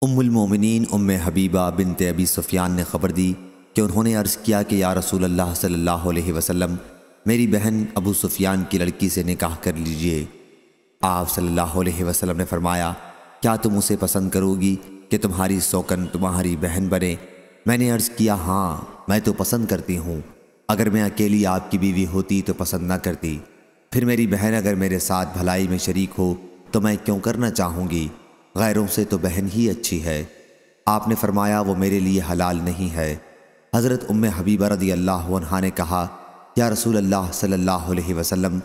ام المومنین ام حبیبہ بنت ابی سفیان نے خبر دی کہ انہوں نے عرض کیا کہ یا رسول اللہ صلی اللہ علیہ وسلم، میری بہن ابو سفیان کی لڑکی سے نکاح کر لیجئے۔ آپ صلی اللہ علیہ وسلم نے فرمایا، کیا تم اسے پسند کرو گی کہ تمہاری سوکن تمہاری بہن بنے؟ میں نے عرض کیا، ہاں میں تو پسند کرتی ہوں، اگر میں اکیلی آپ کی بیوی ہوتی تو پسند نہ کرتی، پھر میری بہن اگر میرے ساتھ بھلائی میں شریک ہو تو میں کیوں کرنا چاہوں گی؟ غیروں سے تو بہن ہی اچھی ہے۔ آپ نے فرمایا، وہ میرے لیے حلال نہیں ہے۔ حضرت ام حبیبہ رضی اللہ عنہا نے کہا، یا رسول اللہ صلی اللہ علیہ وسلم،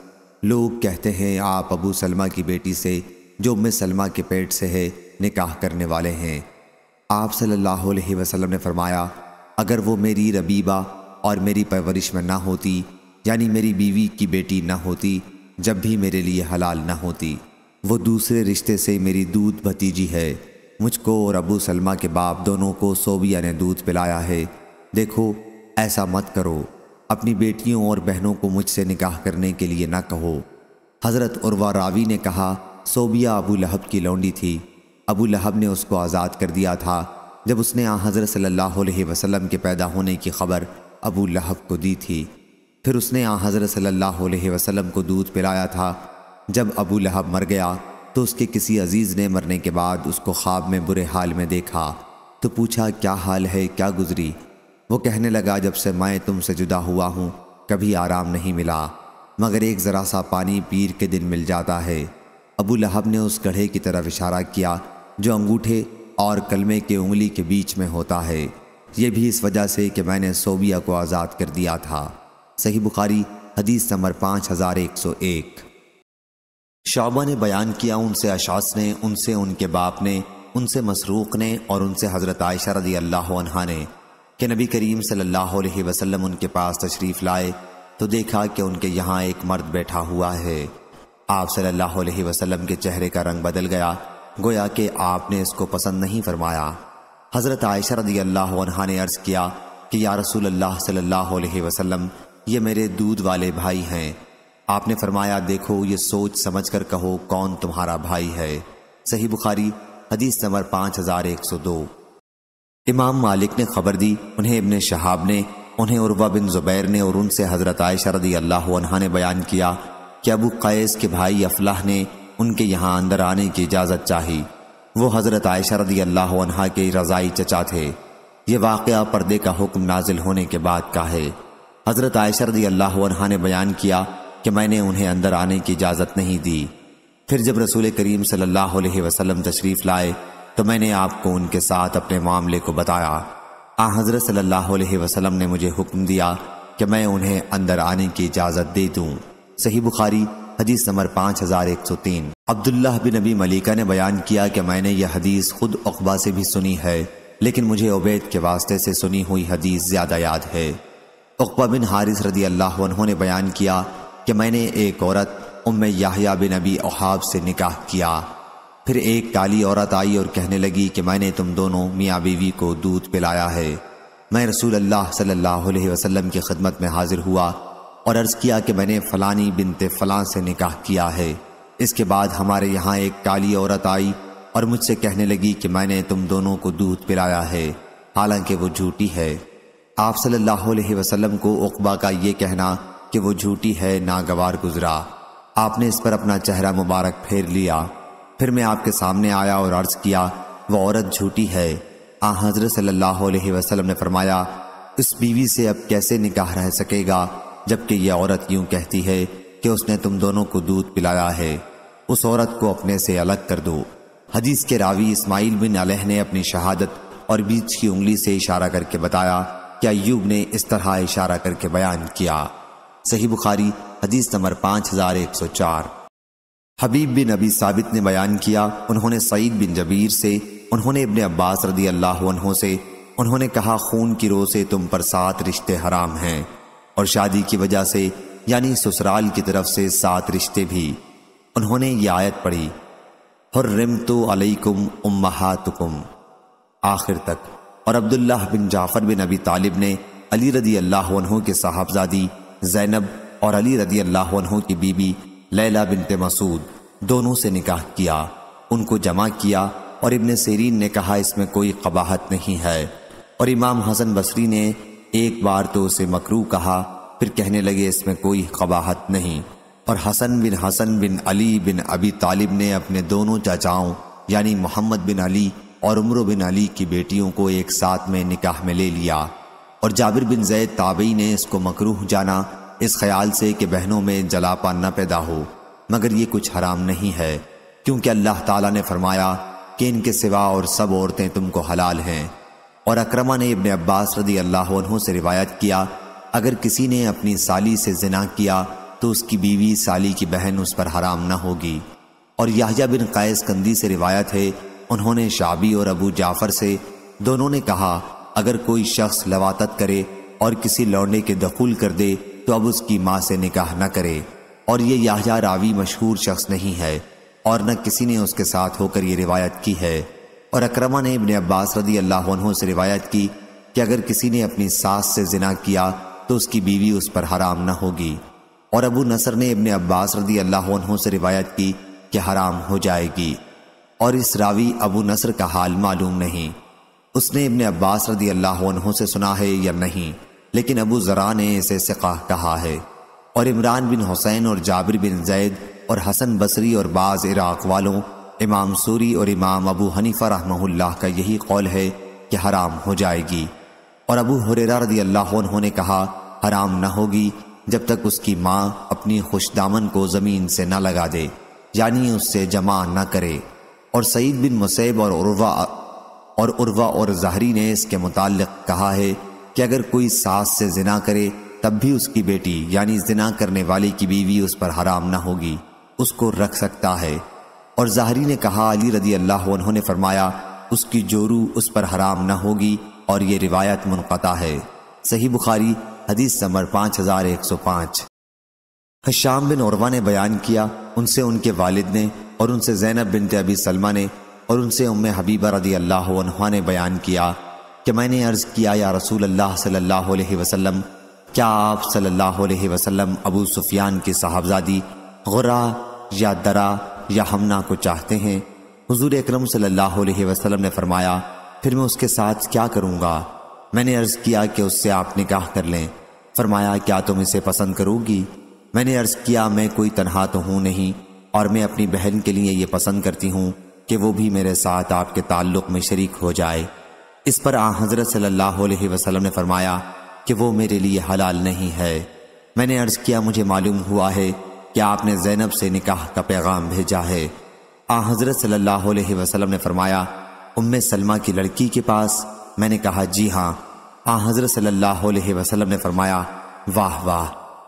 لوگ کہتے ہیں آپ ابو سلمہ کی بیٹی سے جو ام سلمہ کے پیٹ سے ہے نکاح کرنے والے ہیں۔ آپ صلی اللہ علیہ وسلم نے فرمایا، اگر وہ میری ربیبہ اور میری پرورش میں نہ ہوتی، یعنی میری بیوی کی بیٹی نہ ہوتی، جب بھی میرے لیے حلال نہ ہوتی، وہ دوسرے رشتے سے میری دودھ بھتیجی ہے۔ مجھ کو اور ابو سلمہ کے باپ دونوں کو صوبیہ نے دودھ پلایا ہے۔ دیکھو ایسا مت کرو، اپنی بیٹیوں اور بہنوں کو مجھ سے نکاح کرنے کے لیے نہ کہو۔ حضرت عروہ راوی نے کہا، صوبیہ ابو لہب کی لونڈی تھی، ابو لہب نے اس کو آزاد کر دیا تھا جب اس نے حضرت صلی اللہ علیہ وسلم کے پیدا ہونے کی خبر ابو لہب کو دی تھی۔ پھر اس نے حضرت صلی اللہ علیہ وسلم کو دودھ پلایا تھا۔ جب ابو لہب مر گیا تو اس کے کسی عزیز نے مرنے کے بعد اس کو خواب میں برے حال میں دیکھا تو پوچھا، کیا حال ہے، کیا گزری؟ وہ کہنے لگا، جب سے میں تم سے جدا ہوا ہوں کبھی آرام نہیں ملا، مگر ایک ذرا سا پانی پیر کے دن مل جاتا ہے۔ ابو لہب نے اس گڑھے کی طرف اشارہ کیا جو انگوٹھے اور کلمے کے انگلی کے بیچ میں ہوتا ہے، یہ بھی اس وجہ سے کہ میں نے صوبیہ کو آزاد کر دیا تھا۔ صحیح بخاری حدیث نمبر 5101۔ شعبہ نے بیان کیا، ان سے اشعث نے، ان سے ان کے باپ نے، ان سے مسروق نے اور ان سے حضرت عائشہ رضی اللہ عنہا نے کہ نبی کریم صلی اللہ علیہ وسلم ان کے پاس تشریف لائے تو دیکھا کہ ان کے یہاں ایک مرد بیٹھا ہوا ہے۔ آپ صلی اللہ علیہ وسلم کے چہرے کا رنگ بدل گیا، گویا کہ آپ نے اس کو پسند نہیں فرمایا۔ حضرت عائشہ رضی اللہ عنہا نے عرض کیا کہ یا رسول اللہ صلی اللہ علیہ وسلم، یہ میرے دودھ والے بھائی ہیں۔ آپ نے فرمایا، دیکھو یہ سوچ سمجھ کر کہو کون تمہارا بھائی ہے۔ صحیح بخاری حدیث نمبر 5102۔ امام مالک نے خبر دی، انہیں ابن شہاب نے، انہیں عروہ بن زبیر نے اور ان سے حضرت عائشہ رضی اللہ عنہا نے بیان کیا کہ ابو قیس کے بھائی افلاح نے ان کے یہاں اندر آنے کی اجازت چاہی۔ وہ حضرت عائشہ رضی اللہ عنہا کے رضائی چچا تھے۔ یہ واقعہ پردے کا حکم نازل ہونے کے بعد کا ہے۔ حضرت عائشہ رضی اللہ عنہا نے بیان کیا کہ میں نے انہیں اندر آنے کی اجازت نہیں دی۔ پھر جب رسول کریم صلی اللہ علیہ وسلم تشریف لائے تو میں نے آپ کو ان کے ساتھ اپنے معاملے کو بتایا۔ حضرت صلی اللہ علیہ وسلم نے مجھے حکم دیا کہ میں انہیں اندر آنے کی اجازت دے دوں۔ صحیح بخاری حدیث نمبر 5103۔ عبداللہ بن ابی ملیکہ نے بیان کیا کہ میں نے یہ حدیث خود عقبہ سے بھی سنی ہے، لیکن مجھے عبید کے واسطے سے سنی ہوئی حدیث زیادہ یاد ہے۔ عقبہ بن حارث رضی اللہ عنہ نے بیان کیا کہ میں نے ایک عورت ام یحییٰ بن ابی احاب سے نکاح کیا۔ پھر ایک کالی عورت آئی اور کہنے لگی کہ میں نے تم دونوں میاں بیوی کو دودھ پلایا ہے۔ میں رسول اللہ صلی اللہ علیہ وسلم کی خدمت میں حاضر ہوا اور عرض کیا کہ میں نے فلانی بنت فلاں سے نکاح کیا ہے۔ اس کے بعد ہمارے یہاں ایک کالی عورت آئی اور مجھ سے کہنے لگی کہ میں نے تم دونوں کو دودھ پلایا ہے، حالانکہ وہ جھوٹی ہے۔ آپ صلی اللہ علیہ وسلم کو عقبہ کا یہ کہنا کہ وہ جھوٹی ہے ناگوار گزرا۔ آپ نے اس پر اپنا چہرہ مبارک پھیر لیا۔ پھر میں آپ کے سامنے آیا اور عرض کیا، وہ عورت جھوٹی ہے۔ حضرت صلی اللہ علیہ وسلم نے فرمایا، اس بیوی سے اب کیسے نکاح رہ سکے گا جبکہ یہ عورت یوں کہتی ہے کہ اس نے تم دونوں کو دودھ پلایا ہے، اس عورت کو اپنے سے الگ کر دو۔ حدیث کے راوی اسماعیل بن علیہ نے اپنی شہادت اور بیچ کی انگلی سے اشارہ کر کے بتایا کہ ایوب نے اس طرح اشارہ کر کے بیان کیا۔ صحیح بخاری حدیث نمبر 5104۔ حبیب بن ابی ثابت نے بیان کیا، انہوں نے سعید بن جبیر سے، انہوں نے ابن عباس رضی اللہ عنہ سے، انہوں نے کہا، خون کی رو سے تم پر 7 رشتے حرام ہیں، اور شادی کی وجہ سے یعنی سسرال کی طرف سے 7 رشتے بھی۔ انہوں نے یہ آیت پڑھی، حرمت علیکم امہاتکم، آخر تک۔ اور عبداللہ بن جعفر بن ابی طالب نے علی رضی اللہ عنہ کے صاحبزادی زینب اور علی رضی اللہ عنہ کی بیوی لیلہ بنت مسعود دونوں سے نکاح کیا، ان کو جمع کیا اور ابن سیرین نے کہا اس میں کوئی قباحت نہیں ہے، اور امام حسن بصری نے ایک بار تو اسے مکروہ کہا، پھر کہنے لگے اس میں کوئی قباحت نہیں۔ اور حسن بن علی بن ابی طالب نے اپنے دونوں چاچاؤں یعنی محمد بن علی اور عمرو بن علی کی بیٹیوں کو ایک ساتھ میں نکاح میں لے لیا، اور جابر بن زید تابعی نے اس کو مکروہ جانا اس خیال سے کہ بہنوں میں جلاپا نہ پیدا ہو، مگر یہ کچھ حرام نہیں ہے، کیونکہ اللہ تعالیٰ نے فرمایا کہ ان کے سوا اور سب عورتیں تم کو حلال ہیں۔ اور اکرمہ نے ابن عباس رضی اللہ عنہ سے روایت کیا، اگر کسی نے اپنی سالی سے زنا کیا تو اس کی بیوی سالی کی بہن اس پر حرام نہ ہوگی۔ اور یحییٰ بن قیس کندی سے روایت ہے، انہوں نے شعبی اور ابو جعفر سے دونوں نے کہا اگر کوئی شخص لواطت کرے اور کسی لونڈے کے دخول کر دے تو اب اس کی ماں سے نکاح نہ کرے، اور یہ یحییٰ راوی مشہور شخص نہیں ہے اور نہ کسی نے اس کے ساتھ ہو کر یہ روایت کی ہے۔ اور اکرمہ نے ابن عباس رضی اللہ عنہ سے روایت کی کہ اگر کسی نے اپنی ساس سے زنا کیا تو اس کی بیوی اس پر حرام نہ ہوگی، اور ابو نصر نے ابن عباس رضی اللہ عنہ سے روایت کی کہ حرام ہو جائے گی، اور اس راوی ابو نصر کا حال معلوم نہیں، اس نے ابن عباس رضی اللہ عنہ سے سنا ہے یا نہیں، لیکن ابو زرع نے اسے ثقہ کہا ہے۔ اور عمران بن حسین اور جابر بن زید اور حسن بصری اور بعض عراق والوں، امام سوری اور امام ابو حنیفہ رحمہ اللہ کا یہی قول ہے کہ حرام ہو جائے گی۔ اور ابو ہریرہ رضی اللہ عنہ نے کہا حرام نہ ہوگی جب تک اس کی ماں اپنی خوش دامن کو زمین سے نہ لگا دے، یعنی اس سے جمع نہ کرے۔ اور سعید بن مسیب اور عروہ اور زہری نے اس کے متعلق کہا ہے کہ اگر کوئی ساس سے زنا کرے تب بھی اس کی بیٹی یعنی زنا کرنے والی کی بیوی اس پر حرام نہ ہوگی، اس کو رکھ سکتا ہے۔ اور زہری نے کہا علی رضی اللہ عنہ نے فرمایا اس کی جورو اس پر حرام نہ ہوگی، اور یہ روایت منقطع ہے۔ صحیح بخاری حدیث نمبر 5105۔ ہشام بن عروہ نے بیان کیا، ان سے ان کے والد نے، اور ان سے زینب بنت ابی سلمہ نے، اور ان سے ام حبیبہ رضی اللہ عنہا نے بیان کیا کہ میں نے عرض کیا یا رسول اللہ صلی اللہ علیہ وسلم، کیا آپ صلی اللہ علیہ وسلم ابو سفیان کی صاحبزادی غرہ یا درہ یا ہمنا کو چاہتے ہیں؟ حضور اکرم صلی اللہ علیہ وسلم نے فرمایا پھر میں اس کے ساتھ کیا کروں گا؟ میں نے عرض کیا کہ اس سے آپ نکاح کر لیں۔ فرمایا کیا تم اسے پسند کرو گی؟ میں نے عرض کیا میں کوئی تنہا تو ہوں نہیں، اور میں اپنی بہن کے لیے یہ پسند کرتی ہوں کہ وہ بھی میرے ساتھ آپ کے تعلق میں شریک ہو جائے۔ اس پر حضرت صلی اللہ علیہ وسلم نے فرمایا کہ وہ میرے لیے حلال نہیں ہے۔ میں نے عرض کیا مجھے معلوم ہوا ہے کہ آپ نے زینب سے نکاح کا پیغام بھیجا ہے۔ حضرت صلی اللہ علیہ وسلم نے فرمایا ام سلمہ کی لڑکی کے پاس؟ میں نے کہا جی ہاں۔ حضرت صلی اللہ علیہ وسلم نے فرمایا واہ واہ،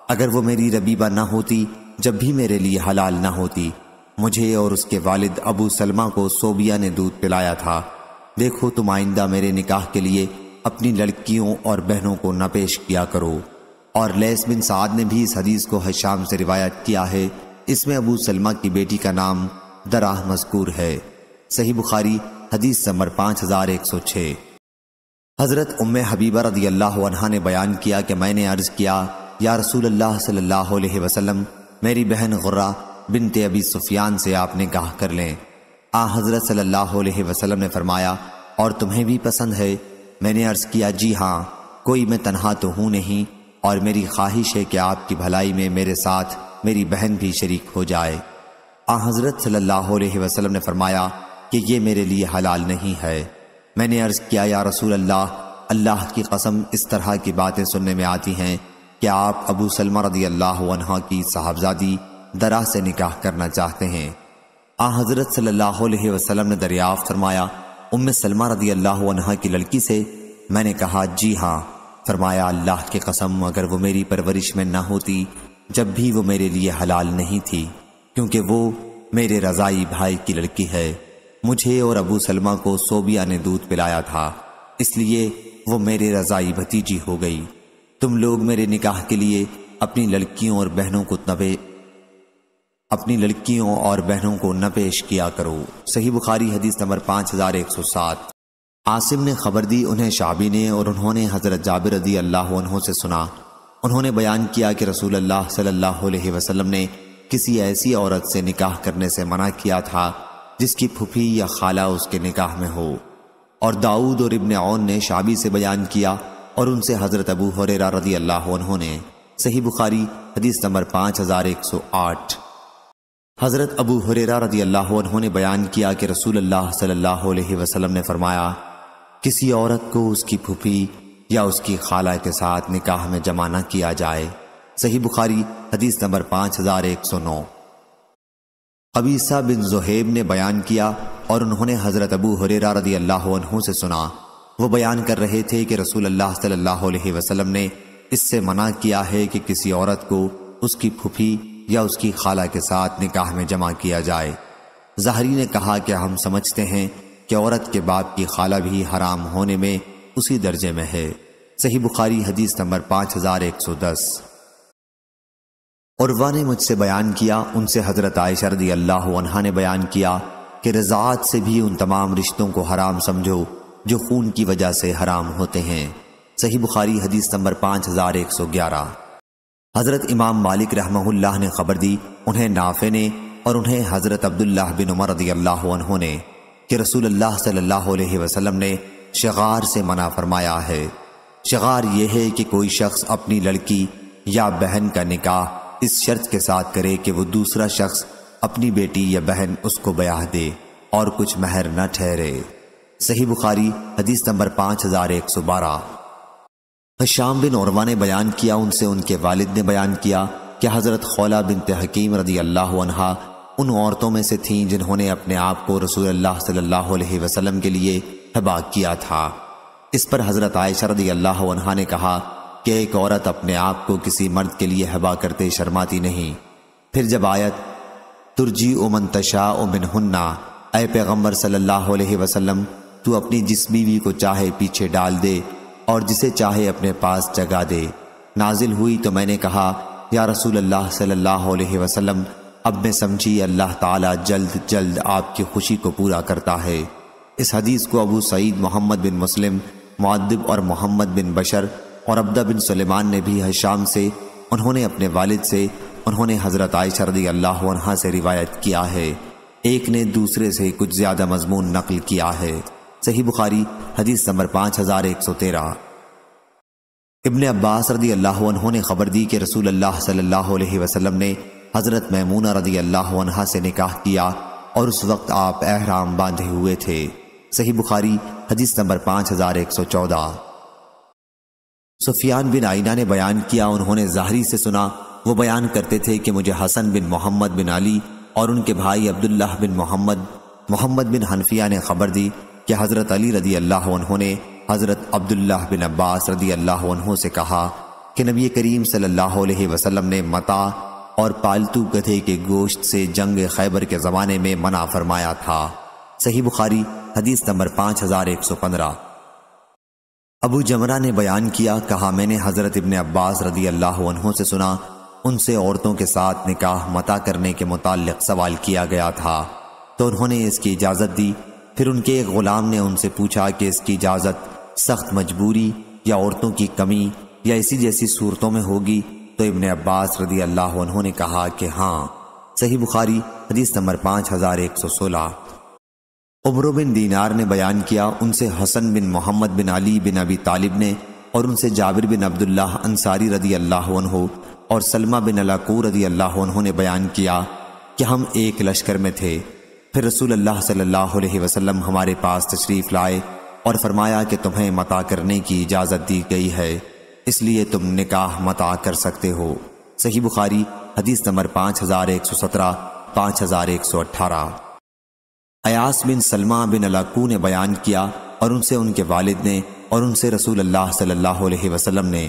اگر وہ میری ربیبہ نہ ہوتی جب بھی میرے لیے حلال نہ ہوتی، مجھے اور اس کے والد ابو سلمہ کو صوبیہ نے دودھ پلایا تھا۔ دیکھو تم آئندہ میرے نکاح کے لیے اپنی لڑکیوں اور بہنوں کو نہ پیش کیا کرو۔ اور لیث بن سعد نے بھی اس حدیث کو ہشام سے روایت کیا ہے، اس میں ابو سلمہ کی بیٹی کا نام دراہ مذکور ہے۔ صحیح بخاری حدیث نمبر 5106۔ حضرت ام حبیبہ رضی اللہ عنہا نے بیان کیا کہ میں نے عرض کیا یا رسول اللہ صلی اللہ علیہ وسلم میری بہن غرہ بنت ابی سفیان سے آپ نکاح کر لیں۔ حضرت صلی اللہ علیہ وسلم نے فرمایا اور تمہیں بھی پسند ہے؟ میں نے عرض کیا جی ہاں، کوئی میں تنہا تو ہوں نہیں، اور میری خواہش ہے کہ آپ کی بھلائی میں میرے ساتھ میری بہن بھی شریک ہو جائے۔ حضرت صلی اللہ علیہ وسلم نے فرمایا کہ یہ میرے لیے حلال نہیں ہے۔ میں نے عرض کیا یا رسول اللہ کی قسم اس طرح کی باتیں سننے میں آتی ہیں کہ آپ ابو سلمہ رضی اللہ عنہ کی صاحبزادی درہ سے نکاح کرنا چاہتے ہیں۔ حضرت صلی اللہ علیہ وسلم نے دریافت فرمایا ام سلمہ رضی اللہ عنہ کی لڑکی سے؟ میں نے کہا جی ہاں۔ فرمایا اللہ کی قسم اگر وہ میری پرورش میں نہ ہوتی جب بھی وہ میرے لیے حلال نہیں تھی، کیونکہ وہ میرے رضائی بھائی کی لڑکی ہے، مجھے اور ابو سلمہ کو صوبیہ نے دودھ پلایا تھا، اس لیے وہ میرے رضائی بھتیجی ہو گئی۔ تم لوگ میرے نکاح کے لیے اپنی لڑکیوں اور بہنوں کو نہ پیش کیا کرو۔ صحیح بخاری حدیث نمبر 5107۔ عاصم نے خبر دی انہیں شعبی نے، اور انہوں نے حضرت جابر رضی اللہ عنہ سے سنا، انہوں نے بیان کیا کہ رسول اللہ صلی اللہ علیہ وسلم نے کسی ایسی عورت سے نکاح کرنے سے منع کیا تھا جس کی پھوپھی یا خالہ اس کے نکاح میں ہو۔ اور داؤد اور ابن عون نے شعبی سے بیان کیا اور ان سے حضرت ابو ہریرہ رضی اللہ عنہ نے۔ صحیح بخاری حدیث نمبر 5108۔ حضرت ابو ہریرہ رضی اللہ عنہ نے بیان کیا کہ رسول اللہ صلی اللہ علیہ وسلم نے فرمایا، کسی عورت کو اس کی پھوپھی یا اس کی خالہ کے ساتھ نکاح میں جمع نہ کیا جائے۔ صحیح بخاری حدیث نمبر 5109۔ قبیصہ بن زہیب نے بیان کیا اور انہوں نے حضرت ابو ہریرہ رضی اللہ عنہ سے سنا، وہ بیان کر رہے تھے کہ رسول اللہ صلی اللہ علیہ وسلم نے اس سے منع کیا ہے کہ کسی عورت کو اس کی پھوپھی یا اس کی خالہ کے ساتھ نکاح میں جمع کیا جائے۔ ظاہری نے کہا کہ ہم سمجھتے ہیں کہ عورت کے باپ کی خالہ بھی حرام ہونے میں اسی درجے میں ہے۔ صحیح بخاری حدیث نمبر 5110۔ عروہ نے مجھ سے بیان کیا، ان سے حضرت عائشہ رضی اللہ عنہا نے بیان کیا کہ رضاعت سے بھی ان تمام رشتوں کو حرام سمجھو جو خون کی وجہ سے حرام ہوتے ہیں۔ صحیح بخاری حدیث نمبر 5111۔ حضرت امام مالک رحمہ اللہ نے خبر دی، انہیں نافع نے اور انہیں حضرت عبداللہ بن عمر رضی اللہ عنہ نے، کہ رسول اللہ صلی اللہ علیہ وسلم نے شغار سے منع فرمایا ہے۔ شغار یہ ہے کہ کوئی شخص اپنی لڑکی یا بہن کا نکاح اس شرط کے ساتھ کرے کہ وہ دوسرا شخص اپنی بیٹی یا بہن اس کو بیاہ دے اور کچھ مہر نہ ٹھہرے۔ صحیح بخاری حدیث نمبر 5112۔ ہشام بن عروہ نے بیان کیا، ان سے ان کے والد نے بیان کیا کہ حضرت خولہ بنت حکیم رضی اللہ عنہا ان عورتوں میں سے تھیں جنہوں نے اپنے آپ کو رسول اللہ صلی اللہ علیہ وسلم کے لیے ہبا کیا تھا۔ اس پر حضرت عائشہ رضی اللہ عنہا نے کہا کہ ایک عورت اپنے آپ کو کسی مرد کے لیے ہبا کرتے شرماتی نہیں۔ پھر جب آیت ترجیء من تشاء منہن، اے پیغمبر صلی اللہ علیہ وسلم تو اپنی جس بیوی کو چاہے پیچھے ڈال دے اور جسے چاہے اپنے پاس جگا دے، نازل ہوئی تو میں نے کہا یا رسول اللہ صلی اللہ علیہ وسلم اب میں سمجھی اللہ تعالیٰ جلد جلد آپ کی خوشی کو پورا کرتا ہے۔ اس حدیث کو ابو سعید محمد بن مسلم، معدب اور محمد بن بشر اور عبدہ بن سلیمان نے بھی ہشام سے، انہوں نے اپنے والد سے، انہوں نے حضرت عائشہ رضی اللہ عنہا سے روایت کیا ہے، ایک نے دوسرے سے کچھ زیادہ مضمون نقل کیا ہے۔ صحیح بخاری حدیث نمبر 5113۔ ابن عباس رضی اللہ عنہ نے خبر دی کہ رسول اللہ صلی اللہ علیہ وسلم نے حضرت میمونہ رضی اللہ عنہا سے نکاح کیا اور اس وقت آپ احرام باندھے ہوئے تھے۔ صحیح بخاری حدیث نمبر 5114۔ سفیان بن عینہ نے بیان کیا، انہوں نے ظاہری سے سنا، وہ بیان کرتے تھے کہ مجھے حسن بن محمد بن علی اور ان کے بھائی عبداللہ بن محمد بن حنفیہ نے خبر دی کہ حضرت علی رضی اللہ عنہ نے حضرت عبداللہ بن عباس رضی اللہ عنہ سے کہا کہ نبی کریم صلی اللہ علیہ وسلم نے متاع اور پالتو گدھے کے گوشت سے جنگ خیبر کے زمانے میں منع فرمایا تھا۔ صحیح بخاری حدیث نمبر 5115۔ ابو جمرہ نے بیان کیا، کہا میں نے حضرت ابن عباس رضی اللہ عنہ سے سنا، ان سے عورتوں کے ساتھ نکاح متع کرنے کے متعلق سوال کیا گیا تھا تو انہوں نے اس کی اجازت دی۔ پھر ان کے ایک غلام نے ان سے پوچھا کہ اس کی اجازت سخت مجبوری یا عورتوں کی کمی یا اسی جیسی صورتوں میں ہوگی، تو ابن عباس رضی اللہ عنہ نے کہا کہ ہاں۔ صحیح بخاری حدیث نمبر 5116۔ عمر بن دینار نے بیان کیا، ان سے حسن بن محمد بن علی بن ابی طالب نے اور ان سے جابر بن عبداللہ انصاری رضی اللہ عنہ اور سلمہ بن الاکوع رضی اللہ عنہ نے بیان کیا کہ ہم ایک لشکر میں تھے، پھر رسول اللہ صلی اللہ علیہ وسلم ہمارے پاس تشریف لائے اور فرمایا کہ تمہیں متع کرنے کی اجازت دی گئی ہے، اس لیے تم نکاح متع کر سکتے ہو۔ صحیح بخاری حدیث نمبر 5117 5118۔ ایاس بن سلمہ بن الاکوع نے بیان کیا اور ان سے ان کے والد نے اور ان سے رسول اللہ صلی اللہ علیہ وسلم نے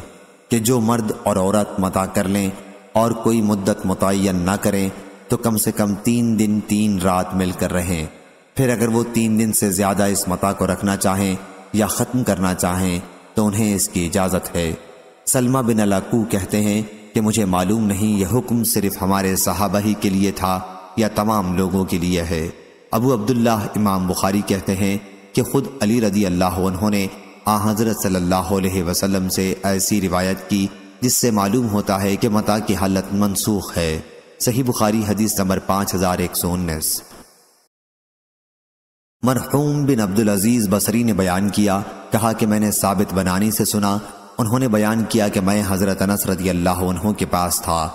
کہ جو مرد اور عورت متع کر لیں اور کوئی مدت متعین نہ کریں تو کم سے کم 3 دن 3 رات مل کر رہیں، پھر اگر وہ 3 دن سے زیادہ اس متع کو رکھنا چاہیں یا ختم کرنا چاہیں تو انہیں اس کی اجازت ہے۔ سلمہ بن الاکوع کہتے ہیں کہ مجھے معلوم نہیں یہ حکم صرف ہمارے صحابہ ہی کے لیے تھا یا تمام لوگوں کے لیے ہے۔ ابو عبداللہ امام بخاری کہتے ہیں کہ خود علی رضی اللہ عنہ نے حضرت صلی اللہ علیہ وسلم سے ایسی روایت کی جس سے معلوم ہوتا ہے کہ متع کی حالت منسوخ ہے۔ صحیح بخاری حدیث نمبر 5119۔ مرحوم بن عبدالعزیز بصری نے بیان کیا، کہا کہ میں نے ثابت بنانی سے سنا، انہوں نے بیان کیا کہ میں حضرت انس رضی اللہ عنہ کے پاس تھا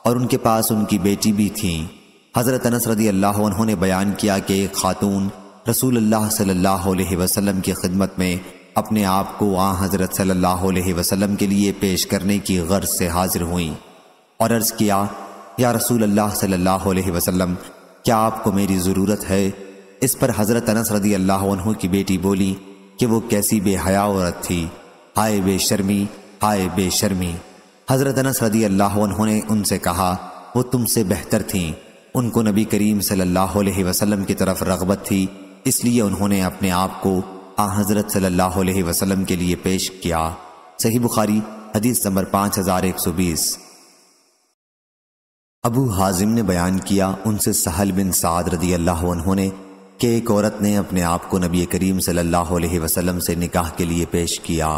اور ان کے پاس ان کی بیٹی بھی تھیں۔ حضرت انس رضی اللہ عنہ نے بیان کیا کہ ایک خاتون رسول اللہ صلی اللہ علیہ وسلم کی خدمت میں اپنے آپ کو حضرت صلی اللہ علیہ وسلم کے لیے پیش کرنے کی غرض سے حاضر ہوئیں اور عرض کیا، یا رسول اللہ صلی اللہ علیہ وسلم، کیا آپ کو میری ضرورت ہے؟ اس پر حضرت انس رضی اللہ عنہ کی بیٹی بولی کہ وہ کیسی بے حیا عورت تھی، ہائے بے شرمی، ہائے بے شرمی۔ حضرت انس رضی اللہ عنہ نے ان سے کہا، وہ تم سے بہتر تھیں، ان کو نبی کریم صلی اللہ علیہ وسلم کی طرف رغبت تھی، اس لیے انہوں نے اپنے آپ کو حضرت صلی اللہ علیہ وسلم کے لیے پیش کیا۔ صحیح بخاری حدیث نمبر 5120۔ ابو حازم نے بیان کیا، ان سے سہل بن سعد رضی اللہ عنہ نے کہ ایک عورت نے اپنے آپ کو نبی کریم صلی اللہ علیہ وسلم سے نکاح کے لیے پیش کیا۔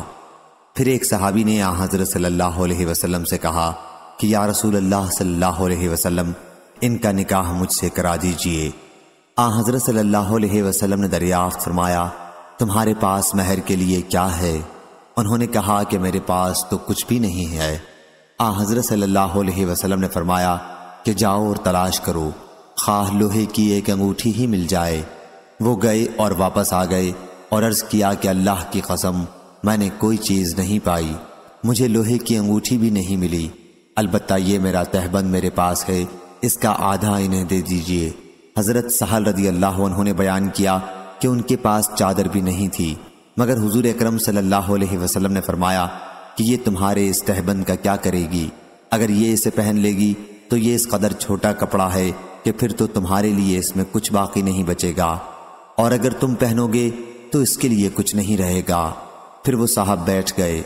پھر ایک صحابی نے حضرت صلی اللہ علیہ وسلم سے کہا کہ یا رسول اللہ صلی اللہ علیہ وسلم، ان کا نکاح مجھ سے کرا دیجئے۔ حضرت صلی اللہ علیہ وسلم نے دریافت فرمایا، تمہارے پاس مہر کے لیے کیا ہے؟ انہوں نے کہا کہ میرے پاس تو کچھ بھی نہیں ہے۔ حضرت صلی اللہ علیہ وسلم نے فرمایا کہ جاؤ اور تلاش کرو، خواہ لوہے کی ایک انگوٹھی ہی مل جائے۔ وہ گئے اور واپس آ گئے اور عرض کیا کہ اللہ کی قسم، میں نے کوئی چیز نہیں پائی، مجھے لوہے کی انگوٹھی بھی نہیں ملی، البتہ یہ میرا تہبند میرے پاس ہے، اس کا آدھا انہیں دے دیجئے۔ حضرت سہل رضی اللہ عنہ نے بیان کیا کہ ان کے پاس چادر بھی نہیں تھی، مگر حضور اکرم صلی اللہ علیہ وسلم نے فرمایا کہ یہ تمہارے اس تہبند کا کیا کرے گی؟ اگر یہ اسے پہن لے گی تو یہ اس قدر چھوٹا کپڑا ہے کہ پھر تو تمہارے لیے اس میں کچھ باقی نہیں بچے گا، اور اگر تم پہنو گے تو اس کے لیے کچھ نہیں رہے گا۔ پھر وہ صاحب بیٹھ گئے،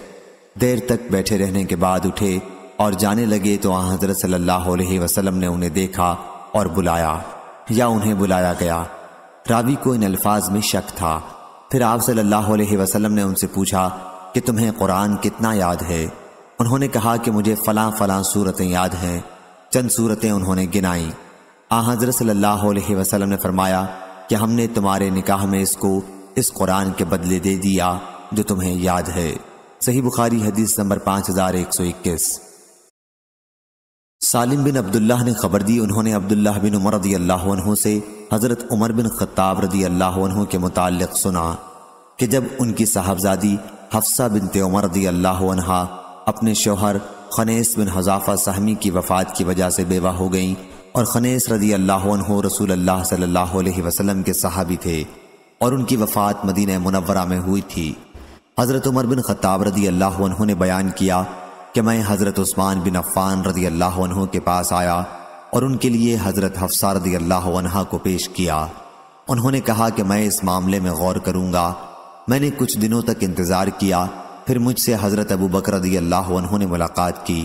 دیر تک بیٹھے رہنے کے بعد اٹھے اور جانے لگے تو حضرت صلی اللہ علیہ وسلم نے انہیں دیکھا اور بلایا یا انہیں بلایا گیا۔ راوی کو ان الفاظ میں شک تھا۔ پھر آپ صلی اللہ علیہ وسلم نے ان سے پوچھا کہ تمہیں قرآن کتنا یاد ہے؟ انہوں نے کہا کہ مجھے فلاں فلاں صورتیں یاد ہیں۔ چند صورتیں انہوں نے گنائیں۔ حضرت صلی اللہ علیہ وسلم نے فرمایا کہ ہم نے تمہارے نکاح میں اس کو اس قرآن کے بدلے دے دیا جو تمہیں یاد ہے۔ صحیح بخاری حدیث نمبر 5121۔ سالم بن عبداللہ نے خبر دی، انہوں نے عبداللہ بن عمر رضی اللہ عنہ سے حضرت عمر بن خطاب رضی اللہ عنہ کے متعلق سنا کہ جب ان کی صاحبزادی حفصہ بنت عمر رضی اللہ عنہ اپنے شوہر خنیس بن حذافہ سہمی کی وفات کی وجہ سے بیوہ ہو گئیں، اور خنیس رضی اللہ عنہ رسول اللہ صلی اللہ علیہ وسلم کے صحابی تھے اور ان کی وفات مدینہ منورہ میں ہوئی تھی۔ حضرت عمر بن خطاب رضی اللہ عنہ نے بیان کیا کہ میں حضرت عثمان بن عفان رضی اللہ عنہ کے پاس آیا اور ان کے لیے حضرت حفصہ رضی اللہ عنہ کو پیش کیا۔ انہوں نے کہا کہ میں اس معاملے میں غور کروں گا۔ میں نے کچھ دنوں تک انتظار کیا، پھر مجھ سے حضرت ابو بکر رضی اللہ عنہ نے ملاقات کی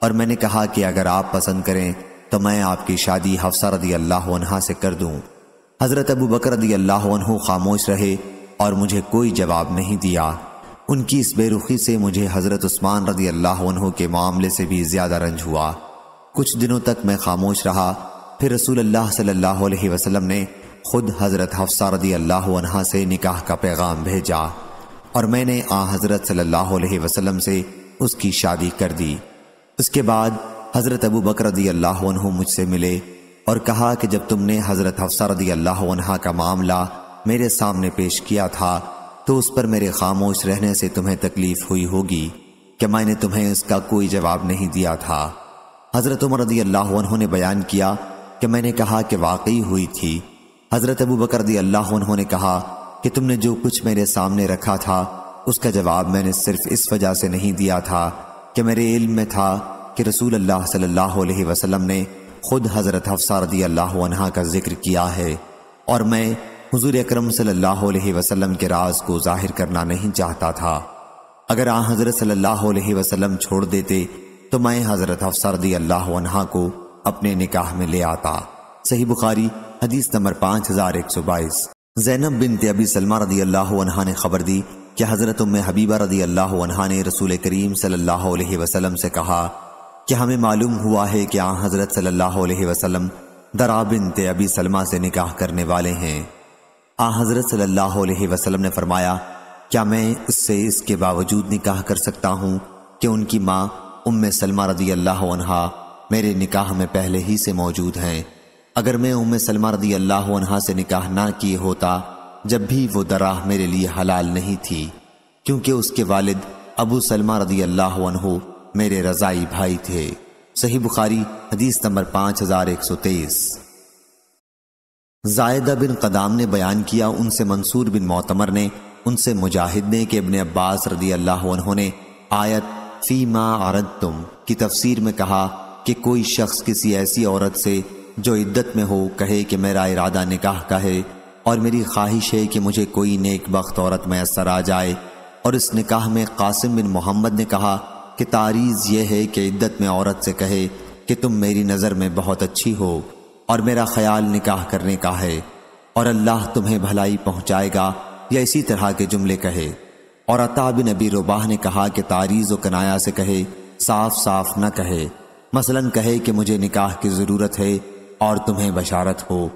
اور میں نے کہا کہ اگر آپ پسند کریں تو میں آپ کی شادی حفصہ رضی اللہ عنہ سے کر دوں۔ حضرت ابو بکر رضی اللہ عنہ خاموش رہے اور مجھے کوئی جواب نہیں دیا۔ ان کی اس بے رخی سے مجھے حضرت عثمان رضی اللہ عنہ کے معاملے سے بھی زیادہ رنج ہوا۔ کچھ دنوں تک میں خاموش رہا، پھر رسول اللہ صلی اللہ علیہ وسلم نے خود حضرت حفصہ رضی اللہ عنہ سے نکاح کا پیغام بھیجا اور میں نے حضرت صلی اللہ علیہ وسلم سے اس کی شادی کر دی۔ اس کے بعد حضرت ابو بکر رضی اللہ عنہ مجھ سے ملے اور کہا کہ جب تم نے حضرت حفصہ رضی اللہ عنہ کا معاملہ میرے سامنے پیش کیا تھا تو اس پر میرے خاموش رہنے سے تمہیں تکلیف ہوئی ہوگی کہ میں نے تمہیں اس کا کوئی جواب نہیں دیا تھا۔ حضرت عمر رضی اللہ عنہ نے بیان کیا کہ میں نے کہا کہ واقعی ہوئی تھی۔ حضرت ابو بکر رضی اللہ عنہ نے کہا کہ تم نے جو کچھ میرے سامنے رکھا تھا اس کا جواب میں نے صرف اس وجہ سے نہیں دیا تھا کہ میرے علم میں تھا کہ رسول اللہ صلی اللہ علیہ وسلم نے خود حضرت حفصہ رضی اللہ عنہ کا ذکر کیا ہے اور میں حضور اکرم صلی اللہ علیہ وسلم کے راز کو ظاہر کرنا نہیں چاہتا تھا۔ اگر حضرت صلی اللہ علیہ وسلم چھوڑ دیتے تو میں حضرت حفصہ رضی اللہ عنہ کو اپنے نکاح میں لے آتا۔ صحیح بخاری حدیث نمبر 5122۔ زینب بنت ابی سلمہ رضی اللہ عنہ نے خبر دی کہ حضرت ام حبیبہ رضی اللہ عنہ نے رسول کریم صلی اللہ علیہ وسلم سے کہا کہ ہمیں معلوم ہوا ہے کہ حضرت صلی اللہ علیہ وسلم درا بنت ابی سلمہ سے نکاح کرنے والے ہیں۔ حضرت صلی اللہ علیہ وسلم نے فرمایا، کیا میں اس سے اس کے باوجود نکاح کر سکتا ہوں کہ ان کی ماں سلمہ رضی اللہ عنہا میرے نکاح میں پہلے ہی سے موجود ہیں؟ اگر میں سلمہ رضی اللہ عنہا سے نکاح نہ کیے ہوتا جب بھی وہ درہ میرے لیے حلال نہیں تھی، کیونکہ اس کے والد ابو سلمہ رضی اللہ عنہ میرے رضائی بھائی تھے۔ صحیح بخاری حدیث نمبر 5123۔ زائدہ بن قدام نے بیان کیا، ان سے منصور بن معتمر نے، ان سے مجاہد نے کہ ابن عباس رضی اللہ عنہ نے آیت فی ما عرضتم کی تفسیر میں کہا کہ کوئی شخص کسی ایسی عورت سے جو عدت میں ہو کہے کہ میرا ارادہ نکاح کا ہے اور میری خواہش ہے کہ مجھے کوئی نیک بخت عورت میسر آ جائے، اور اس نکاح میں قاسم بن محمد نے کہا کہ تعریض یہ ہے کہ عدت میں عورت سے کہے کہ تم میری نظر میں بہت اچھی ہو اور میرا خیال نکاح کرنے کا ہے اور اللہ تمہیں بھلائی پہنچائے گا، یا اسی طرح کے جملے کہے۔ اور عطا بن ابی رباح نے کہا کہ تعریض و کنایا سے کہے، صاف صاف نہ کہے، مثلا کہے کہ مجھے نکاح کی ضرورت ہے اور تمہیں بشارت ہو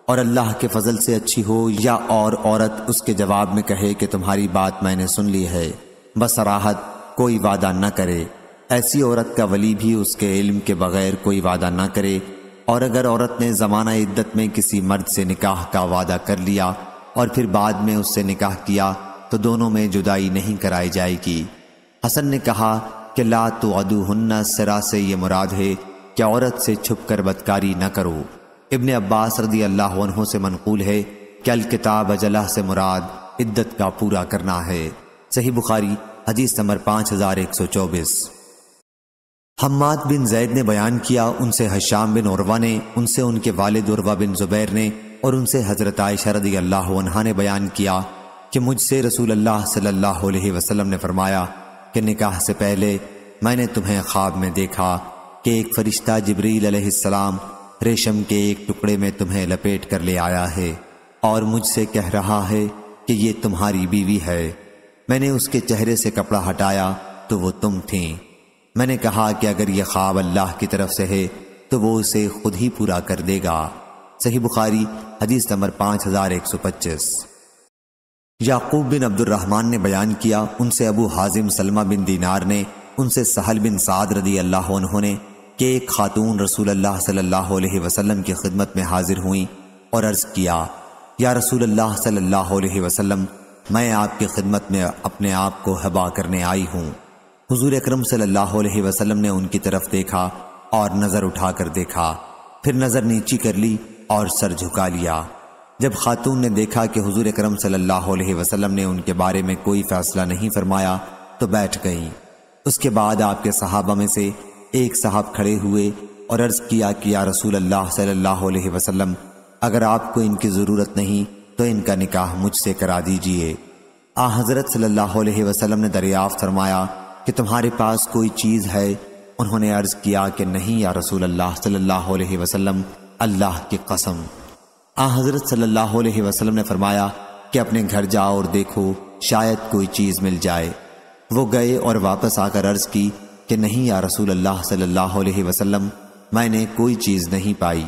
اور اللہ کے فضل سے اچھی ہو، یا اور عورت اس کے جواب میں کہے کہ تمہاری بات میں نے سن لی ہے، بصراحت کوئی وعدہ نہ کرے۔ ایسی عورت کا ولی بھی اس کے علم کے بغیر کوئی وعدہ نہ کرے، اور اگر عورت نے زمانہ عدت میں کسی مرد سے نکاح کا وعدہ کر لیا اور پھر بعد میں اس سے نکاح کیا تو دونوں میں جدائی نہیں کرائی جائے گی۔ حسن نے کہا کہ لا تعدوہن سرا سے یہ مراد ہے کہ عورت سے چھپ کر بدکاری نہ کرو۔ ابن عباس رضی اللہ عنہ سے منقول ہے کہ الکتاب اجلہ سے مراد عدت کا پورا کرنا ہے۔ صحیح بخاری حدیث نمبر 5124۔ حماد بن زید نے بیان کیا، ان سے ہشام بن عروہ نے، ان سے ان کے والد عروہ بن زبیر نے، اور ان سے حضرت عائشہ رضی اللہ عنہا نے بیان کیا کہ مجھ سے رسول اللہ صلی اللہ علیہ وسلم نے فرمایا کہ نکاح سے پہلے میں نے تمہیں خواب میں دیکھا کہ ایک فرشتہ جبریل علیہ السلام ریشم کے ایک ٹکڑے میں تمہیں لپیٹ کر لے آیا ہے اور مجھ سے کہہ رہا ہے کہ یہ تمہاری بیوی ہے۔ میں نے اس کے چہرے سے کپڑا ہٹایا تو وہ تم تھیں۔ میں نے کہا کہ اگر یہ خواب اللہ کی طرف سے ہے تو وہ اسے خود ہی پورا کر دے گا۔ صحیح بخاری حدیث نمبر 5125۔ یعقوب بن عبد الرحمن نے بیان کیا، ان سے ابو حازم سلمہ بن دینار نے، ان سے سہل بن سعد رضی اللہ عنہ نے کہ ایک خاتون رسول اللہ صلی اللہ علیہ وسلم کی خدمت میں حاضر ہوئیں اور عرض کیا، یا رسول اللہ صلی اللہ علیہ وسلم، میں آپ کی خدمت میں اپنے آپ کو ہبا کرنے آئی ہوں۔ حضور اکرم صلی اللہ علیہ وسلم نے ان کی طرف دیکھا اور نظر اٹھا کر دیکھا، پھر نظر نیچی کر لی اور سر جھکا لیا۔ جب خاتون نے دیکھا کہ حضور اکرم صلی اللہ علیہ وسلم نے ان کے بارے میں کوئی فیصلہ نہیں فرمایا تو بیٹھ گئیں۔ اس کے بعد آپ کے صحابہ میں سے ایک صاحب کھڑے ہوئے اور عرض کیا کہ یا رسول اللہ صلی اللہ علیہ وسلم، اگر آپ کو ان کی ضرورت نہیں تو ان کا نکاح مجھ سے کرا دیجئے۔ حضرت صلی اللہ علیہ وسلم نے دریافت فرمایا کہ تمہارے پاس کوئی چیز ہے؟ انہوں نے عرض کیا کہ نہیں یا رسول اللہ صلی اللہ علیہ وسلم، اللہ کی قسم۔ حضرت صلی اللہ علیہ وسلم نے فرمایا کہ اپنے گھر جاؤ اور دیکھو شاید کوئی چیز مل جائے۔ وہ گئے اور واپس آ کر عرض کی کہ نہیں یا رسول اللہ صلی اللہ علیہ وسلم، میں نے کوئی چیز نہیں پائی۔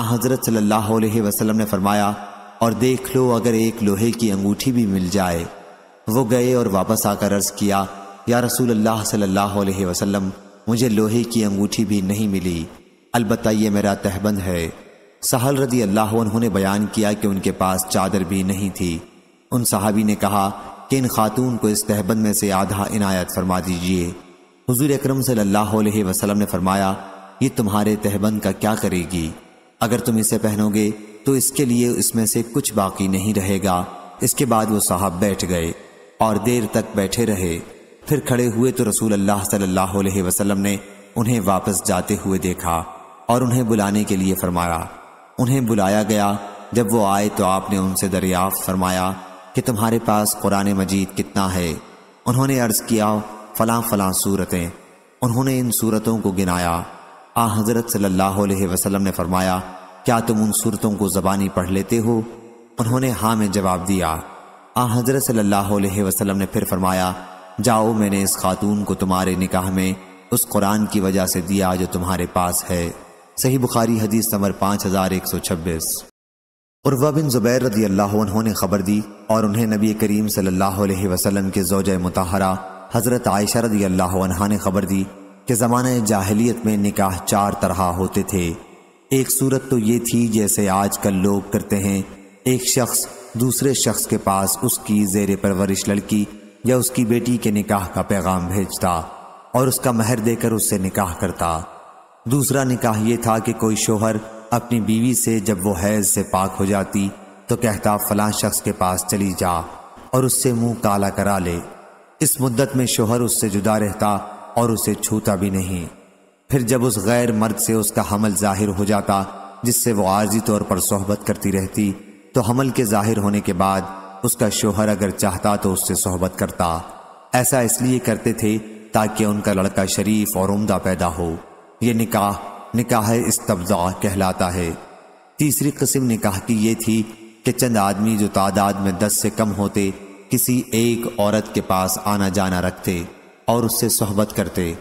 حضرت صلی اللہ علیہ وسلم نے فرمایا اور دیکھ لو اگر ایک لوہے کی انگوٹھی بھی مل جائے۔ وہ گئے اور واپس آ کر عرض کیا یا رسول اللہ صلی اللہ علیہ وسلم، مجھے لوہے کی انگوٹھی بھی نہیں ملی، البتہ یہ میرا تہبند ہے۔ سہل رضی اللہ عنہ نے بیان کیا کہ ان کے پاس چادر بھی نہیں تھی۔ ان صحابی نے کہا کہ ان خاتون کو اس تہبند میں سے آدھا عنایت فرما دیجئے۔ حضور اکرم صلی اللہ علیہ وسلم نے فرمایا، یہ تمہارے تہبند کا کیا کرے گی؟ اگر تم اسے پہنو گے تو اس کے لیے اس میں سے کچھ باقی نہیں رہے گا۔ اس کے بعد وہ صاحب بیٹھ گئے اور دیر تک بیٹھے رہے، پھر کھڑے ہوئے تو رسول اللہ صلی اللہ علیہ وسلم نے انہیں واپس جاتے ہوئے دیکھا اور انہیں بلانے کے لیے فرمایا۔ انہیں بلایا گیا، جب وہ آئے تو آپ نے ان سے دریافت فرمایا کہ تمہارے پاس قرآن مجید کتنا ہے؟ انہوں نے عرض کیا فلاں فلاں سورتیں۔ انہوں نے ان سورتوں کو گنایا۔ حضرت صلی اللہ علیہ وسلم نے فرمایا کیا تم ان سورتوں کو زبانی پڑھ لیتے ہو؟ انہوں نے ہاں میں جواب دیا۔ حضرت صلی اللہ علیہ وسلم نے پھر فرمایا جاؤ، میں نے اس خاتون کو تمہارے نکاح میں اس قرآن کی وجہ سے دیا جو تمہارے پاس ہے۔ صحیح بخاری حدیث نمبر 5126۔ عروہ بن زبیر رضی اللہ عنہ نے خبر دی اور انہیں نبی کریم صلی اللہ علیہ وسلم کے زوجہ مطہرہ حضرت عائشہ رضی اللہ عنہا نے خبر دی کہ زمانہ جاہلیت میں نکاح 4 طرح ہوتے تھے۔ ایک صورت تو یہ تھی جیسے آج کل لوگ کرتے ہیں، ایک شخص دوسرے شخص کے پاس اس کی زیر پرورش لڑکی یا اس کی بیٹی کے نکاح کا پیغام بھیجتا اور اس کا مہر دے کر اس سے نکاح کرتا۔ دوسرا نکاح یہ تھا کہ کوئی شوہر اپنی بیوی سے جب وہ حیض سے پاک ہو جاتی تو کہتا فلاں شخص کے پاس چلی جا اور اس سے منہ کالا کرا لے۔ اس مدت میں شوہر اس سے جدا رہتا اور اسے چھوتا بھی نہیں۔ پھر جب اس غیر مرد سے اس کا حمل ظاہر ہو جاتا جس سے وہ عارضی طور پر صحبت کرتی رہتی تو حمل کے ظاہر ہونے کے بعد اس کا شوہر اگر چاہتا تو اس سے صحبت کرتا۔ ایسا اس لیے کرتے تھے تاکہ ان کا لڑکا شریف اور عمدہ پیدا ہو۔ یہ نکاح استبضاع کہلاتا ہے۔ تیسری قسم نکاح کی یہ تھی کہ چند آدمی جو تعداد میں 10 سے کم ہوتے کسی ایک عورت کے پاس آنا جانا رکھتے اور اس سے صحبت کرتے۔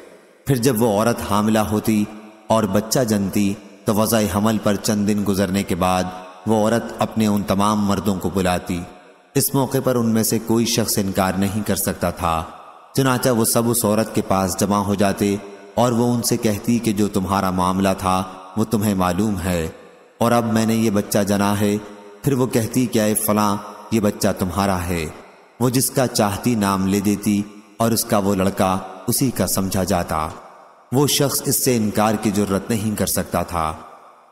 پھر جب وہ عورت حاملہ ہوتی اور بچہ جنتی تو وضع حمل پر چند دن گزرنے کے بعد وہ عورت اپنے ان تمام مردوں کو بلاتی۔ اس موقع پر ان میں سے کوئی شخص انکار نہیں کر سکتا تھا، چنانچہ وہ سب اس عورت کے پاس جمع ہو جاتے اور وہ ان سے کہتی کہ جو تمہارا معاملہ تھا وہ تمہیں معلوم ہے اور اب میں نے یہ بچہ جنا ہے۔ پھر وہ کہتی کہ اے فلاں یہ بچہ تمہارا ہے۔ وہ جس کا چاہتی نام لے دیتی اور اس کا وہ لڑکا اسی کا سمجھا جاتا۔ وہ شخص اس سے انکار کی جرت نہیں کر سکتا تھا۔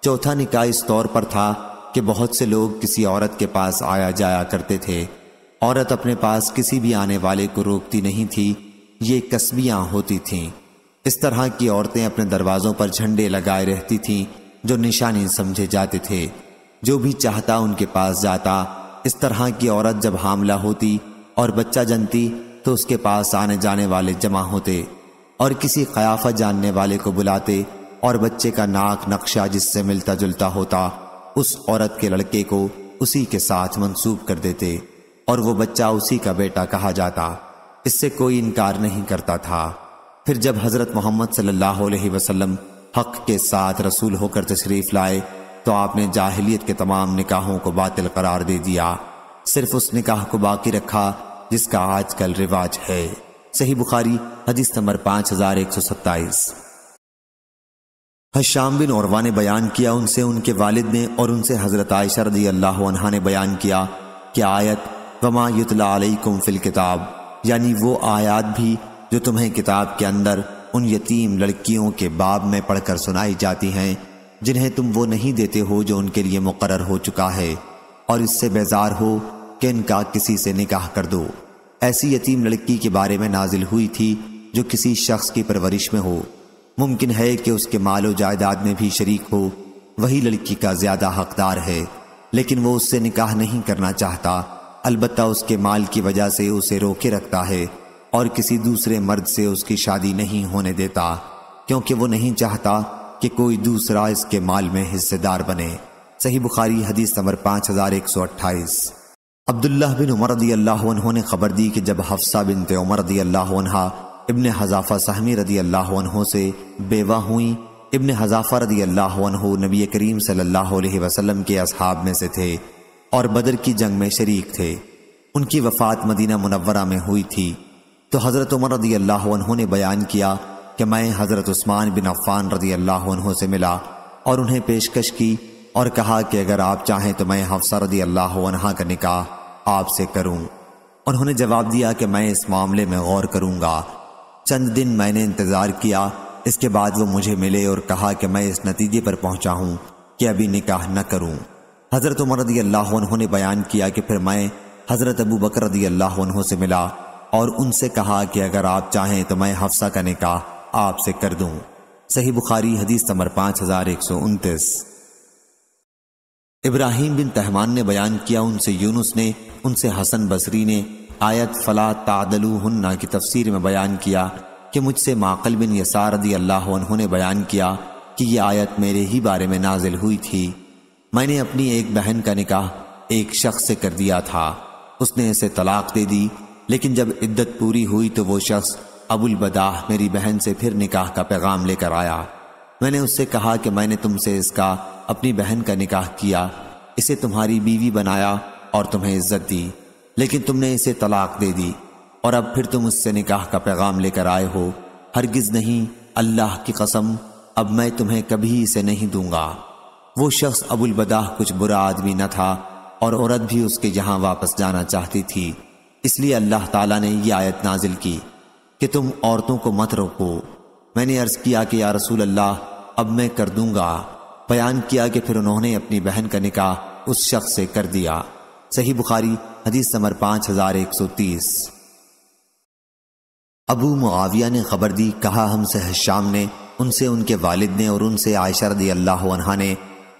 چوتھا نکاح اس طور پر تھا کہ بہت سے لوگ کسی عورت کے پاس آیا جایا کرتے تھے۔ عورت اپنے پاس کسی بھی آنے والے کو روکتی نہیں تھی، یہ کسبیاں ہوتی تھیں۔ اس طرح کی عورتیں اپنے دروازوں پر جھنڈے لگائے رہتی تھیں جو نشانی سمجھے جاتے تھے، جو بھی چاہتا ان کے پاس جاتا۔ اس طرح کی عورت جب حاملہ ہوتی اور بچہ جنتی تو اس کے پاس آنے جانے والے جمع ہوتے اور کسی قیافہ جاننے والے کو بلاتے اور بچے کا ناک نقشہ جس سے ملتا جلتا ہوتا اس عورت کے لڑکے کو اسی کے ساتھ منسوب کر دیتے اور وہ بچہ اسی کا بیٹا کہا جاتا۔ اس سے کوئی انکار نہیں کرتا تھا۔ پھر جب حضرت محمد صلی اللہ علیہ وسلم حق کے ساتھ رسول ہو کر تشریف لائے تو آپ نے جاہلیت کے تمام نکاحوں کو باطل قرار دے دیا، صرف اس نکاح کو باقی رکھا جس کا آج کل رواج ہے۔ صحیح بخاری حدیث نمبر 5127۔ حشام بن عروہ نے بیان کیا ان سے ان کے والد نے اور ان سے حضرت عائشہ رضی اللہ عنہا نے بیان کیا کہ آیت وما یتلا علیکم فی الکتاب، یعنی وہ آیات بھی جو تمہیں کتاب کے اندر ان یتیم لڑکیوں کے باب میں پڑھ کر سنائی جاتی ہیں جنہیں تم وہ نہیں دیتے ہو جو ان کے لیے مقرر ہو چکا ہے، اور اس سے بیزار ہو کہ ان کا کسی سے نکاح کر دو۔ ایسی یتیم لڑکی کے بارے میں نازل ہوئی تھی جو کسی شخص کی پرورش میں ہو، ممکن ہے کہ اس کے مال و جائیداد میں بھی شریک ہو، وہی لڑکی کا زیادہ حقدار ہے، لیکن وہ اس سے نکاح نہیں کرنا چاہتا، البتہ اس کے مال کی وجہ سے اسے روکے رکھتا ہے اور کسی دوسرے مرد سے اس کی شادی نہیں ہونے دیتا، کیونکہ وہ نہیں چاہتا کہ کوئی دوسرا اس کے مال میں حصے دار بنے۔ صحیح بخاری حدیث نمبر 5128۔ عبداللہ بن عمر رضی اللہ عنہ نے خبر دی کہ جب حفصہ بنت عمر رضی اللہ عنہ ابن حذافہ سہمی رضی اللہ عنہ سے بیوہ ہوئیں، ابن حذافہ رضی اللہ عنہ نبی کریم صلی اللہ علیہ وسلم کے اصحاب میں سے تھے اور بدر کی جنگ میں شریک تھے۔ ان کی وفات مدینہ منورہ میں ہوئی تھی تو حضرت عمر رضی اللہ عنہ نے بیان کیا کہ میں حضرت عثمان بن عفان رضی اللہ عنہ سے ملا اور انہیں پیشکش کی اور کہا کہ اگر آپ چاہیں تو میں حفصہ رضی اللہ عنہا کا نکاح آپ سے کروں۔ انہوں نے جواب دیا کہ میں اس معاملے میں غور کروں گا۔ چند دن میں نے انتظار کیا، اس کے بعد وہ مجھے ملے اور کہا کہ میں اس نتیجے پر پہنچا ہوں کہ ابھی نکاح نہ کروں۔ حضرت عمر رضی اللہ عنہ نے بیان کیا کہ پھر میں حضرت ابو بکر رضی اللہ عنہ سے ملا اور ان سے کہا کہ اگر آپ چاہیں تو میں حفصہ کا نکاح آپ سے کر دوں۔ صحیح بخاری حدیث نمبر 5129۔ ابراہیم بن تہمان نے بیان کیا ان سے یونس نے، ان سے حسن بصری نے آیت فلا تعدلوہن کی تفسیر میں بیان کیا کہ مجھ سے معقل بن یسار رضی اللہ عنہ نے بیان کیا کہ یہ آیت میرے ہی بارے میں نازل ہوئی تھی۔ میں نے اپنی ایک بہن کا نکاح ایک شخص سے کر دیا تھا، اس نے اسے طلاق دے دی، لیکن جب عدت پوری ہوئی تو وہ شخص ابو البداح میری بہن سے پھر نکاح کا پیغام لے کر آیا۔ میں نے اس سے کہا کہ میں نے تم سے اس کا اپنی بہن کا نکاح کیا، اسے تمہاری بیوی بنایا اور تمہیں عزت دی، لیکن تم نے اسے طلاق دے دی، اور اب پھر تم اس سے نکاح کا پیغام لے کر آئے ہو۔ ہرگز نہیں، اللہ کی قسم، اب میں تمہیں کبھی اسے نہیں دوں گا۔ وہ شخص ابو البداح کچھ برا آدمی نہ تھا، اور عورت بھی اس کے یہاں واپس جانا چاہتی تھی، اس لیے اللہ تعالیٰ نے یہ آیت نازل کی کہ تم عورتوں کو مت روکو۔ میں نے عرض کیا کہ یا رسول اللہ، اب میں کر دوں گا۔ بیان کیا کہ پھر انہوں نے اپنی بہن کا نکاح اس شخص سے کر دیا۔ صحیح بخاری حدیث نمبر 5130۔ ابو معاویہ نے خبر دی، کہا ہم سے حشام نے، ان سے ان کے والد نے، اور ان سے عائشہ رضی اللہ عنہا نے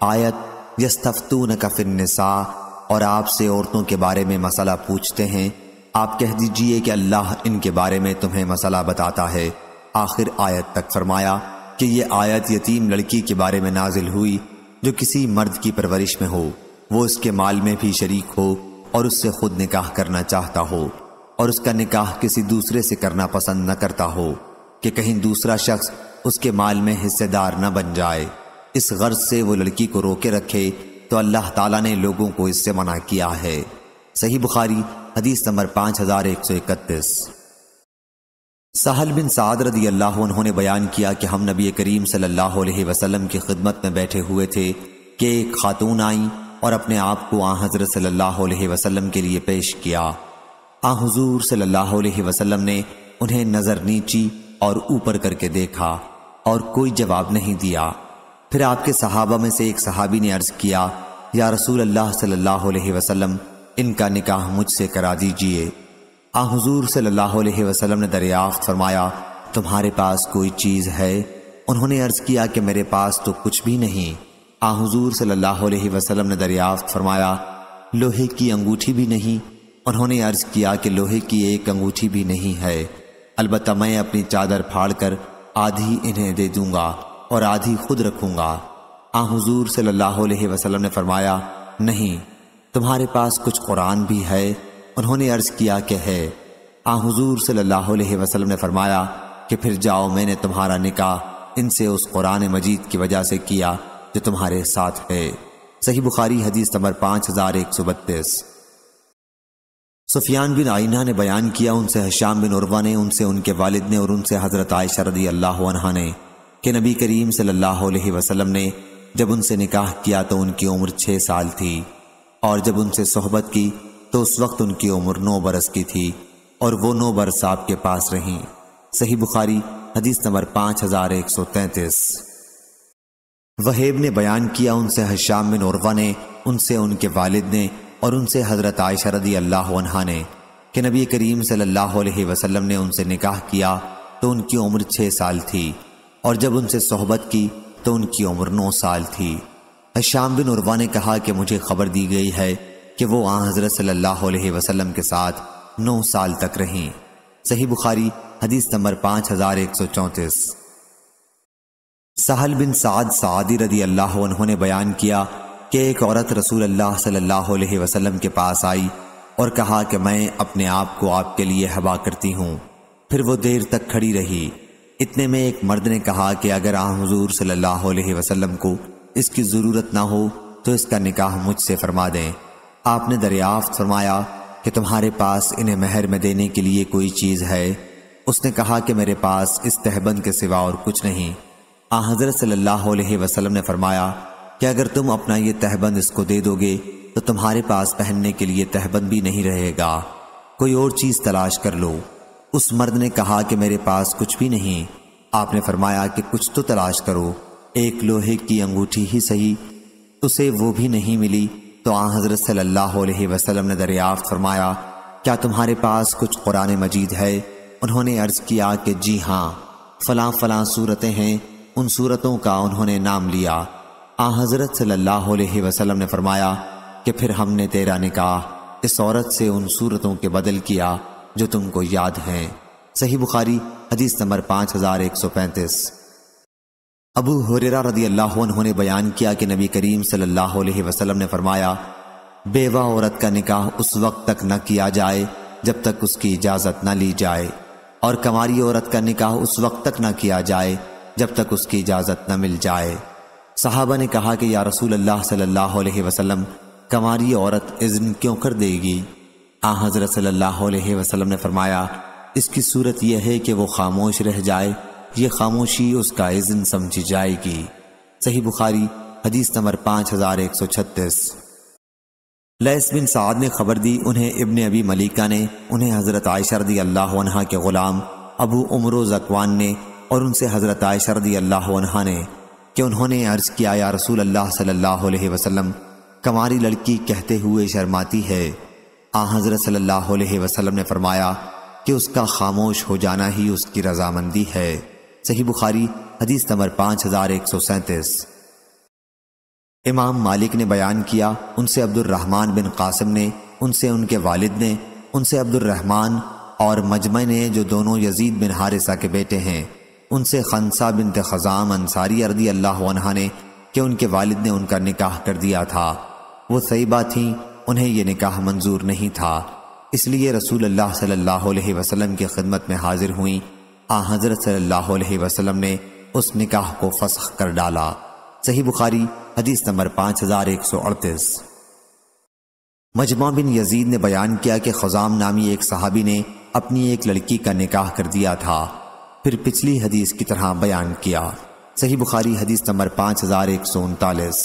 آیت یستفتونک فی النساء، اور آپ سے عورتوں کے بارے میں مسئلہ پوچھتے ہیں، آپ کہہ دیجئے کہ اللہ ان کے بارے میں تمہیں مسئلہ بتاتا ہے، آخر آیت تک فرمایا کہ یہ آیت یتیم لڑکی کے بارے میں نازل ہوئی جو کسی مرد کی پرورش میں ہو، وہ اس کے مال میں بھی شریک ہو اور اس سے خود نکاح کرنا چاہتا ہو، اور اس کا نکاح کسی دوسرے سے کرنا پسند نہ کرتا ہو کہ کہیں دوسرا شخص اس کے مال میں حصے دار نہ بن جائے، اس غرض سے وہ لڑکی کو روکے رکھے تو اللہ تعالیٰ نے لوگوں کو اس سے منع کیا ہے۔ صحیح بخاری حدیث نمبر 5131۔ سہل بن سعد رضی اللہ عنہ نے بیان کیا کہ ہم نبی کریم صلی اللہ علیہ وسلم کی خدمت میں بیٹھے ہوئے تھے کہ ایک خاتون آئیں اور اپنے آپ کو آن حضرت صلی اللہ علیہ وسلم کے لیے پیش کیا۔ آن حضور صلی اللہ علیہ وسلم نے انہیں نظر نیچی اور اوپر کر کے دیکھا اور کوئی جواب نہیں دیا۔ پھر آپ کے صحابہ میں سے ایک صحابی نے عرض کیا، یا رسول اللہ صلی اللہ علیہ وسلم، ان کا نکاح مجھ سے کرا دیجئے۔ آن حضور صلی اللہ علیہ وسلم نے دریافت فرمایا، تمہارے پاس کوئی چیز ہے؟ انہوں نے عرض کیا کہ میرے پاس تو کچھ بھی نہیں۔ آن حضور صلی اللہ علیہ وسلم نے دریافت فرمایا، لوہے کی انگوٹھی بھی نہیں؟ انہوں نے عرض کیا کہ لوہے کی ایک انگوٹھی بھی نہیں ہے، البتہ میں اپنی چادر پھاڑ کر آدھی انہیں دے دوں گا اور آدھی خود رکھوں گا۔ آن حضور صلی اللہ علیہ وسلم نے فرمایا، نہیں، تمہارے پاس کچھ قرآن بھی ہے؟ انہوں نے عرض کیا کہ ہے۔ آن حضور صلی اللہ علیہ وسلم نے فرمایا کہ پھر جاؤ، میں نے تمہارا نکاح ان سے اس قرآن مجید کی وجہ سے کیا جو تمہارے ساتھ ہے۔ صحیح بخاری حدیث نمبر 5132۔ سفیان بن عینہ نے بیان کیا، ان سے حشام بن عروہ نے، ان سے ان کے والد نے، اور ان سے حضرت عائشہ رضی اللہ عنہا نے کہ نبی کریم صلی اللہ علیہ وسلم نے جب ان سے نکاح کیا تو ان کی عمر 6 سال تھی، اور جب ان سے صحبت کی تو اس وقت ان کی عمر 9 برس کی تھی، اور وہ 9 برس آپ کے پاس رہیں۔ صحیح بخاری حدیث نمبر 5133۔ وہیب نے بیان کیا، ان سے حشام بن عروہ نے، ان سے ان کے والد نے، اور ان سے حضرت عائشہ رضی اللہ عنہا نے کہ نبی کریم صلی اللہ علیہ وسلم نے ان سے نکاح کیا تو ان کی عمر 6 سال تھی، اور جب ان سے صحبت کی تو ان کی عمر 9 سال تھی۔ حشام بن عروہ نے کہا کہ مجھے خبر دی گئی ہے کہ وہ آن حضرت صلی اللہ علیہ وسلم کے ساتھ 9 سال تک رہیں۔ صحیح بخاری حدیث نمبر 5134۔ سہل بن سعد سعدی رضی اللہ عنہ نے بیان کیا کہ ایک عورت رسول اللہ صلی اللہ علیہ وسلم کے پاس آئی اور کہا کہ میں اپنے آپ کو آپ کے لیے حبا کرتی ہوں۔ پھر وہ دیر تک کھڑی رہی۔ اتنے میں ایک مرد نے کہا کہ اگر آن حضور صلی اللہ علیہ وسلم کو اس کی ضرورت نہ ہو تو اس کا نکاح مجھ سے فرما دیں۔ آپ نے دریافت فرمایا کہ تمہارے پاس انہیں مہر میں دینے کے لیے کوئی چیز ہے؟ اس نے کہا کہ میرے پاس اس تہبند کے سوا اور کچھ نہیں۔ آن حضرت صلی اللہ علیہ وسلم نے فرمایا کہ اگر تم اپنا یہ تہبند اس کو دے دو گے تو تمہارے پاس پہننے کے لیے تہبند بھی نہیں رہے گا، کوئی اور چیز تلاش کر لو۔ اس مرد نے کہا کہ میرے پاس کچھ بھی نہیں۔ آپ نے فرمایا کہ کچھ تو تلاش کرو، ایک لوہے کی انگوٹھی ہی صحیح۔ اسے وہ بھی نہیں ملی تو آن حضرت صلی اللہ علیہ وسلم نے دریافت فرمایا، کیا تمہارے پاس کچھ قرآن مجید ہے؟ انہوں نے عرض کیا کہ جی ہاں، فلاں فلاں صورتیں ہیں۔ ان صورتوں کا انہوں نے نام لیا۔ آن حضرت صلی اللہ علیہ وسلم نے فرمایا کہ پھر ہم نے تیرا نکاح اس عورت سے ان صورتوں کے بدل کیا جو تم کو یاد ہیں۔ صحیح بخاری حدیث نمبر 5135۔ ابو ہریرہ رضی اللہ عنہ نے بیان کیا کہ نبی کریم صلی اللہ علیہ وسلم نے فرمایا، بیوہ عورت کا نکاح اس وقت تک نہ کیا جائے جب تک اس کی اجازت نہ لی جائے، اور کنواری عورت کا نکاح اس وقت تک نہ کیا جائے جب تک اس کی اجازت نہ مل جائے۔ صحابہ نے کہا کہ یا رسول اللہ صلی اللہ علیہ وسلم، کنواری عورت اذن کیوں کر دے گی؟ حضرت صلی اللہ علیہ وسلم نے فرمایا اس کی صورت یہ ہے کہ وہ خاموش رہ جائے، یہ خاموشی اس کا اذن سمجھی جائے گی۔ صحیح بخاری حدیث نمبر 5136۔ لیث بن سعد نے خبر دی، انہیں ابن ابی ملیکہ نے، انہیں حضرت عائشہ رضی اللہ عنہا کے غلام ابو عمرو زکوان نے، اور ان سے حضرت عائشہ رضی اللہ عنہا نے کہ انہوں نے عرض کیا یا رسول اللہ صلی اللہ علیہ وسلم، کنواری لڑکی کہتے ہوئے شرماتی ہے۔ حضرت صلی اللہ علیہ وسلم نے فرمایا کہ اس کا خاموش ہو جانا ہی اس کی رضامندی ہے۔ صحیح بخاری حدیث نمبر 5137۔ امام مالک نے بیان کیا، ان سے عبد الرحمن بن قاسم نے، ان سے ان کے والد نے، ان سے عبد الرحمن اور مجمع نے جو دونوں یزید بن حارثہ کے بیٹے ہیں، ان سے خنسہ بنت خزام انصاری رضی اللہ عنہا نے کہ ان کے والد نے ان کا نکاح کر دیا تھا۔ وہ طیبہ تھیں، انہیں یہ نکاح منظور نہیں تھا، اس لیے رسول اللہ صلی اللہ علیہ وسلم کی خدمت میں حاضر ہوئیں۔ حضرت صلی اللہ علیہ وسلم نے اس نکاح کو فسخ کر ڈالا۔ صحیح بخاری حدیث نمبر 5138۔ مجمع بن یزید نے بیان کیا کہ خزام نامی ایک صحابی نے اپنی ایک لڑکی کا نکاح کر دیا تھا، پھر پچھلی حدیث کی طرح بیان کیا۔ صحیح بخاری حدیث نمبر 5139۔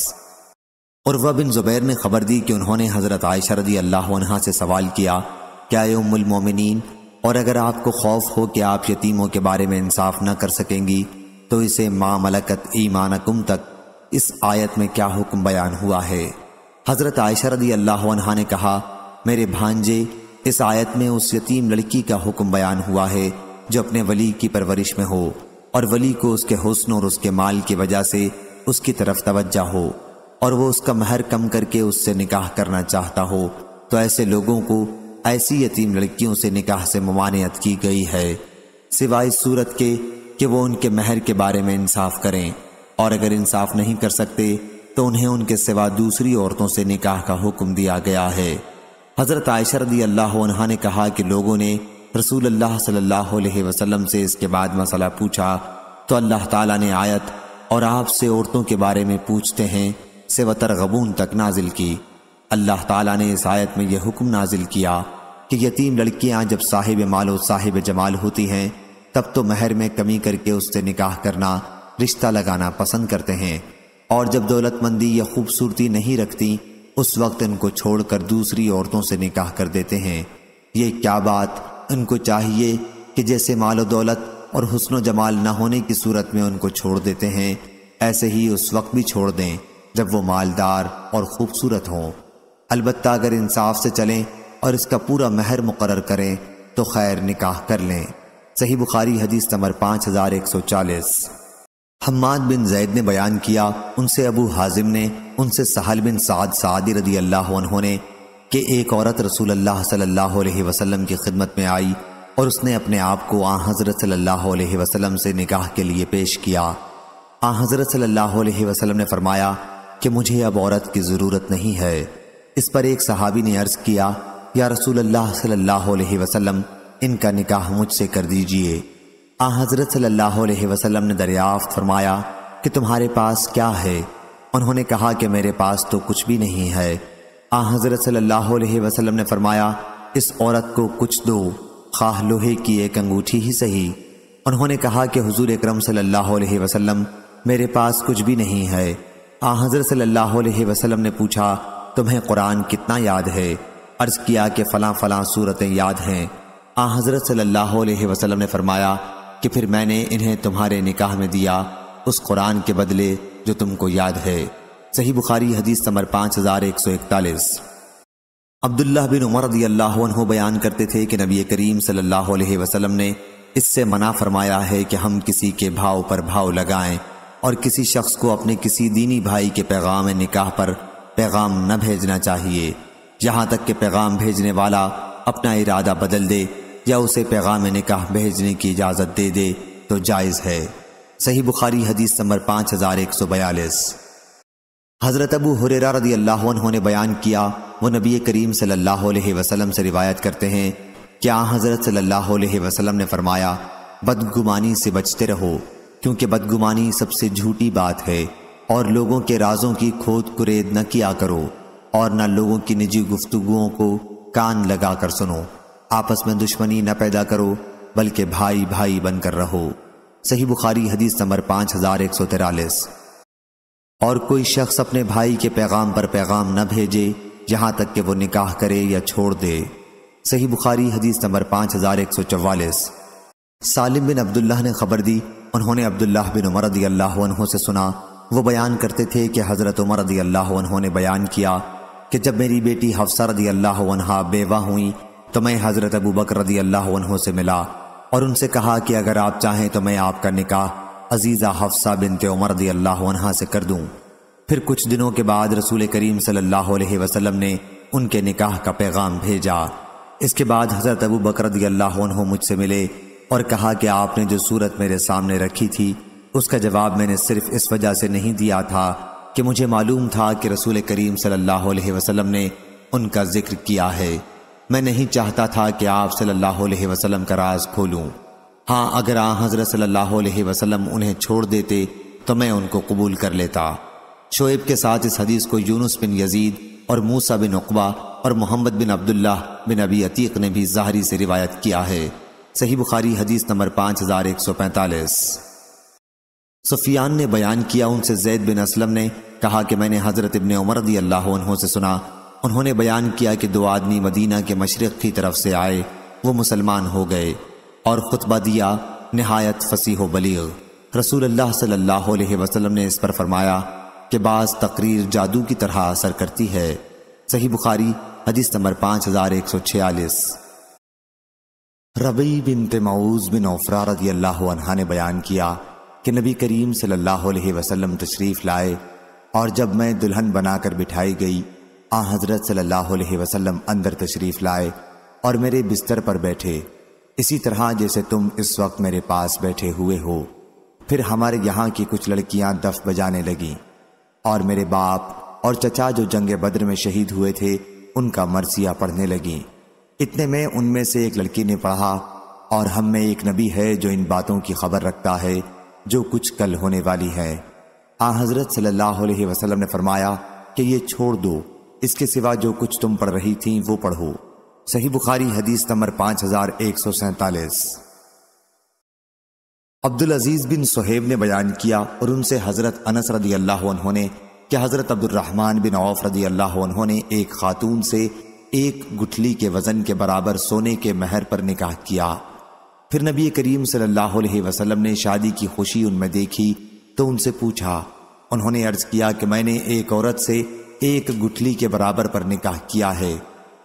عروہ بن زبیر نے خبر دی کہ انہوں نے حضرت عائشہ رضی اللہ عنہا سے سوال کیا، کیا اے ام المومنین، اور اگر آپ کو خوف ہو کہ آپ یتیموں کے بارے میں انصاف نہ کر سکیں گی تو اسے ما ملکت ایمانکم تک اس آیت میں کیا حکم بیان ہوا ہے؟ حضرت عائشہ رضی اللہ عنہا نے کہا، میرے بھانجے، اس آیت میں اس یتیم لڑکی کا حکم بیان ہوا ہے جو اپنے ولی کی پرورش میں ہو اور ولی کو اس کے حسن اور اس کے مال کی وجہ سے اس کی طرف توجہ ہو اور وہ اس کا مہر کم کر کے اس سے نکاح کرنا چاہتا ہو، تو ایسے لوگوں کو ایسی یتیم لڑکیوں سے نکاح سے ممانعت کی گئی ہے، سوائے اس صورت کے کہ وہ ان کے مہر کے بارے میں انصاف کریں، اور اگر انصاف نہیں کر سکتے تو انہیں ان کے سوا دوسری عورتوں سے نکاح کا حکم دیا گیا ہے۔ حضرت عائشہ رضی اللہ عنہا نے کہا کہ لوگوں نے رسول اللہ صلی اللہ علیہ وسلم سے اس کے بعد مسئلہ پوچھا تو اللہ تعالیٰ نے آیت اور آپ سے عورتوں کے بارے میں پوچھتے ہیں سے وترغبون تک نازل کی۔ اللہ تعالیٰ نے اس آیت میں یہ حکم نازل کیا کہ یتیم لڑکیاں جب صاحب مال و صاحب جمال ہوتی ہیں تب تو مہر میں کمی کر کے اس سے نکاح کرنا، رشتہ لگانا پسند کرتے ہیں، اور جب دولت مندی یا خوبصورتی نہیں رکھتی اس وقت ان کو چھوڑ کر دوسری عورتوں سے نکاح کر دیتے ہیں۔ یہ کیا بات، ان کو چاہیے کہ جیسے مال و دولت اور حسن و جمال نہ ہونے کی صورت میں ان کو چھوڑ دیتے ہیں، ایسے ہی اس وقت بھی چھوڑ دیں جب وہ مالدار اور خوبصورت ہوں، البتہ اگر انصاف سے چلیں اور اس کا پورا مہر مقرر کریں تو خیر نکاح کر لیں۔ صحیح بخاری حدیث نمبر 5140۔ حماد بن زید نے بیان کیا، ان سے ابو حازم نے، ان سے سہل بن سعد سعدی رضی اللہ عنہ نے کہ ایک عورت رسول اللہ صلی اللہ علیہ وسلم کی خدمت میں آئی اور اس نے اپنے آپ کو حضرت صلی اللہ علیہ وسلم سے نکاح کے لیے پیش کیا۔ حضرت صلی اللہ علیہ وسلم نے فرمایا کہ مجھے اب عورت کی ضرورت نہیں ہے۔ اس پر ایک صحابی نے عرض کیا، یا رسول اللہ صلی اللہ علیہ وسلم، ان کا نکاح مجھ سے کر دیجئے۔ حضرت صلی اللہ علیہ وسلم نے دریافت فرمایا کہ تمہارے پاس کیا ہے؟ انہوں نے کہا کہ میرے پاس تو کچھ بھی نہیں ہے۔ حضرت صلی اللہ علیہ وسلم نے فرمایا، اس عورت کو کچھ دو، خواہ لوہے کی ایک انگوٹھی ہی صحیح۔ انہوں نے کہا کہ حضور اکرم صلی اللہ علیہ وسلم، میرے پاس کچھ بھی نہیں ہے۔ حضرت صلی اللہ علیہ وسلم نے پوچھا، تمہیں قرآن کتنا یاد ہے؟ عرض کیا کہ فلاں فلاں صورتیں یاد ہیں۔ حضرت صلی اللہ علیہ وسلم نے فرمایا کہ پھر میں نے انہیں تمہارے نکاح میں دیا اس قرآن کے بدلے جو تم کو یاد ہے۔ صحیح بخاری حدیث نمبر 5141۔ عبداللہ بن عمر رضی اللہ عنہ بیان کرتے تھے کہ نبی کریم صلی اللہ علیہ وسلم نے اس سے منع فرمایا ہے کہ ہم کسی کے بھاؤ پر بھاؤ لگائیں اور کسی شخص کو اپنے کسی دینی بھائی کے پیغام نکاح پر پیغام نہ بھیجنا چاہیے، یہاں تک کہ پیغام بھیجنے والا اپنا ارادہ بدل دے یا اسے پیغام نکاح بھیجنے کی اجازت دے دے تو جائز ہے۔ صحیح بخاری حدیث نمبر 5142۔ حضرت ابو ہریرہ رضی اللہ عنہ نے بیان کیا، وہ نبی کریم صلی اللہ علیہ وسلم سے روایت کرتے ہیں کہ حضرت صلی اللہ علیہ وسلم نے فرمایا، بدگمانی سے بچتے رہو، کیونکہ بدگمانی سب سے جھوٹی بات ہے، اور لوگوں کے رازوں کی کھود کرید نہ کیا کرو، اور نہ لوگوں کی نجی گفتگوؤں کو کان لگا کر سنو۔ آپس میں دشمنی نہ پیدا کرو بلکہ بھائی بھائی بن کر رہو۔ صحیح بخاری حدیث نمبر 5143۔ اور کوئی شخص اپنے بھائی کے پیغام پر پیغام نہ بھیجے یہاں تک کہ وہ نکاح کرے یا چھوڑ دے۔ صحیح بخاری حدیث نمبر 5144۔ سالم بن عبداللہ نے خبر دی، انہوں نے عبداللہ بن عمر رضی اللہ عنہ سے سنا، وہ بیان کرتے تھے کہ حضرت عمر رضی اللہ عنہ نے بیان کیا کہ جب میری بیٹی حفصہ رضی اللہ عنہا بیوہ ہوئیں تو میں حضرت ابو بکر رضی اللہ عنہ سے ملا اور ان سے کہا کہ اگر آپ چاہیں تو میں آپ کا نکاح عزیزہ حفصہ بنت عمر رضی اللہ عنہا سے کر دوں۔ پھر کچھ دنوں کے بعد رسول کریم صلی اللہ علیہ وسلم نے ان کے نکاح کا پیغام بھیجا۔ اس کے بعد حضرت ابو بکر رضی اللہ عنہ مجھ سے ملے اور کہا کہ آپ نے جو صورت میرے سامنے رکھی تھی اس کا جواب میں نے صرف اس وجہ سے نہیں دیا تھا کہ مجھے معلوم تھا کہ رسول کریم صلی اللہ علیہ وسلم نے ان کا ذکر کیا ہے۔ میں نہیں چاہتا تھا کہ آپ صلی اللہ علیہ وسلم کا راز کھولوں۔ ہاں اگر حضرت صلی اللہ علیہ وسلم انہیں چھوڑ دیتے تو میں ان کو قبول کر لیتا۔ شعیب کے ساتھ اس حدیث کو یونس بن یزید اور موسیٰ بن عقبہ اور محمد بن عبداللہ بن ابی عتیق نے بھی ظاہری سے روایت کیا ہے۔ صحیح بخاری حدیث نمبر 5145۔ سفیان نے بیان کیا، ان سے زید بن اسلم نے کہا کہ میں نے حضرت ابن عمر رضی اللہ عنہ سے سنا، انہوں نے بیان کیا کہ 2 آدمی مدینہ کے مشرق کی طرف سے آئے، وہ مسلمان ہو گئے اور خطبہ دیا نہایت فصیح و بلیغ۔ رسول اللہ صلی اللہ علیہ وسلم نے اس پر فرمایا کہ بعض تقریر جادو کی طرح اثر کرتی ہے۔ صحیح بخاری حدیث نمبر 5146۔ ربیع بنت معوذ بن عفرہ رضی اللہ عنہا نے بیان کیا کہ نبی کریم صلی اللہ علیہ وسلم تشریف لائے اور جب میں دلہن بنا کر بٹھائی گئی حضرت صلی اللہ علیہ وسلم اندر تشریف لائے اور میرے بستر پر بیٹھے، اسی طرح جیسے تم اس وقت میرے پاس بیٹھے ہوئے ہو۔ پھر ہمارے یہاں کی کچھ لڑکیاں دف بجانے لگیں اور میرے باپ اور چچا جو جنگ بدر میں شہید ہوئے تھے ان کا مرثیہ پڑھنے لگیں۔ اتنے میں ان میں سے ایک لڑکی نے پڑھا، اور ہم میں ایک نبی ہے جو ان باتوں کی خبر رکھتا ہے جو کچھ کل ہونے والی ہے۔ حضرت صلی اللہ علیہ وسلم نے فرمایا کہ یہ چھوڑ دو، اس کے سوا جو کچھ تم پڑھ رہی تھیں وہ پڑھو۔ صحیح بخاری حدیث نمبر 5147۔ عبدالعزیز بن صہیب نے بیان کیا اور ان سے حضرت انس رضی اللہ عنہ نے کہ حضرت عبد الرحمن بن عوف رضی اللہ عنہ نے ایک خاتون سے 1 گٹھلی کے وزن کے برابر سونے کے مہر پر نکاح کیا۔ پھر نبی کریم صلی اللہ علیہ وسلم نے شادی کی خوشی ان میں دیکھی تو ان سے پوچھا، انہوں نے عرض کیا کہ میں نے ایک عورت سے 1 گٹھلی کے برابر پر نکاح کیا ہے۔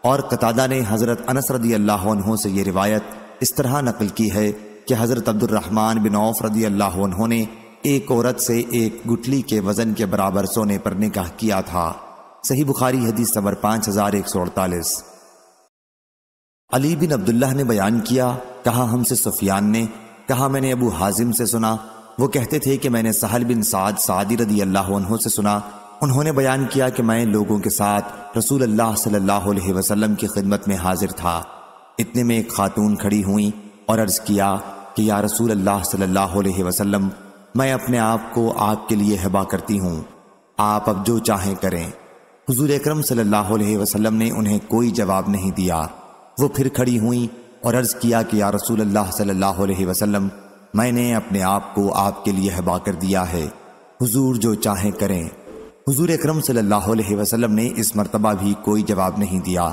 اور قتادہ نے حضرت انس رضی اللہ عنہ سے یہ روایت اس طرح نقل کی ہے کہ حضرت عبد الرحمن بن عوف رضی اللہ عنہ نے ایک عورت سے 1 گٹھلی کے وزن کے برابر سونے پر نکاح کیا تھا۔ صحیح بخاری حدیث نمبر 5148۔ علی بن عبداللہ نے بیان کیا، کہا ہم سے سفیان نے کہا میں نے ابو حازم سے سنا، وہ کہتے تھے کہ میں نے سہل بن سعد سعدی رضی اللہ عنہ سے سنا، انہوں نے بیان کیا کہ میں لوگوں کے ساتھ رسول اللہ صلی اللہ علیہ وسلم کی خدمت میں حاضر تھا۔ اتنے میں ایک خاتون کھڑی ہوئیں اور عرض کیا کہ یا رسول اللہ صلی اللہ علیہ وسلم، میں اپنے آپ کو آپ کے لیے ہبہ کرتی ہوں، آپ اب جو چاہیں کریں۔ حضور اکرم صلی اللہ علیہ وسلم نے انہیں کوئی جواب نہیں دیا۔ وہ پھر کھڑی ہوئیں اور عرض کیا کہ یا رسول اللہ صلی اللہ علیہ وسلم، میں نے اپنے آپ کو آپ کے لیے ہبہ کر دیا ہے، حضور جو چاہیں کریں۔ حضور اکرم صلی اللہ علیہ وسلم نے اس مرتبہ بھی کوئی جواب نہیں دیا۔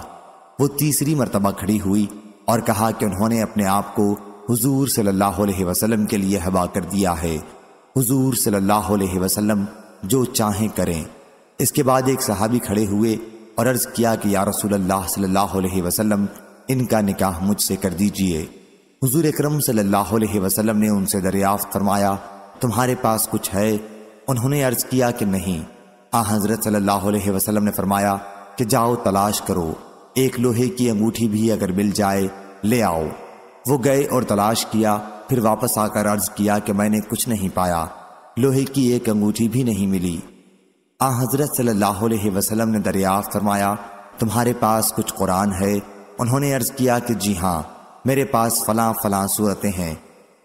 وہ تیسری مرتبہ کھڑی ہوئی اور کہا کہ انہوں نے اپنے آپ کو حضور صلی اللہ علیہ وسلم کے لیے ہبہ کر دیا ہے، حضور صلی اللہ علیہ وسلم جو چاہیں کریں۔ اس کے بعد ایک صحابی کھڑے ہوئے اور عرض کیا کہ یا رسول اللہ صلی اللہ علیہ وسلم، ان کا نکاح مجھ سے کر دیجئے۔ حضور اکرم صلی اللہ علیہ وسلم نے ان سے دریافت فرمایا، تمہارے پاس کچھ ہے؟ انہوں نے عرض کیا کہ نہیں۔ حضرت صلی اللہ علیہ وسلم نے فرمایا کہ جاؤ تلاش کرو، 1 لوہے کی انگوٹھی بھی اگر مل جائے لے آؤ۔ وہ گئے اور تلاش کیا، پھر واپس آ کر عرض کیا کہ میں نے کچھ نہیں پایا، لوہے کی 1 انگوٹھی بھی نہیں ملی۔ حضرت صلی اللہ علیہ وسلم نے دریافت فرمایا، تمہارے پاس کچھ قرآن ہے؟ انہوں نے عرض کیا کہ جی ہاں، میرے پاس فلاں فلاں صورتیں ہیں۔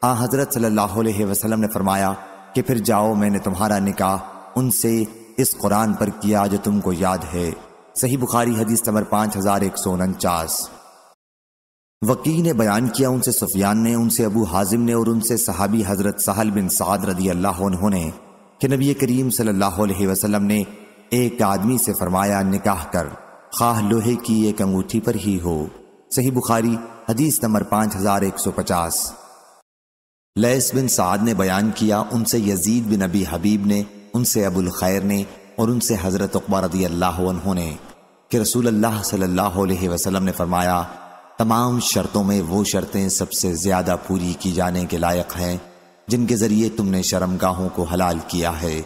حضرت صلی اللہ علیہ وسلم نے فرمایا کہ پھر جاؤ، میں نے تمہارا نکاح ان سے اس قرآن پر کیا جو تم کو یاد ہے۔ صحیح بخاری حدیث نمبر 5149۔ وقی نے بیان کیا ان سے سفیان نے، ان سے ابو حازم نے اور ان سے صحابی حضرت سہل بن سعد رضی اللہ عنہ نے کہ نبی کریم صلی اللہ علیہ وسلم نے ایک آدمی سے فرمایا نکاح کر، خواہ لوہے کی ایک انگوٹھی پر ہی ہو۔ صحیح بخاری حدیث نمبر 5150۔ لیث بن سعد نے بیان کیا ان سے یزید بن ابی حبیب نے، ان سے ابو الخیر نے اور ان سے حضرت عقبہ رضی اللہ عنہ نے کہ رسول اللہ صلی اللہ علیہ وسلم نے فرمایا تمام شرطوں میں وہ شرطیں سب سے زیادہ پوری کی جانے کے لائق ہیں جن کے ذریعے تم نے شرمگاہوں کو حلال کیا ہے،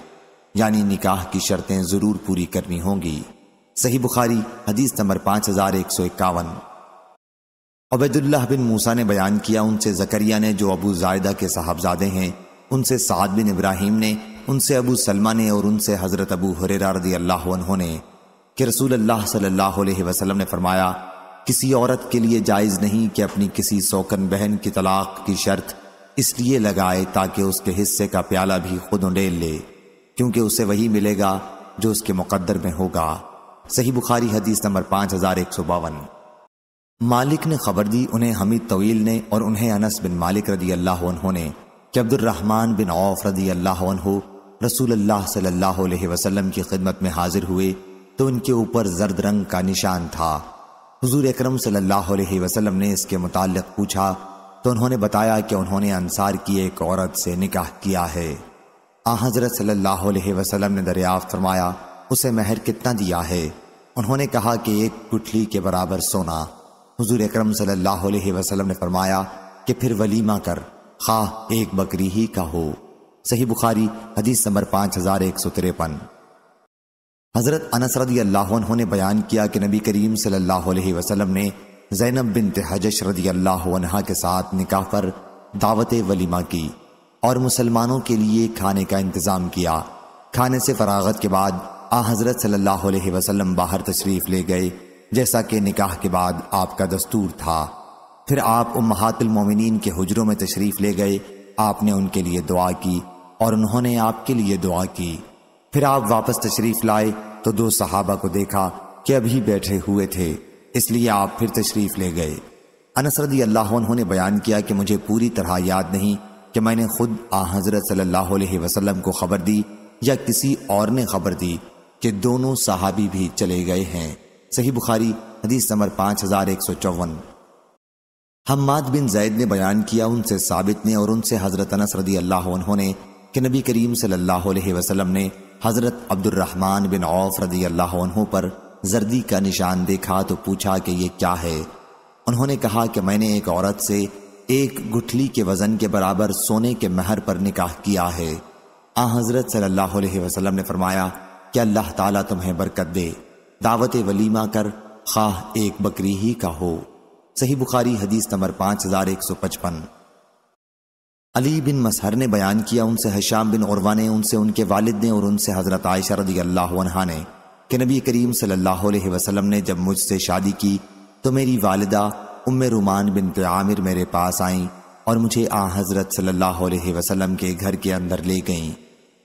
یعنی نکاح کی شرطیں ضرور پوری کرنی ہوں گی۔ صحیح بخاری حدیث نمبر 5151۔ عبید اللہ بن موسیٰ نے بیان کیا ان سے زکریا نے جو ابو زائدہ کے صاحبزادے ہیں، ان سے سعد بن ابراہیم نے، ان سے ابو سلمہ نے اور ان سے حضرت ابو ہریرہ رضی اللہ عنہ نے کہ رسول اللہ صلی اللہ علیہ وسلم نے فرمایا کسی عورت کے لیے جائز نہیں کہ اپنی کسی سوکن بہن کی طلاق کی شرط اس لیے لگائے تاکہ اس کے حصے کا پیالہ بھی خود انڈیل لے، کیونکہ اسے وہی ملے گا جو اس کے مقدر میں ہوگا۔ صحیح بخاری حدیث نمبر 5152۔ مالک نے خبر دی انہیں حمید طویل نے اور انہیں انس بن مالک رضی اللہ عنہ نے کہ عبد الرحمن بن عوف رضی اللہ عنہ رسول اللہ صلی اللہ علیہ وسلم کی خدمت میں حاضر ہوئے تو ان کے اوپر زرد رنگ کا نشان تھا۔ حضور اکرم صلی اللہ علیہ وسلم نے اس کے متعلق پوچھا تو انہوں نے بتایا کہ انہوں نے انصار کی ایک عورت سے نکاح کیا ہے۔ حضرت صلی اللہ علیہ وسلم نے دریافت فرمایا اسے مہر کتنا دیا ہے؟ انہوں نے کہا کہ ایک گٹھلی کے برابر سونا۔ حضور اکرم صلی اللہ علیہ وسلم نے فرمایا کہ پھر ولیمہ کر، خواہ ایک بکری ہی کا ہو۔ صحیح بخاری حدیث نمبر 5153۔ حضرت انس رضی اللہ عنہ نے بیان کیا کہ نبی کریم صلی اللہ علیہ وسلم نے زینب بنت حجش رضی اللہ عنہا کے ساتھ نکاح پر دعوت ولیمہ کی اور مسلمانوں کے لیے کھانے کا انتظام کیا۔ کھانے سے فراغت کے بعد حضرت صلی اللہ علیہ وسلم باہر تشریف لے گئے جیسا کہ نکاح کے بعد آپ کا دستور تھا۔ پھر آپ امہات المومنین کے حجروں میں تشریف لے گئے، آپ نے ان کے لیے دعا کی اور انہوں نے آپ کے لیے دعا کی۔ پھر آپ واپس تشریف لائے تو دو صحابہ کو دیکھا کہ ابھی بیٹھے ہوئے تھے، اس لیے آپ پھر تشریف لے گئے۔ انس رضی اللہ عنہ نے بیان کیا کہ مجھے پوری طرح یاد نہیں کہ میں نے خود حضرت صلی اللہ علیہ وسلم کو خبر دی یا کسی اور نے خبر دی کہ دونوں صحابی بھی چلے گئے ہیں۔ صحیح بخاری حدیث نمبر 5154۔ حماد بن زید نے بیان کیا ان سے ثابت نے اور ان سے حضرت انس رضی اللہ عنہ نے کہ نبی کریم صلی اللہ علیہ وسلم نے حضرت عبد الرحمن بن عوف رضی اللہ عنہ پر زردی کا نشان دیکھا تو پوچھا کہ یہ کیا ہے؟ انہوں نے کہا کہ میں نے ایک عورت سے ایک گٹھلی کے وزن کے برابر سونے کے مہر پر نکاح کیا ہے۔ حضرت صلی اللہ علیہ وسلم نے فرمایا کہ اللہ تعالیٰ تمہیں برکت دے، دعوت ولیمہ کر، خواہ ایک بکری ہی کا ہو۔ صحیح بخاری حدیث نمبر 5155۔ علی بن مسہر نے بیان کیا ان سے ہشام بن عروہ نے، ان سے ان کے والد نے اور ان سے حضرت عائشہ رضی اللہ عنہا نے کہ نبی کریم صلی اللہ علیہ وسلم نے جب مجھ سے شادی کی تو میری والدہ ام رومان بنت عامر میرے پاس آئیں اور مجھے حضرت صلی اللہ علیہ وسلم کے گھر کے اندر لے گئیں۔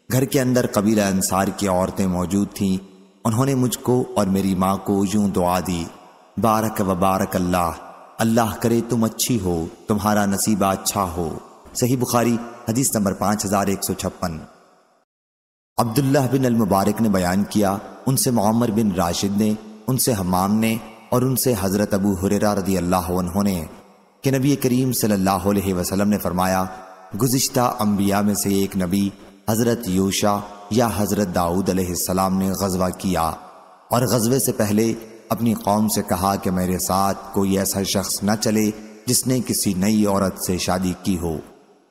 گھر کے اندر قبیلہ انصار کی عورتیں موجود تھیں۔ انہوں نے مجھ کو اور میری ماں کو یوں دعا دی، بارک و بارک اللہ، اللہ کرے تم اچھی ہو، تمہارا نصیبہ اچھا ہو۔ صحیح بخاری حدیث نمبر 5156۔ عبداللہ بن المبارک نے بیان کیا ان سے معمر بن راشد نے، ان سے حمام نے اور ان سے حضرت ابو ہریرہ رضی اللہ عنہ نے کہ نبی کریم صلی اللہ علیہ وسلم نے فرمایا گزشتہ انبیاء میں سے ایک نبی حضرت یوشع یا حضرت داؤد علیہ السلام نے غزوہ کیا اور غزوے سے پہلے اپنی قوم سے کہا کہ میرے ساتھ کوئی ایسا شخص نہ چلے جس نے کسی نئی عورت سے شادی کی ہو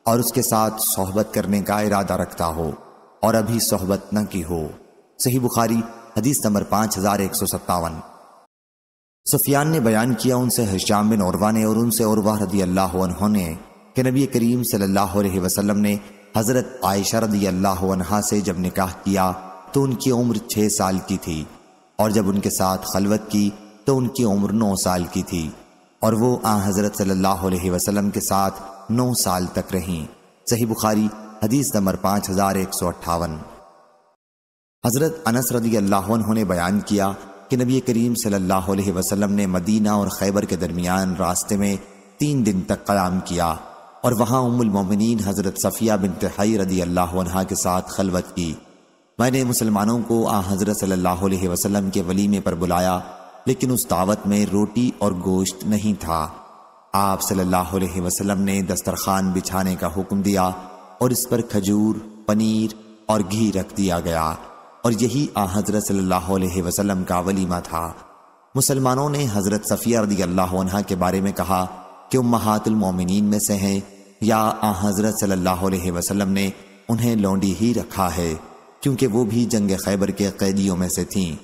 اور اس کے ساتھ صحبت کرنے کا ارادہ رکھتا ہو اور ابھی صحبت نہ کی ہو۔ صحیح بخاری حدیث نمبر 5157۔ سفیان نے بیان کیا ان سے ہشام بن عروہ نے اور ان سے عروہ رضی اللہ عنہ نے کہ نبی کریم صلی اللہ علیہ وسلم نے حضرت عائشہ رضی اللہ عنہا سے جب نکاح کیا تو ان کی عمر 6 سال کی تھی اور جب ان کے ساتھ خلوت کی تو ان کی عمر 9 سال کی تھی اور وہ حضرت صلی اللہ علیہ وسلم کے ساتھ 9 سال تک رہیں۔ صحیح بخاری حدیث نمبر 5158۔ حضرت انس رضی اللہ عنہ نے بیان کیا کہ نبی کریم صلی اللہ علیہ وسلم نے مدینہ اور خیبر کے درمیان راستے میں 3 دن تک قیام کیا اور وہاں ام المومنین حضرت صفیہ بنت حی رضی اللہ عنہا کے ساتھ خلوت کی۔ میں نے مسلمانوں کو حضرت صلی اللہ علیہ وسلم کے ولیمے پر بلایا، لیکن اس دعوت میں روٹی اور گوشت نہیں تھا۔ آپ صلی اللہ علیہ وسلم نے دسترخوان بچھانے کا حکم دیا اور اس پر کھجور، پنیر اور گھی رکھ دیا گیا، اور یہی حضرت صلی اللہ علیہ وسلم کا ولیمہ تھا۔ مسلمانوں نے حضرت صفیہ رضی اللہ عنہا کے بارے میں کہا کہ امہات المومنین میں سے ہیں، یا حضرت صلی اللہ علیہ وسلم نے انہیں لونڈی ہی رکھا ہے، کیونکہ وہ بھی جنگ خیبر کے قیدیوں میں سے تھیں۔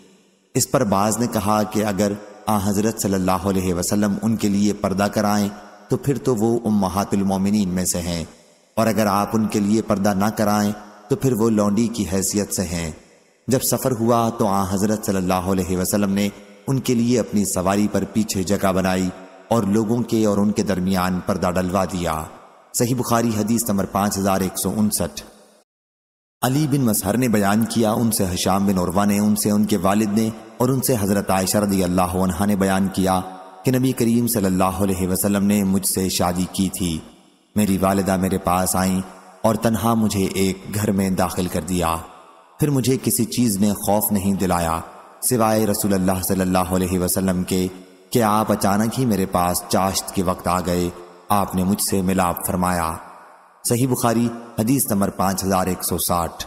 اس پر بعض نے کہا کہ اگر حضرت صلی اللہ علیہ وسلم ان کے لیے پردہ کرائیں تو پھر تو وہ امہات المومنین میں سے ہیں، اور اگر آپ ان کے لیے پردہ نہ کرائیں تو پھر وہ لونڈی کی حیثیت سے ہیں۔ جب سفر ہوا تو حضرت صلی اللہ علیہ وسلم نے ان کے لیے اپنی سواری پر پیچھے جگہ بنائی اور لوگوں کے اور ان کے درمیان پردہ ڈلوا دیا۔ صحیح بخاری حدیث نمبر 5159۔ علی بن مسہر نے بیان کیا، ان سے ہشام بن عروہ نے، ان سے ان کے والد نے، اور ان سے حضرت عائشہ رضی اللہ عنہا نے بیان کیا کہ نبی کریم صلی اللہ علیہ وسلم نے مجھ سے شادی کی تھی۔ میری والدہ میرے پاس آئیں اور تنہا مجھے ایک گھر میں داخل کر دیا۔ پھر مجھے کسی چیز نے خوف نہیں دلایا سوائے رسول اللہ صلی اللہ علیہ وسلم کے کہ آپ اچانک ہی میرے پاس چاشت کے وقت آ گئے۔ آپ نے مجھ سے ملاپ فرمایا۔ صحیح بخاری حدیث نمبر 5160۔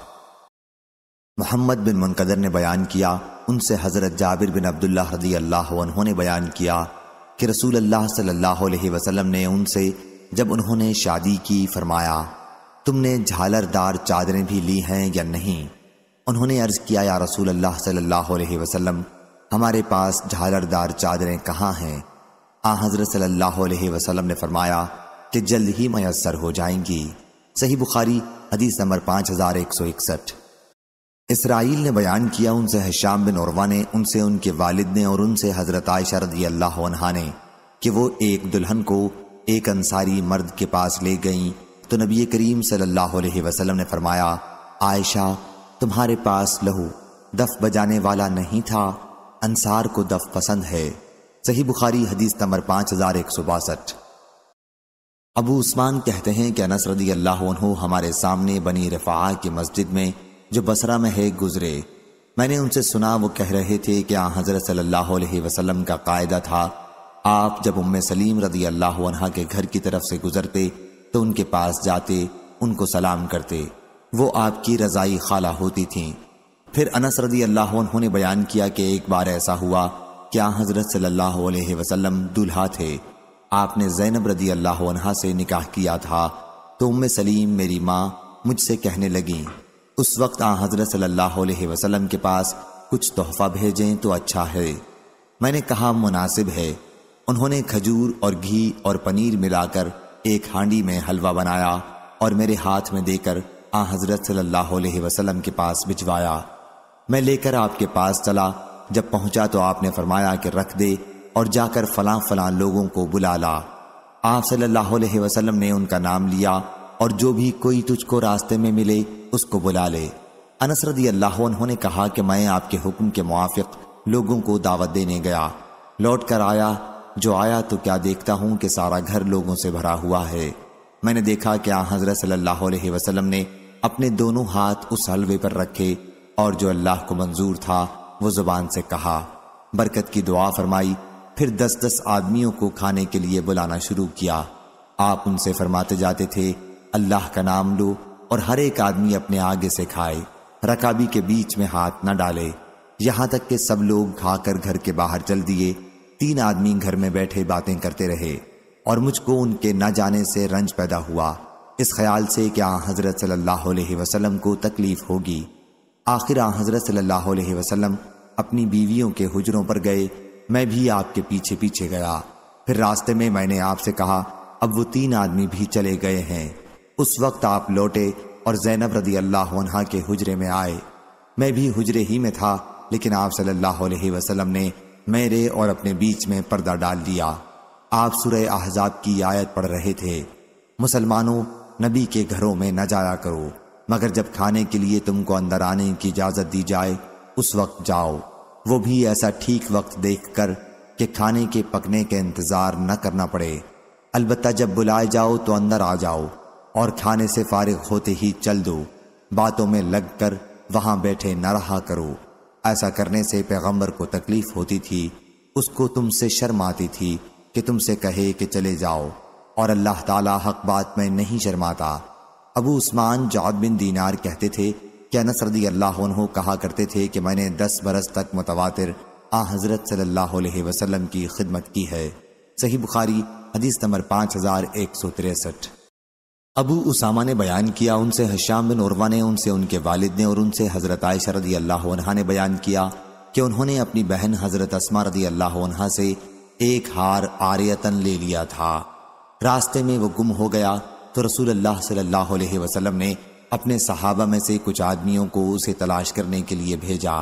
محمد بن منقدر نے بیان کیا، ان سے حضرت جابر بن عبداللہ رضی اللہ عنہ نے بیان کیا کہ رسول اللہ صلی اللہ علیہ وسلم نے ان سے جب انہوں نے شادی کی فرمایا، تم نے جھالر دار چادریں بھی لی ہیں یا نہیں؟ انہوں نے عرض کیا، یا رسول اللہ صلی اللہ علیہ وسلم، ہمارے پاس جھالر دار چادریں کہاں ہیں؟ حضرت صلی اللہ علیہ وسلم نے فرمایا کہ جلد ہی میسر ہو جائیں گی۔ صحیح بخاری حدیث نمبر 5161۔ اسرائیل نے بیان کیا، ان سے ہشام بن عروہ نے، ان سے ان کے والد نے، اور ان سے حضرت عائشہ رضی اللہ عنہا نے کہ وہ ایک دلہن کو ایک انصاری مرد کے پاس لے گئیں تو نبی کریم صلی اللہ علیہ وسلم نے فرمایا، عائشہ تمہارے پاس لہو دف بجانے والا نہیں تھا؟ انصار کو دف پسند ہے۔ صحیح بخاری حدیث نمبر 5162۔ ابو عثمان کہتے ہیں کہ انس رضی اللہ عنہ ہمارے سامنے بنی رفاعہ کی مسجد میں جو بصرہ میں ہے گزرے۔ میں نے ان سے سنا وہ کہہ رہے تھے کہ حضرت صلی اللہ علیہ وسلم کا قاعدہ تھا، آپ جب ام سلیم رضی اللہ عنہا کے گھر کی طرف سے گزرتے تو ان کے پاس جاتے، ان کو سلام کرتے، وہ آپ کی رضائی خالہ ہوتی تھیں۔ پھر انس رضی اللہ عنہ نے بیان کیا کہ ایک بار ایسا ہوا کہ حضرت صلی اللہ علیہ وسلم دولہا تھے، آپ نے زینب رضی اللہ عنہا سے نکاح کیا تھا، تو ام سلیم میری ماں مجھ سے کہنے لگیں، اس وقت حضرت صلی اللہ علیہ وسلم کے پاس کچھ تحفہ بھیجیں تو اچھا ہے۔ میں نے کہا مناسب ہے۔ انہوں نے کھجور اور گھی اور پنیر ملا کر ایک ہانڈی میں حلوہ بنایا اور میرے ہاتھ میں دے کر حضرت صلی اللہ علیہ وسلم کے پاس بھجوایا۔ میں لے کر آپ کے پاس چلا، جب پہنچا تو آپ نے فرمایا کہ رکھ دے اور جا کر فلاں فلاں لوگوں کو بلا لا۔ آپ صلی اللہ علیہ وسلم نے ان کا نام لیا اور جو بھی کوئی تجھ کو راستے میں ملے اس کو بلا لے۔ انس رضی اللہ عنہ نے کہا کہ میں آپ کے حکم کے موافق لوگوں کو دعوت دینے گیا، لوٹ کر آیا، جو آیا تو کیا دیکھتا ہوں کہ سارا گھر لوگوں سے بھرا ہوا ہے۔ میں نے دیکھا کہ حضرت صلی اللہ علیہ وسلم نے اپنے دونوں ہاتھ اس حلوے پر رکھے اور جو اللہ کو منظور تھا وہ زبان سے کہا، برکت کی دعا فرمائی، پھر 10 آدمیوں کو کھانے کے لیے بلانا شروع کیا۔ آپ ان سے فرماتے جاتے تھے، اللہ کا نام لو اور ہر ایک آدمی اپنے آگے سے کھائے، رکابی کے بیچ میں ہاتھ نہ ڈالے، یہاں تک کہ سب لوگ کھا کر گھر کے باہر چل دیے۔ 3 آدمی گھر میں بیٹھے باتیں کرتے رہے اور مجھ کو ان کے نہ جانے سے رنج پیدا ہوا، اس خیال سے کہ حضرت صلی اللہ علیہ وسلم کو تکلیف ہوگی۔ آخر حضرت صلی اللہ علیہ وسلم اپنی بیویوں کے حجروں پر گئے، میں بھی آپ کے پیچھے پیچھے گیا۔ پھر راستے میں میں نے آپ سے کہا، اب وہ 3 آدمی بھی چلے گئے ہیں۔ اس وقت آپ لوٹے اور زینب رضی اللہ عنہا کے حجرے میں آئے۔ میں بھی حجرے ہی میں تھا، لیکن آپ صلی اللہ علیہ وسلم نے میرے اور اپنے بیچ میں پردہ ڈال دیا۔ آپ سورہ احزاب کی آیت پڑھ رہے تھے، مسلمانوں نبی کے گھروں میں نہ جایا کرو، مگر جب کھانے کے لیے تم کو اندر آنے کی اجازت دی جائے اس وقت جاؤ، وہ بھی ایسا ٹھیک وقت دیکھ کر کہ کھانے کے پکنے کے انتظار نہ کرنا پڑے۔ البتہ جب بلائے جاؤ تو اندر آ جاؤ اور کھانے سے فارغ ہوتے ہی چل دو، باتوں میں لگ کر وہاں بیٹھے نہ رہا کرو۔ ایسا کرنے سے پیغمبر کو تکلیف ہوتی تھی، اس کو تم سے شرم آتی تھی کہ تم سے کہے کہ چلے جاؤ، اور اللہ تعالیٰ حق بات میں نہیں شرماتا۔ ابو عثمان جعد بن دینار کہتے تھے کہ انس رضی اللہ عنہ کہا کرتے تھے کہ میں نے 10 برس تک متواتر حضرت صلی اللہ علیہ وسلم کی خدمت کی ہے۔ صحیح بخاری حدیث نمبر 5163۔ ابو اسامہ نے بیان کیا، ان سے ہشام بن عروہ نے، ان سے ان کے والد نے، اور ان سے حضرت عائشہ رضی اللہ عنہا نے بیان کیا کہ انہوں نے اپنی بہن حضرت اسماء رضی اللہ عنہا سے ایک ہار عاریتاً لے لیا تھا۔ راستے میں وہ گم ہو گیا تو رسول اللہ صلی اللہ علیہ وسلم نے اپنے صحابہ میں سے کچھ آدمیوں کو اسے تلاش کرنے کے لیے بھیجا۔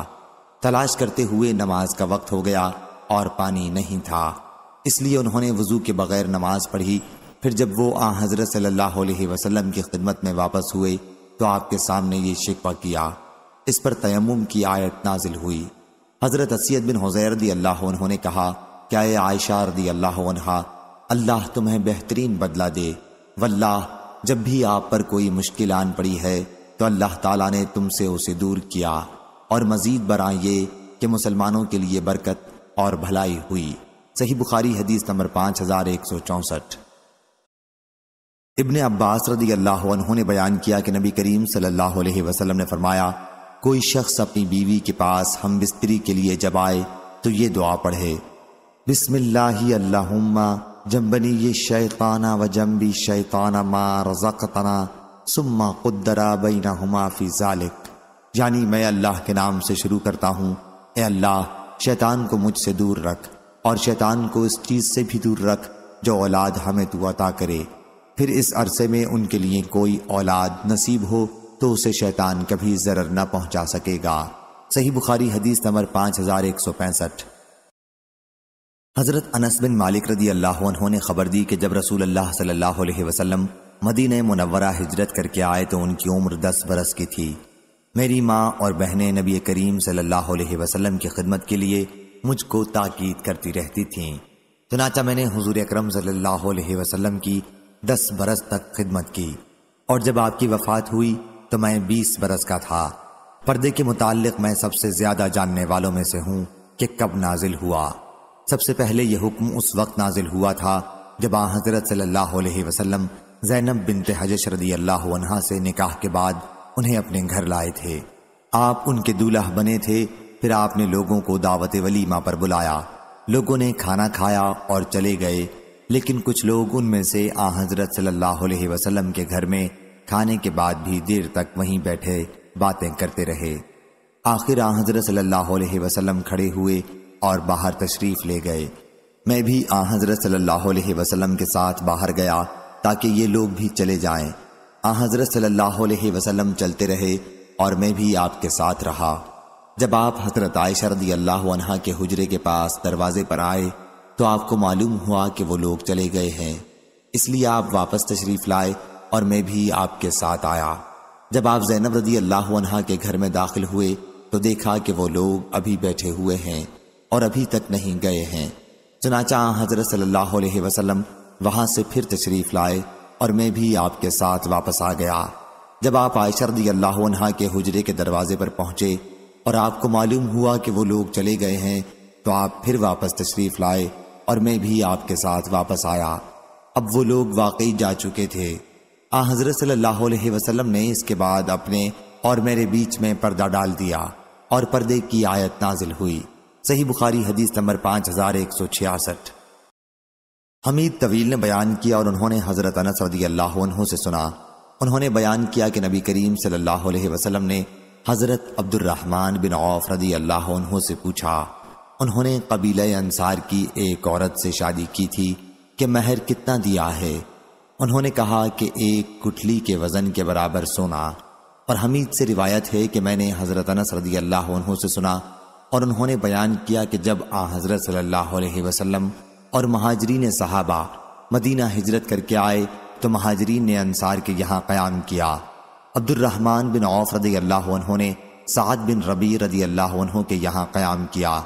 تلاش کرتے ہوئے نماز کا وقت ہو گیا اور پانی نہیں تھا، اس لیے انہوں نے وضو کے بغیر نماز پڑھی۔ پھر جب وہ حضرت صلی اللہ علیہ وسلم کی خدمت میں واپس ہوئے تو آپ کے سامنے یہ شکوہ کیا۔ اس پر تیمم کی آیت نازل ہوئی۔ حضرت اسید بن حضیر رضی اللہ عنہ نے کہا کہ اے عائشہ رضی اللہ عنہا، اللہ تمہیں بہترین بدلہ دے، واللہ جب بھی آپ پر کوئی مشکل آن پڑی ہے تو اللہ تعالیٰ نے تم سے اسے دور کیا، اور مزید برآں یہ کہ مسلمانوں کے لیے برکت اور بھلائی ہوئی۔ صحیح بخاری حدیث نمبر 5164۔ ابن عباس رضی اللہ عنہ نے بیان کیا کہ نبی کریم صلی اللہ علیہ وسلم نے فرمایا، کوئی شخص اپنی بیوی کے پاس ہم بستری کے لیے جب آئے تو یہ دعا پڑھے، بسم اللہ اللہم جنبنی الشیطان و جنبی الشیطان ما رزقتنا ثم قدر بینہما فی ذالک، یعنی میں اللہ کے نام سے شروع کرتا ہوں، اے اللہ شیطان کو مجھ سے دور رکھ اور شیطان کو اس چیز سے بھی دور رکھ جو اولاد ہمیں تو عطا کرے، پھر اس عرصے میں ان کے لیے کوئی اولاد نصیب ہو تو اسے شیطان کبھی ضرر نہ پہنچا سکے گا۔ صحیح بخاری حدیث نمبر 5165۔ حضرت انس بن مالک رضی اللہ عنہ نے خبر دی کہ جب رسول اللہ صلی اللہ علیہ وسلم مدینہ منورہ ہجرت کر کے آئے تو ان کی عمر 10 برس کی تھی۔ میری ماں اور بہنیں نبی کریم صلی اللہ علیہ وسلم کی خدمت کے لیے مجھ کو تاکید کرتی رہتی تھیں، چنانچہ میں نے حضور اکرم صلی اللہ علیہ وسلم کی 10 برس تک خدمت کی، اور جب آپ کی وفات ہوئی تو میں 20 برس کا تھا۔ پردے کے متعلق میں سب سے زیادہ جاننے والوں میں سے ہوں کہ کب نازل ہوا۔ سب سے پہلے یہ حکم اس وقت نازل ہوا تھا جب حضرت صلی اللہ علیہ وسلم زینب بنت حجش رضی اللہ عنہا سے نکاح کے بعد انہیں اپنے گھر لائے تھے۔ آپ ان کے دولہا بنے تھے، پھر آپ نے لوگوں کو دعوت ولیمہ پر بلایا، لوگوں نے کھانا کھایا اور چلے گئے، لیکن کچھ لوگ ان میں سے حضرت صلی اللہ علیہ وسلم کے گھر میں کھانے کے بعد بھی دیر تک وہیں بیٹھے باتیں کرتے رہے۔ آخر حضرت صلی اللہ علیہ وسلم کھڑے ہوئے اور باہر تشریف لے گئے۔ میں بھی حضرت صلی اللہ علیہ وسلم کے ساتھ باہر گیا تاکہ یہ لوگ بھی چلے جائیں۔ حضرت صلی اللہ علیہ وسلم چلتے رہے اور میں بھی آپ کے ساتھ رہا۔ جب آپ حضرت عائشہ رضی اللہ عنہا کے حجرے کے پاس دروازے پر آئے تو آپ کو معلوم ہوا کہ وہ لوگ چلے گئے ہیں، اس لیے آپ واپس تشریف لائے اور میں بھی آپ کے ساتھ آیا۔ جب آپ زینب رضی اللہ عنہا کے گھر میں داخل ہوئے تو دیکھا کہ وہ لوگ ابھی بیٹھے ہوئے ہیں اور ابھی تک نہیں گئے ہیں، چنانچہ حضرت صلی اللہ علیہ وسلم وہاں سے پھر تشریف لائے اور میں بھی آپ کے ساتھ واپس آ گیا۔ جب آپ عائشہ رضی اللہ عنہا کے حجرے کے دروازے پر پہنچے اور آپ کو معلوم ہوا کہ وہ لوگ چلے گئے ہیں تو آپ پھر واپس تشریف لائے اور میں بھی آپ کے ساتھ واپس آیا۔ اب وہ لوگ واقعی جا چکے تھے۔ حضرت صلی اللہ علیہ وسلم نے اس کے بعد اپنے اور میرے بیچ میں پردہ ڈال دیا اور پردے کی آیت نازل ہوئی۔ صحیح بخاری حدیث نمبر 5166۔ حمید طویل نے بیان کیا اور انہوں نے حضرت انس رضی اللہ عنہ سے سنا، انہوں نے بیان کیا کہ نبی کریم صلی اللہ علیہ وسلم نے حضرت عبد الرحمن بن عوف رضی اللہ عنہ سے پوچھا، انہوں نے قبیلہ انصار کی ایک عورت سے شادی کی تھی کہ مہر کتنا دیا ہے؟ انہوں نے کہا کہ 1 گٹھلی کے وزن کے برابر سونا۔ اور حمید سے روایت ہے کہ میں نے حضرت انس رضی اللہ عنہ سے سنا اور انہوں نے بیان کیا کہ جب حضرت صلی اللہ علیہ وسلم اور مہاجرین صحابہ مدینہ ہجرت کر کے آئے تو مہاجرین نے انصار کے یہاں قیام کیا۔ عبد الرحمن بن عوف رضی اللہ عنہ نے سعد بن ربیع رضی اللہ عنہ کے یہاں قیام کیا۔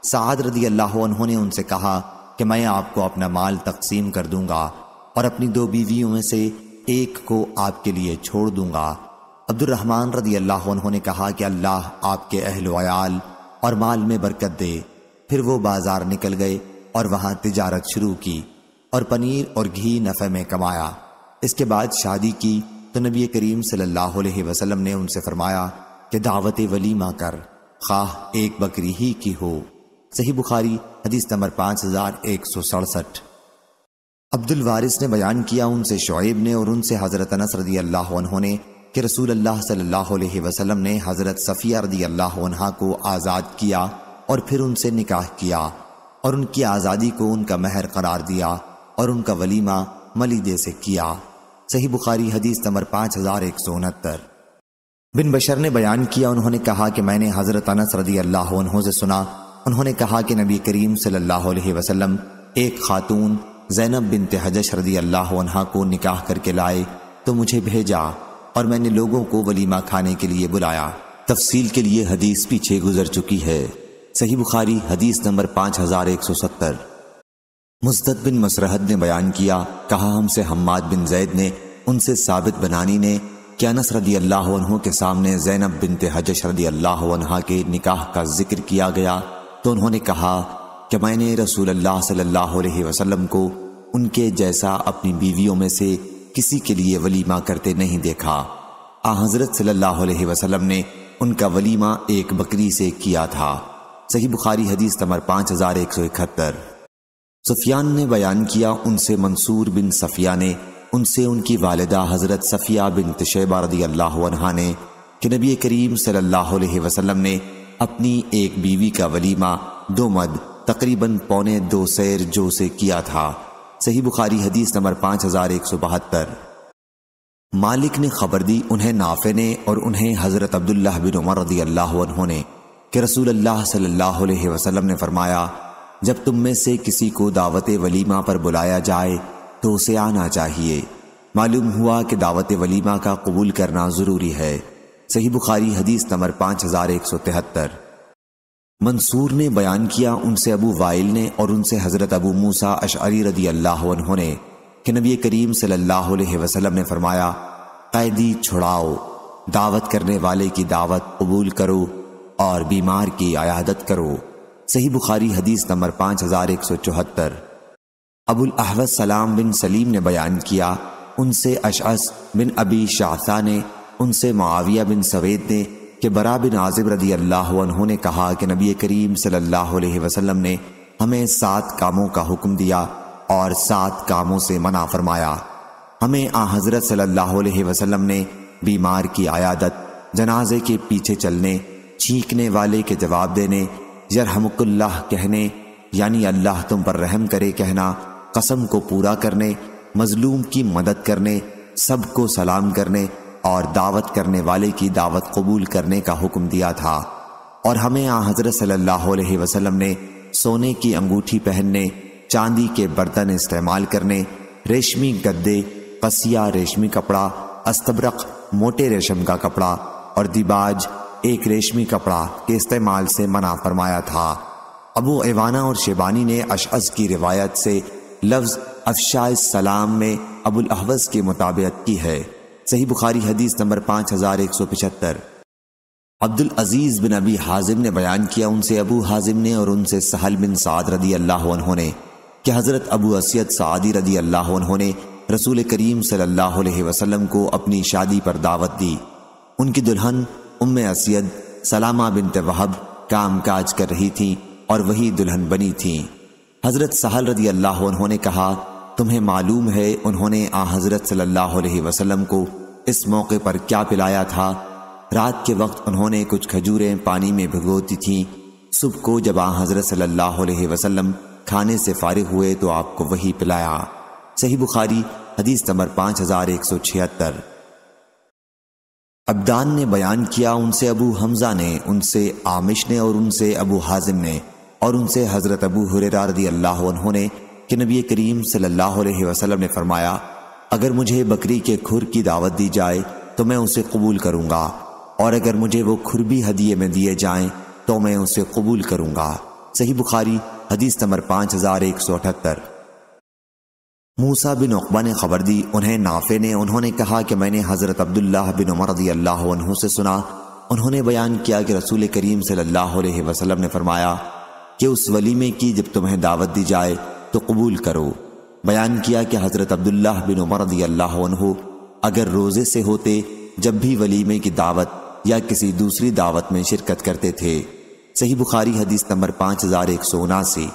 سعد رضی اللہ عنہ نے ان سے کہا کہ میں آپ کو اپنا مال تقسیم کر دوں گا اور اپنی 2 بیویوں میں سے ایک کو آپ کے لیے چھوڑ دوں گا۔ عبد الرحمن رضی اللہ عنہ نے کہا کہ اللہ آپ کے اہل و عیال اور مال میں برکت دے۔ پھر وہ بازار نکل گئے اور وہاں تجارت شروع کی اور پنیر اور گھی نفع میں کمایا۔ اس کے بعد شادی کی تو نبی کریم صلی اللہ علیہ وسلم نے ان سے فرمایا کہ دعوت ولیمہ کر، خواہ ایک بکری ہی کی ہو۔ صحیح بخاری حدیث نمبر 5167۔ عبد الوارث نے بیان کیا ان سے شعیب نے اور ان سے حضرت انس رضی اللہ عنہ نے کہ رسول اللہ صلی اللہ علیہ وسلم نے حضرت صفیہ رضی اللہ عنہا کو آزاد کیا اور پھر ان سے نکاح کیا اور ان کی آزادی کو ان کا مہر قرار دیا اور ان کا ولیمہ ملیدے سے کیا۔ صحیح بخاری حدیث نمبر 5169۔ بن بشر نے بیان کیا انہوں نے کہا کہ میں نے حضرت انس رضی اللہ عنہ سے سنا، انہوں نے کہا کہ نبی کریم صلی اللہ علیہ وسلم ایک خاتون زینب بنت حجش رضی اللہ عنہا کو نکاح کر کے لائے تو مجھے بھیجا اور میں نے لوگوں کو ولیمہ کھانے کے لیے بلایا۔ تفصیل کے لیے حدیث پیچھے گزر چکی ہے۔ صحیح بخاری حدیث نمبر 5170۔ مزدد بن مسرحد نے بیان کیا، کہا ہم سے حماد بن زید نے، ان سے ثابت بنانی نے کہ انس رضی اللہ عنہ کے سامنے زینب بنت حجش رضی اللہ عنہا کے نکاح کا ذکر کیا گیا تو انہوں نے کہا کہ میں نے رسول اللہ صلی اللہ علیہ وسلم کو ان کے جیسا اپنی بیویوں میں سے کسی کے لیے ولیمہ کرتے نہیں دیکھا۔ حضرت صلی اللہ علیہ وسلم نے ان کا ولیمہ ایک بکری سے کیا تھا۔ صحیح بخاری حدیث نمبر 5171۔ سفیان نے بیان کیا ان سے منصور بن صفیہ نے، ان سے ان کی والدہ حضرت صفیہ بنت شیبہ رضی اللہ عنہا نے کہ نبی کریم صلی اللہ علیہ وسلم نے اپنی ایک بیوی کا ولیمہ 2 مد تقریباً 2.25 سیر جو سے کیا تھا۔ صحیح بخاری حدیث نمبر 5172۔ مالک نے خبر دی انہیں نافع نے اور انہیں حضرت عبداللہ بن عمر رضی اللہ عنہ نے کہ رسول اللہ صلی اللہ علیہ وسلم نے فرمایا جب تم میں سے کسی کو دعوت ولیمہ پر بلایا جائے تو اسے آنا چاہیے۔ معلوم ہوا کہ دعوت ولیمہ کا قبول کرنا ضروری ہے۔ صحیح بخاری حدیث نمبر 5173۔ منصور نے بیان کیا ان سے ابو وائل نے اور ان سے حضرت ابو موسیٰ اشعری رضی اللہ عنہ نے کہ نبی کریم صلی اللہ علیہ وسلم نے فرمایا قیدی چھڑاؤ، دعوت کرنے والے کی دعوت قبول کرو اور بیمار کی عیادت کرو۔ صحیح بخاری حدیث نمبر 5174۔ ابو الاحوص سلام بن سلیم نے بیان کیا ان سے اشعث بن ابی شعثہ نے، ان سے معاویہ بن سوید نے کہ برا بن عازب رضی اللہ عنہ نے کہا کہ نبی کریم صلی اللہ علیہ وسلم نے ہمیں 7 کاموں کا حکم دیا اور 7 کاموں سے منع فرمایا۔ ہمیں حضرت صلی اللہ علیہ وسلم نے بیمار کی عیادت، جنازے کے پیچھے چلنے، چھینکنے والے کے جواب دینے، یرحمک اللہ کہنے یعنی اللہ تم پر رحم کرے کہنا، قسم کو پورا کرنے، مظلوم کی مدد کرنے، سب کو سلام کرنے اور دعوت کرنے والے کی دعوت قبول کرنے کا حکم دیا تھا۔ اور ہمیں حضرت صلی اللہ علیہ وسلم نے سونے کی انگوٹھی پہننے، چاندی کے برتن استعمال کرنے، ریشمی گدے، قصیہ ریشمی کپڑا، استبرق موٹے ریشم کا کپڑا اور دیباج ایک ریشمی کپڑا کے استعمال سے منع فرمایا تھا۔ ابو عوانہ اور شیبانی نے اشعث کی روایت سے لفظ افشاء السلام میں ابو الاحوص کی مطابقت کی ہے۔ صحیح بخاری حدیث نمبر 5175۔ عبد العزیز بن ابی حازم نے بیان کیا ان سے ابو حازم نے اور ان سے سہل بن سعد رضی اللہ عنہ نے کہ حضرت ابو اسید سعدی رضی اللہ عنہ نے رسول کریم صلی اللہ علیہ وسلم کو اپنی شادی پر دعوت دی۔ ان کی دلہن ام اسید سلامہ بنت وہب کام کاج کر رہی تھیں اور وہی دلہن بنی تھیں۔ حضرت سہل رضی اللہ عنہ نے کہا تمہیں معلوم ہے انہوں نے حضرت صلی اللہ علیہ وسلم کو اس موقع پر کیا پلایا تھا؟ رات کے وقت انہوں نے کچھ کھجوریں پانی میں بھگوتی تھیں، صبح کو جب حضرت صلی اللہ علیہ وسلم کھانے سے فارغ ہوئے تو آپ کو وہی پلایا۔ صحیح بخاری حدیث نمبر 5176۔ عبدان نے بیان کیا ان سے ابو حمزہ نے، ان سے عامش نے اور ان سے ابو حازم نے اور ان سے حضرت ابو ہریرہ رضی اللہ عنہ نے کہ نبی کریم صلی اللہ علیہ وسلم نے فرمایا اگر مجھے بکری کے کھر کی دعوت دی جائے تو میں اسے قبول کروں گا اور اگر مجھے وہ کھربی ہدیے میں دیے جائیں تو میں اسے قبول کروں گا۔ صحیح بخاری حدیث نمبر 5178۔ موسیٰ بن عقبہ نے خبر دی، انہیں نافع نے، انہوں نے کہا کہ میں نے حضرت عبداللہ بن عمر رضی اللہ عنہ سے سنا، انہوں نے بیان کیا کہ رسول کریم صلی اللہ علیہ وسلم نے فرمایا کہ اس ولیمے کی جب تمہیں دعوت دی جائے تو قبول کرو۔ بیان کیا کہ حضرت عبداللہ بن عمر رضی اللہ عنہ اگر روزے سے ہوتے جب بھی ولیمے کی دعوت یا کسی دوسری دعوت میں شرکت کرتے تھے۔ صحیح بخاری حدیث نمبر 5179۔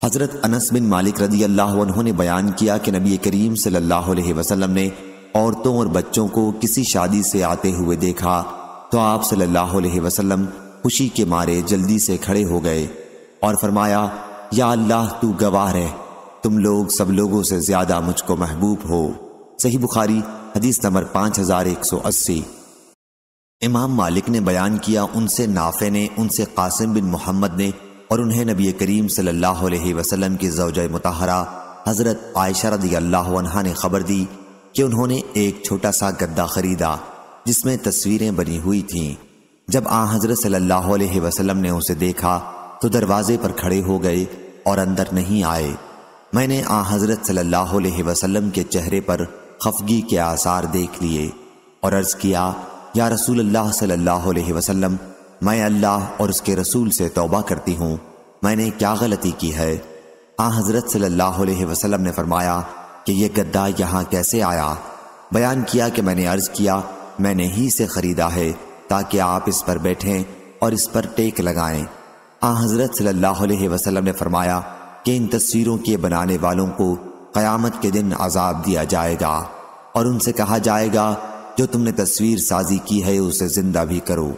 حضرت انس بن مالک رضی اللہ عنہ نے بیان کیا کہ نبی کریم صلی اللہ علیہ وسلم نے عورتوں اور بچوں کو کسی شادی سے آتے ہوئے دیکھا تو آپ صلی اللہ علیہ وسلم خوشی کے مارے جلدی سے کھڑے ہو گئے اور فرمایا، یا اللہ تو گواہ رہ، تم لوگ سب لوگوں سے زیادہ مجھ کو محبوب ہو۔ صحیح بخاری حدیث نمبر 5180۔ امام مالک نے بیان کیا، ان سے نافع نے، ان سے قاسم بن محمد نے، اور انہیں نبی کریم صلی اللہ علیہ وسلم کی زوجہ مطہرہ حضرت عائشہ رضی اللہ عنہا نے خبر دی کہ انہوں نے ایک چھوٹا سا گدا خریدا جس میں تصویریں بنی ہوئی تھیں۔ جب آن حضرت صلی اللہ علیہ وسلم نے اسے دیکھا تو دروازے پر کھڑے ہو گئے اور اندر نہیں آئے۔ میں نے آن حضرت صلی اللہ علیہ وسلم کے چہرے پر خفگی کے آثار دیکھ لیے اور عرض کیا، یا رسول اللہ صلی اللہ علیہ وسلم، میں اللہ اور اس کے رسول سے توبہ کرتی ہوں، میں نے کیا غلطی کی ہے؟ آن حضرت صلی اللہ علیہ وسلم نے فرمایا کہ یہ گدا یہاں کیسے آیا؟ بیان کیا کہ میں نے عرض کیا، میں نے ہی سے خریدا ہے تاکہ آپ اس پر بیٹھیں اور اس پر ٹیک لگائیں۔ آن حضرت صلی اللہ علیہ وسلم نے فرمایا کہ ان تصویروں کے بنانے والوں کو قیامت کے دن عذاب دیا جائے گا اور ان سے کہا جائے گا جو تم نے تصویر سازی کی ہے اسے زندہ بھی کرو۔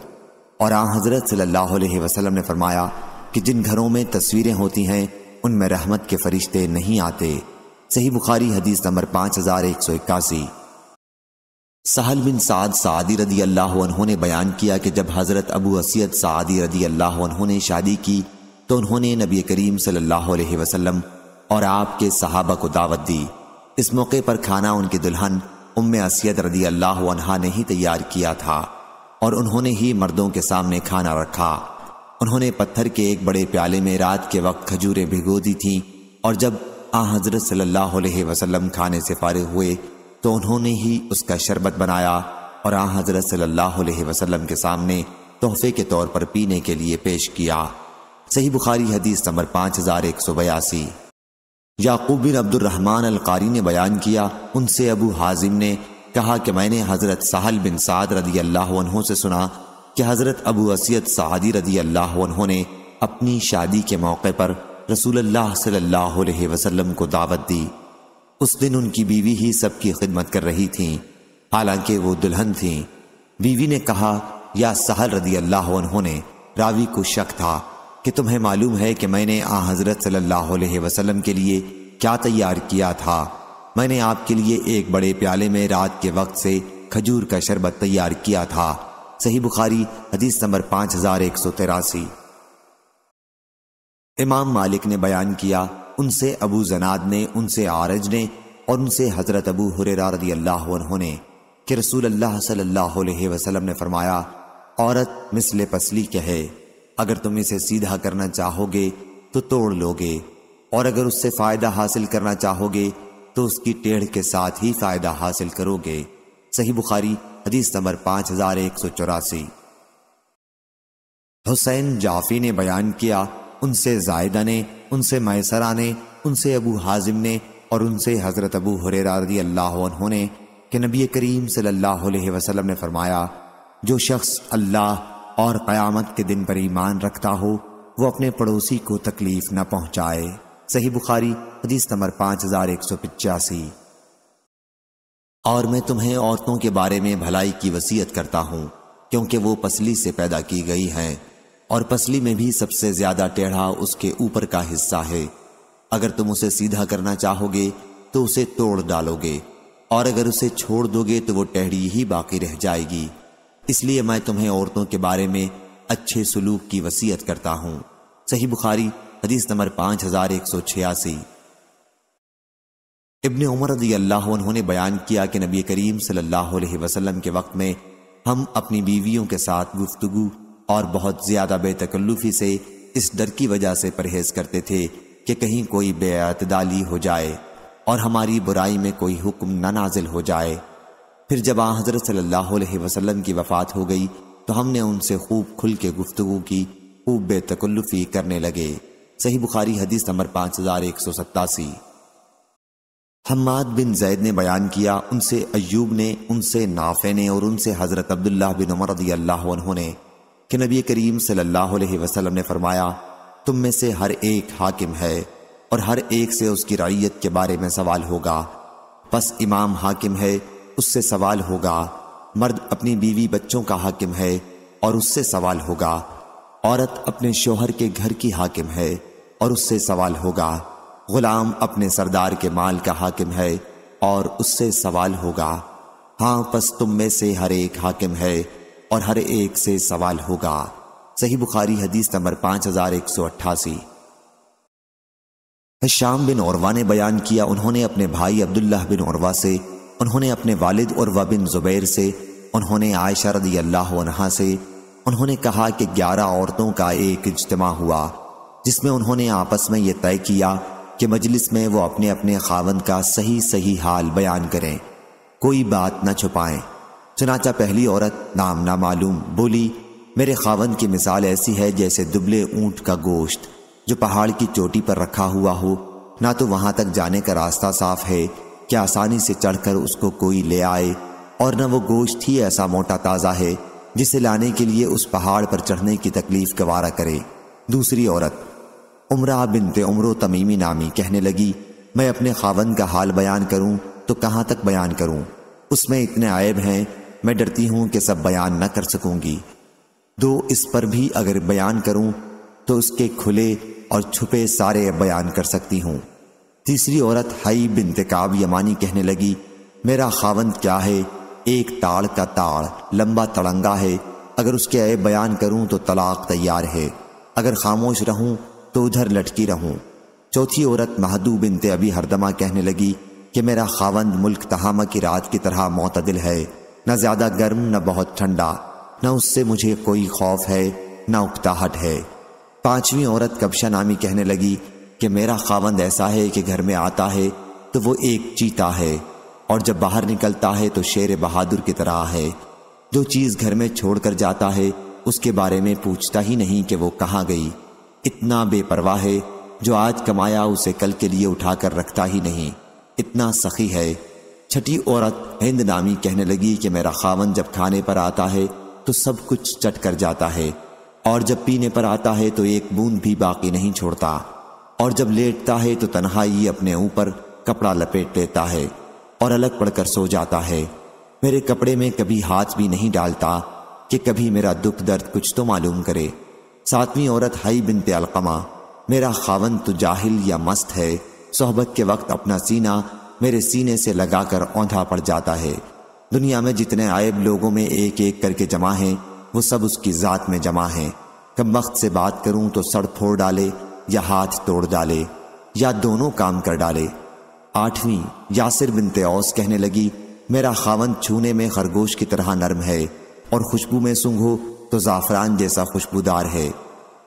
اور آن حضرت صلی اللہ علیہ وسلم نے فرمایا کہ جن گھروں میں تصویریں ہوتی ہیں ان میں رحمت کے فرشتے نہیں آتے۔ صحیح بخاری حدیث نمبر 5181۔ سہل بن سعد سعدی رضی اللہ عنہ نے بیان کیا کہ جب حضرت ابو اسید سعدی رضی اللہ عنہ نے شادی کی تو انہوں نے نبی کریم صلی اللہ علیہ وسلم اور آپ کے صحابہ کو دعوت دی۔ اس موقع پر کھانا ان کی دلہن ام اسید رضی اللہ عنہا نے ہی تیار کیا تھا اور انہوں نے ہی مردوں کے سامنے کھانا رکھا۔ انہوں نے پتھر کے ایک بڑے پیالے میں رات کے وقت کھجوریں بھگو دی تھیں اور جب آن حضرت صلی اللہ علیہ وسلم کھانے سے فارغ ہوئے تو انہوں نے ہی اس کا شربت بنایا اور آن حضرت صلی اللہ علیہ وسلم کے سامنے تحفے کے طور پر پینے کے لیے پیش کیا۔ صحیح بخاری حدیث نمبر 5182۔ یعقوب بن عبد الرحمن القاری نے بیان کیا، ان سے ابو حازم نے کہا کہ میں نے حضرت سہل بن سعد رضی اللہ عنہ سے سنا کہ حضرت ابو اسید سعدی رضی اللہ عنہ نے اپنی شادی کے موقع پر رسول اللہ صلی اللہ علیہ وسلم کو دعوت دی۔ اس دن ان کی بیوی ہی سب کی خدمت کر رہی تھیں، حالانکہ وہ دلہن تھیں۔ بیوی نے کہا، یا سہل رضی اللہ عنہ نے، راوی کو شک تھا کہ تمہیں معلوم ہے کہ میں نے آن حضرت صلی اللہ علیہ وسلم کے لیے کیا تیار کیا تھا؟ میں نے آپ کے لیے ایک بڑے پیالے میں رات کے وقت سے کھجور کا شربت تیار کیا تھا۔ صحیح بخاری حدیث نمبر 5183۔ امام مالک نے بیان کیا، ان سے ابو زناد نے، ان سے عارج نے اور ان سے حضرت ابو ہریرہ رضی اللہ عنہ نے کہ رسول اللہ صلی اللہ علیہ وسلم نے فرمایا، عورت مثل پسلی کے ہے، اگر تم اسے سیدھا کرنا چاہو گے تو توڑ لو گے اور اگر اس سے فائدہ حاصل کرنا چاہو گے تو اس کی ٹیڑھ کے ساتھ ہی فائدہ حاصل کرو گے۔ صحیح بخاری حدیث نمبر 5184۔ حسین جعفی نے بیان کیا، ان سے زائدہ نے، ان سے میسرہ نے، ان سے ابو حازم نے اور ان سے حضرت ابو ہریرہ رضی اللہ عنہ نے کہ نبی کریم صلی اللہ علیہ وسلم نے فرمایا، جو شخص اللہ اور قیامت کے دن پر ایمان رکھتا ہو وہ اپنے پڑوسی کو تکلیف نہ پہنچائے۔ صحیح بخاری حدیث نمبر 5185۔ اور میں تمہیں عورتوں کے بارے میں بھلائی کی وصیت کرتا ہوں کیونکہ وہ پسلی سے پیدا کی گئی ہیں اور پسلی میں بھی سب سے زیادہ ٹیڑھا اس کے اوپر کا حصہ ہے۔ اگر تم اسے سیدھا کرنا چاہو گے تو اسے توڑ ڈالو گے اور اگر اسے چھوڑ دو گے تو وہ ٹیڑھی ہی باقی رہ جائے گی۔ اس لیے میں تمہیں عورتوں کے بارے میں اچھے سلوک کی وصیت کرتا ہوں۔ صحیح بخاری حدیث نمبر 5186۔ ابن عمر رضی اللہ عنہ نے بیان کیا کہ نبی کریم صلی اللہ علیہ وسلم کے وقت میں ہم اپنی بیویوں کے ساتھ گفتگو اور بہت زیادہ بے تکلفی سے اس ڈر کی وجہ سے پرہیز کرتے تھے کہ کہیں کوئی بے اعتدالی ہو جائے اور ہماری برائی میں کوئی حکم نہ نازل ہو جائے۔ پھر جب حضرت صلی اللہ علیہ وسلم کی وفات ہو گئی تو ہم نے ان سے خوب کھل کے گفتگو کی، خوب بے تکلفی کرنے لگے۔ صحیح بخاری حدیث نمبر 5187۔ حماد بن زید نے بیان کیا، ان سے ایوب نے، ان سے نافع نے اور ان سے حضرت عبداللہ بن عمر رضی اللہ عنہ نے کہ نبی کریم صلی اللہ علیہ وسلم نے فرمایا، تم میں سے ہر ایک حاکم ہے اور ہر ایک سے اس کی رعیت کے بارے میں سوال ہوگا۔ پس امام حاکم ہے، اس سے سوال ہوگا۔ مرد اپنی بیوی بچوں کا حاکم ہے اور اس سے سوال ہوگا۔ عورت اپنے شوہر کے گھر کی حاکم ہے اور اس سے سوال ہوگا۔ غلام اپنے سردار کے مال کا حاکم ہے اور اس سے سوال ہوگا۔ ہاں پس تم میں سے ہر ایک حاکم ہے اور ہر ایک سے سوال ہوگا۔ صحیح بخاری حدیث نمبر 5188۔ ہشام بن عروہ نے بیان کیا، انہوں نے اپنے بھائی عبداللہ بن عروہ سے، انہوں نے اپنے والد عروہ بن زبیر سے، انہوں نے عائشہ رضی اللہ عنہا سے، انہوں نے کہا کہ 11 عورتوں کا ایک اجتماع ہوا جس میں انہوں نے آپس میں یہ طے کیا کہ مجلس میں وہ اپنے اپنے خاوند کا صحیح حال بیان کریں، کوئی بات نہ چھپائیں۔ چنانچہ پہلی عورت نام نہ معلوم بولی، میرے خاوند کی مثال ایسی ہے جیسے دبلے اونٹ کا گوشت جو پہاڑ کی چوٹی پر رکھا ہوا ہو، نہ تو وہاں تک جانے کا راستہ صاف ہے کہ آسانی سے چڑھ کر اس کو کوئی لے آئے، اور نہ وہ گوشت ہی ایسا موٹا تازہ ہے جسے لانے کے لیے اس پہاڑ پر چڑھنے کی تکلیف گوارا کرے۔ دوسری عورت عمرہ بنت عمرو تمیمی نامی کہنے لگی، میں اپنے خاوند کا حال بیان کروں تو کہاں تک بیان کروں؟ اس میں اتنے عیب ہیں، میں ڈرتی ہوں کہ سب بیان نہ کر سکوں گی۔ اس پر بھی اگر بیان کروں تو اس کے کھلے اور چھپے سارے بیان کر سکتی ہوں۔ تیسری عورت حی بنت کعب یمانی کہنے لگی، میرا خاوند کیا ہے، ایک تاڑ کا تاڑ لمبا تڑنگا ہے، اگر اس کے عیب بیان کروں تو طلاق تیار ہے، اگر خاموش رہوں تو ادھر لٹکی رہوں۔ چوتھی عورت مہدو بنت ابی ہردمہ کہنے لگی کہ میرا خاوند ملک تہامہ کی رات کی طرح معتدل ہے، نہ زیادہ گرم نہ بہت ٹھنڈا، نہ اس سے مجھے کوئی خوف ہے نہ اکتاہٹ ہے۔ پانچویں عورت کبشہ نامی کہنے لگی کہ میرا خاوند ایسا ہے کہ گھر میں آتا ہے تو وہ ایک چیتا ہے اور جب باہر نکلتا ہے تو شیر بہادر کی طرح ہے، جو چیز گھر میں چھوڑ کر جاتا ہے اس کے بارے میں پوچھتا ہی نہیں کہ وہ کہاں گئی، اتنا بے پرواہ ہے، جو آج کمایا اسے کل کے لیے اٹھا کر رکھتا ہی نہیں، اتنا سخی ہے۔ چھٹی عورت ہند نامی کہنے لگی کہ میرا خاوند جب کھانے پر آتا ہے تو سب کچھ چٹ کر جاتا ہے، اور جب پینے پر آتا ہے تو ایک بوند بھی باقی نہیں چھوڑتا، اور جب لیٹتا ہے تو تنہائی اپنے اوپر کپڑا لپیٹ لیتا ہے اور الگ پڑ کر سو جاتا ہے، میرے کپڑے میں کبھی ہاتھ بھی نہیں ڈالتا کہ کبھی میرا دکھ درد کچھ تو معلوم کرے۔ ساتویں عورت حی بنت علقمہ، میرا خاوند تو جاہل یا مست ہے، صحبت کے وقت اپنا سینہ میرے سینے سے لگا کر اوندھا پڑ جاتا ہے، دنیا میں جتنے عیب لوگوں میں ایک ایک کر کے جمع ہیں وہ سب اس کی ذات میں جمع ہیں، کم وقت سے بات کروں تو سڑ پھوڑ ڈالے یا ہاتھ توڑ ڈالے یا دونوں کام کر ڈالے۔ آٹھویں یاسر بنت اوس کہنے لگی، میرا خاوند چھونے میں خرگوش کی طرح نرم ہے اور خوشبو میں سونگھو تو زعفران جیسا خوشبودار ہے۔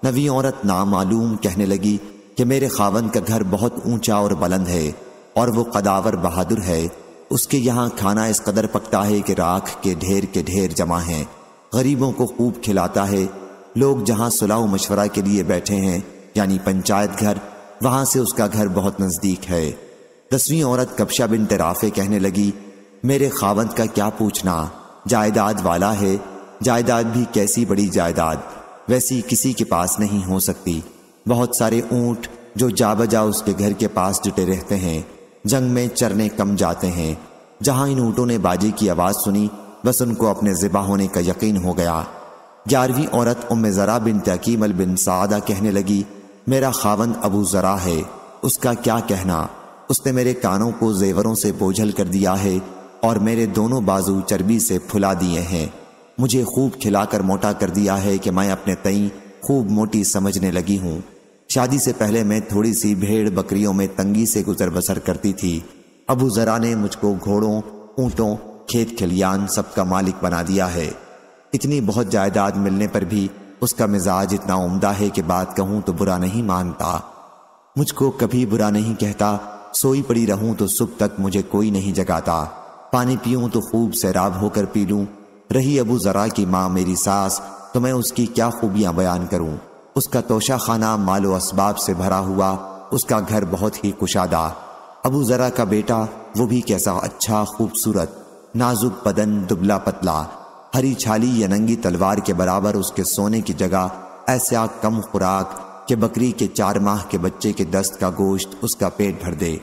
نویں عورت نامعلوم کہنے لگی کہ میرے خاوند کا گھر بہت اونچا اور بلند ہے اور وہ قداور بہادر ہے، اس کے یہاں کھانا اس قدر پکتا ہے کہ راکھ کے ڈھیر جمع ہیں، غریبوں کو خوب کھلاتا ہے، لوگ جہاں صلاح و مشورہ کے لیے بیٹھے ہیں یعنی پنچایت گھر، وہاں سے اس کا گھر بہت نزدیک ہے۔ 10ویں عورت کبشہ بنت رافع کہنے لگی، میرے خاوند کا کیا پوچھنا، جائیداد والا ہے، جائیداد بھی کیسی بڑی جائیداد، ویسی کسی کے پاس نہیں ہو سکتی، بہت سارے اونٹ جو جا بجا اس کے گھر کے پاس جٹے رہتے ہیں، جنگ میں چرنے کم جاتے ہیں، جہاں ان اونٹوں نے باجے کی آواز سنی بس ان کو اپنے ذبح ہونے کا یقین ہو گیا۔ 11ویں عورت ام زرع بنت عقیمل بن سعدہ کہنے لگی، میرا خاوند ابو زرع ہے، اس کا کیا کہنا، اس نے میرے کانوں کو زیوروں سے بوجھل کر دیا ہے اور میرے دونوں بازو چربی سے پھلا دیے ہیں، مجھے خوب کھلا کر موٹا کر دیا ہے کہ میں اپنے تئیں خوب موٹی سمجھنے لگی ہوں۔ شادی سے پہلے میں تھوڑی سی بھیڑ بکریوں میں تنگی سے گزر بسر کرتی تھی، ابو زرع نے مجھ کو گھوڑوں، اونٹوں، کھیت کھلیان سب کا مالک بنا دیا ہے۔ اتنی بہت جائیداد ملنے پر بھی اس کا مزاج اتنا عمدہ ہے کہ بات کہوں تو برا نہیں مانتا، مجھ کو کبھی برا نہیں کہتا، سوئی پڑی رہوں تو صبح تک مجھے کوئی نہیں جگاتا، پانی پیوں تو خوب سیراب ہو کر پی لوں۔ رہی ابو ذرا کی ماں میری ساس تو میں اس کی کیا خوبیاں بیان کروں، اس کا توشہ خانہ مال و اسباب سے بھرا ہوا، اس کا گھر بہت ہی کشادہ۔ ابو ذرا کا بیٹا وہ بھی کیسا اچھا، خوبصورت، نازک بدن، دبلا پتلا، ہری چھالی یا ننگی تلوار کے برابر اس کے سونے کی جگہ، ایسا کم خوراک کہ بکری کے 4 ماہ کے بچے کے دست کا گوشت اس کا پیٹ بھر دے۔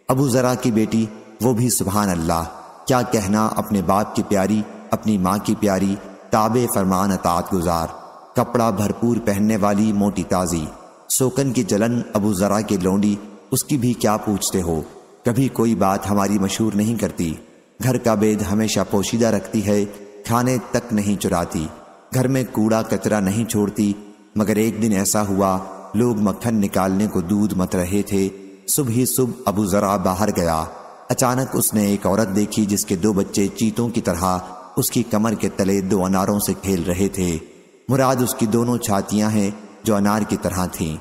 ابو ذرا کی بیٹی وہ بھی سبحان اللہ، کیا کہنا، اپنے باپ کی پیاری، اپنی ماں کی پیاری، تابع فرمان اطاعت گزار، کپڑا بھرپور پہننے والی، موٹی تازی، سوکن کی جلن ابو ذرا کی لونڈی، اس کی بھی کیا پوچھتے ہو، کبھی کوئی بات ہماری مشہور نہیں کرتی، گھر کا بید ہمیشہ پوشیدہ رکھتی ہے، کھانے تک نہیں چراتی، گھر میں کوڑا کچرا نہیں چھوڑتی۔ مگر ایک دن ایسا ہوا، لوگ مکھن نکالنے کو دودھ مت رہے تھے، صبح ہی صبح ابو ذرا باہر گیا، اچانک اس نے ایک عورت دیکھی جس کے 2 بچے چیتوں کی طرح اس کی کمر کے تلے 2 اناروں سے کھیل رہے تھے، مراد اس کی دونوں چھاتیاں ہیں جو انار کی طرح تھیں۔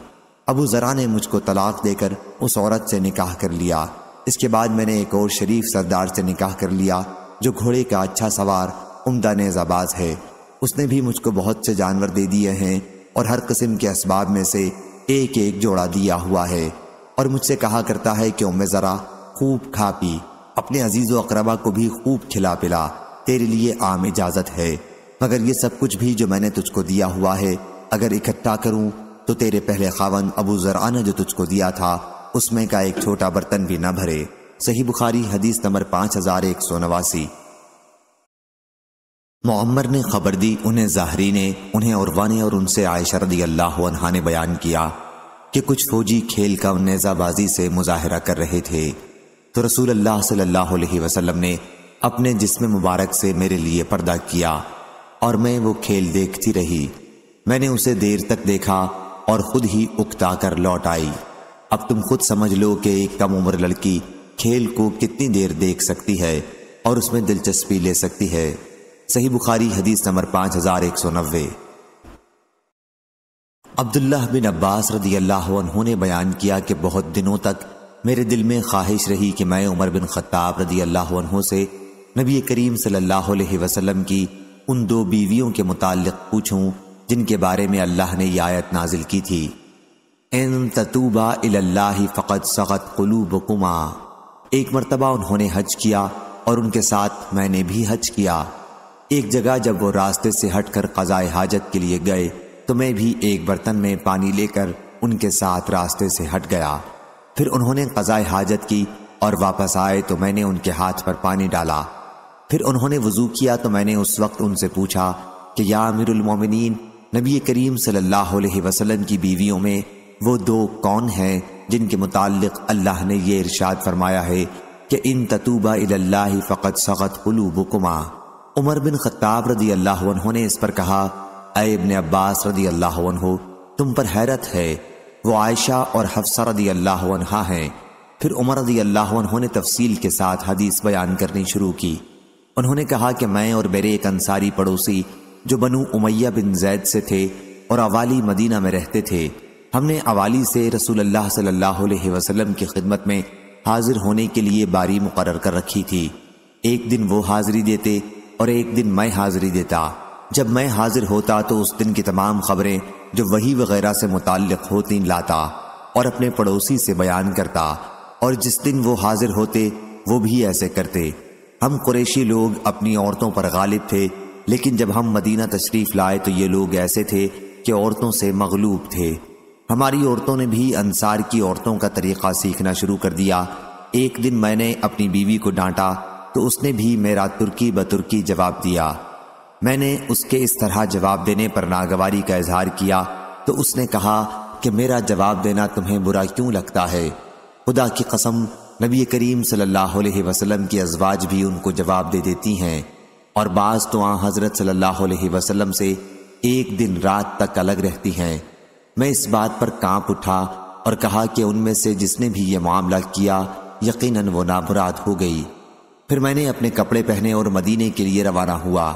ابو ذرا نے مجھ کو طلاق دے کر اس عورت سے نکاح کر لیا۔ اس کے بعد میں نے ایک اور شریف سردار سے نکاح کر لیا جو گھوڑے کا اچھا سوار، عمدہ نیزہ باز ہے، اس نے بھی مجھ کو بہت سے جانور دے دیے ہیں اور ہر قسم کے اسباب میں سے ایک ایک جوڑا دیا ہوا ہے، اور مجھ سے کہا کرتا ہے کہ ذرا خوب کھا پی، اپنے عزیز و اقربا کو بھی خوب کھلا پلا، تیرے لیے عام اجازت ہے، مگر یہ سب کچھ بھی جو میں نے تجھ کو دیا ہوا ہے اگر اکٹھا کروں تو تیرے پہلے خاوند ابو ذرا نے جو تجھ کو دیا تھا اس میں کا ایک چھوٹا برتن بھی نہ بھرے۔ صحیح بخاری حدیث نمبر 5189۔ معمر نے خبر دی، انہیں ظاہری نے، انہیں عروہ نے اور ان سے عائشہ رضی اللہ عنہا نے بیان کیا کہ کچھ فوجی کھیل کا نیزہ بازی سے مظاہرہ کر رہے تھے، تو رسول اللہ صلی اللہ علیہ وسلم نے اپنے جسم مبارک سے میرے لیے پردہ کیا اور میں وہ کھیل دیکھتی رہی۔ میں نے اسے دیر تک دیکھا اور خود ہی اکتا کر لوٹ آئی۔ اب تم خود سمجھ لو کہ ایک کم عمر لڑکی کھیل کو کتنی دیر دیکھ سکتی ہے اور اس میں دلچسپی لے سکتی ہے۔ صحیح بخاری حدیث نمبر 5190۔ عبداللہ بن عباس رضی اللہ عنہ نے بیان کیا کہ بہت دنوں تک میرے دل میں خواہش رہی کہ میں عمر بن خطاب رضی اللہ عنہ سے نبی کریم صلی اللہ علیہ وسلم کی ان 2 بیویوں کے متعلق پوچھوں جن کے بارے میں اللہ نے یہ آیت نازل کی تھی، ان تتوبا الی اللہ فقد صغت قلوبکما۔ ایک مرتبہ انہوں نے حج کیا اور ان کے ساتھ میں نے بھی حج کیا۔ ایک جگہ جب وہ راستے سے ہٹ کر قضائے حاجت کے لیے گئے تو میں بھی ایک برتن میں پانی لے کر ان کے ساتھ راستے سے ہٹ گیا۔ پھر انہوں نے قضائے حاجت کی اور واپس آئے تو میں نے ان کے ہاتھ پر پانی ڈالا۔ پھر انہوں نے وضو کیا تو میں نے اس وقت ان سے پوچھا کہ یا امیر المومنین، نبی کریم صلی اللہ علیہ وسلم کی بیویوں میں وہ 2 کون ہیں جن کے متعلق اللہ نے یہ ارشاد فرمایا ہے کہ ان تتوبا الی اللہ فقد صغت قلوبکما۔ عمر بن خطاب رضی اللہ عنہ نے اس پر کہا، اے ابن عباس رضی اللہ عنہ، تم پر حیرت ہے، وہ عائشہ اور حفصہ رضی اللہ عنہا ہیں۔ پھر عمر رضی اللہ عنہ نے تفصیل کے ساتھ حدیث بیان کرنی شروع کی۔ انہوں نے کہا کہ میں اور میرے ایک انصاری پڑوسی جو بنو امیہ بن زید سے تھے اور اوالی مدینہ میں رہتے تھے، ہم نے اوالی سے رسول اللہ صلی اللہ علیہ وسلم کی خدمت میں حاضر ہونے کے لیے باری مقرر کر رکھی تھی۔ ایک دن وہ حاضری دیتے اور ایک دن میں حاضری دیتا۔ جب میں حاضر ہوتا تو اس دن کی تمام خبریں جو وحی وغیرہ سے متعلق ہوتی لاتا اور اپنے پڑوسی سے بیان کرتا، اور جس دن وہ حاضر ہوتے وہ بھی ایسے کرتے۔ ہم قریشی لوگ اپنی عورتوں پر غالب تھے، لیکن جب ہم مدینہ تشریف لائے تو یہ لوگ ایسے تھے کہ عورتوں سے مغلوب تھے۔ ہماری عورتوں نے بھی انصار کی عورتوں کا طریقہ سیکھنا شروع کر دیا۔ ایک دن میں نے اپنی بیوی کو ڈانٹا تو اس نے بھی میرا ترکی بترکی جواب دیا۔ میں نے اس کے اس طرح جواب دینے پر ناگواری کا اظہار کیا تو اس نے کہا کہ میرا جواب دینا تمہیں برا کیوں لگتا ہے؟ خدا کی قسم، نبی کریم صلی اللہ علیہ وسلم کی ازواج بھی ان کو جواب دے دیتی ہیں، اور بعض تو حضرت صلی اللہ علیہ وسلم سے ایک دن رات تک الگ رہتی ہیں۔ میں اس بات پر کانپ اٹھا اور کہا کہ ان میں سے جس نے بھی یہ معاملہ کیا یقیناً وہ نامراد ہو گئی۔ پھر میں نے اپنے کپڑے پہنے اور مدینے کے لیے روانہ ہوا۔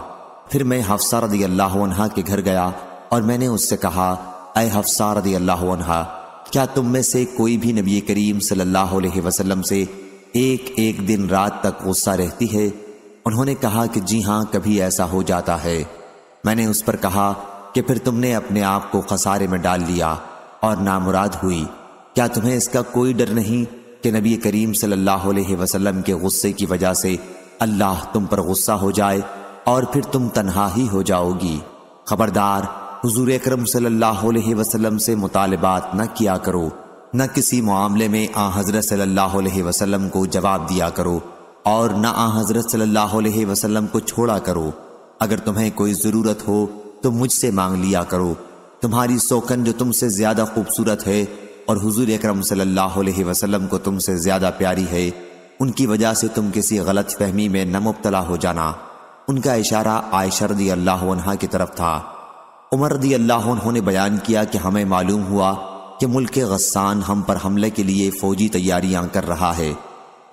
پھر میں حفصہ رضی اللہ عنہا کے گھر گیا اور میں نے اس سے کہا، اے حفصہ رضی اللہ عنہا، کیا تم میں سے کوئی بھی نبی کریم صلی اللہ علیہ وسلم سے ایک ایک دن رات تک غصہ رہتی ہے؟ انہوں نے کہا کہ جی ہاں، کبھی ایسا ہو جاتا ہے۔ میں نے اس پر کہا کہ پھر تم نے اپنے آپ کو خسارے میں ڈال لیا اور نامراد ہوئی۔ کیا تمہیں اس کا کوئی ڈر نہیں کہ نبی کریم صلی اللہ علیہ وسلم کے غصے کی وجہ سے اللہ تم پر غصہ ہو جائے اور پھر تم تنہا ہی ہو جاؤ گی؟ خبردار، حضور اکرم صلی اللہ علیہ وسلم سے مطالبات نہ کیا کرو، نہ کسی معاملے میں آن حضرت صلی اللہ علیہ وسلم کو جواب دیا کرو اور نہ آن حضرت صلی اللہ علیہ وسلم کو چھوڑا کرو۔ اگر تمہیں کوئی ضرورت ہو تو مجھ سے مانگ لیا کرو۔ تمہاری سوکن جو تم سے زیادہ خوبصورت ہے اور حضور اکرم صلی اللہ علیہ وسلم کو تم سے زیادہ پیاری ہے، ان کی وجہ سے تم کسی غلط فہمی میں نہ مبتلا ہو جانا۔ ان کا اشارہ عائشہ رضی اللہ عنہا کی طرف تھا۔ عمر رضی اللہ عنہ نے بیان کیا کہ ہمیں معلوم ہوا کہ ملک غسان ہم پر حملے کے لیے فوجی تیاریاں کر رہا ہے۔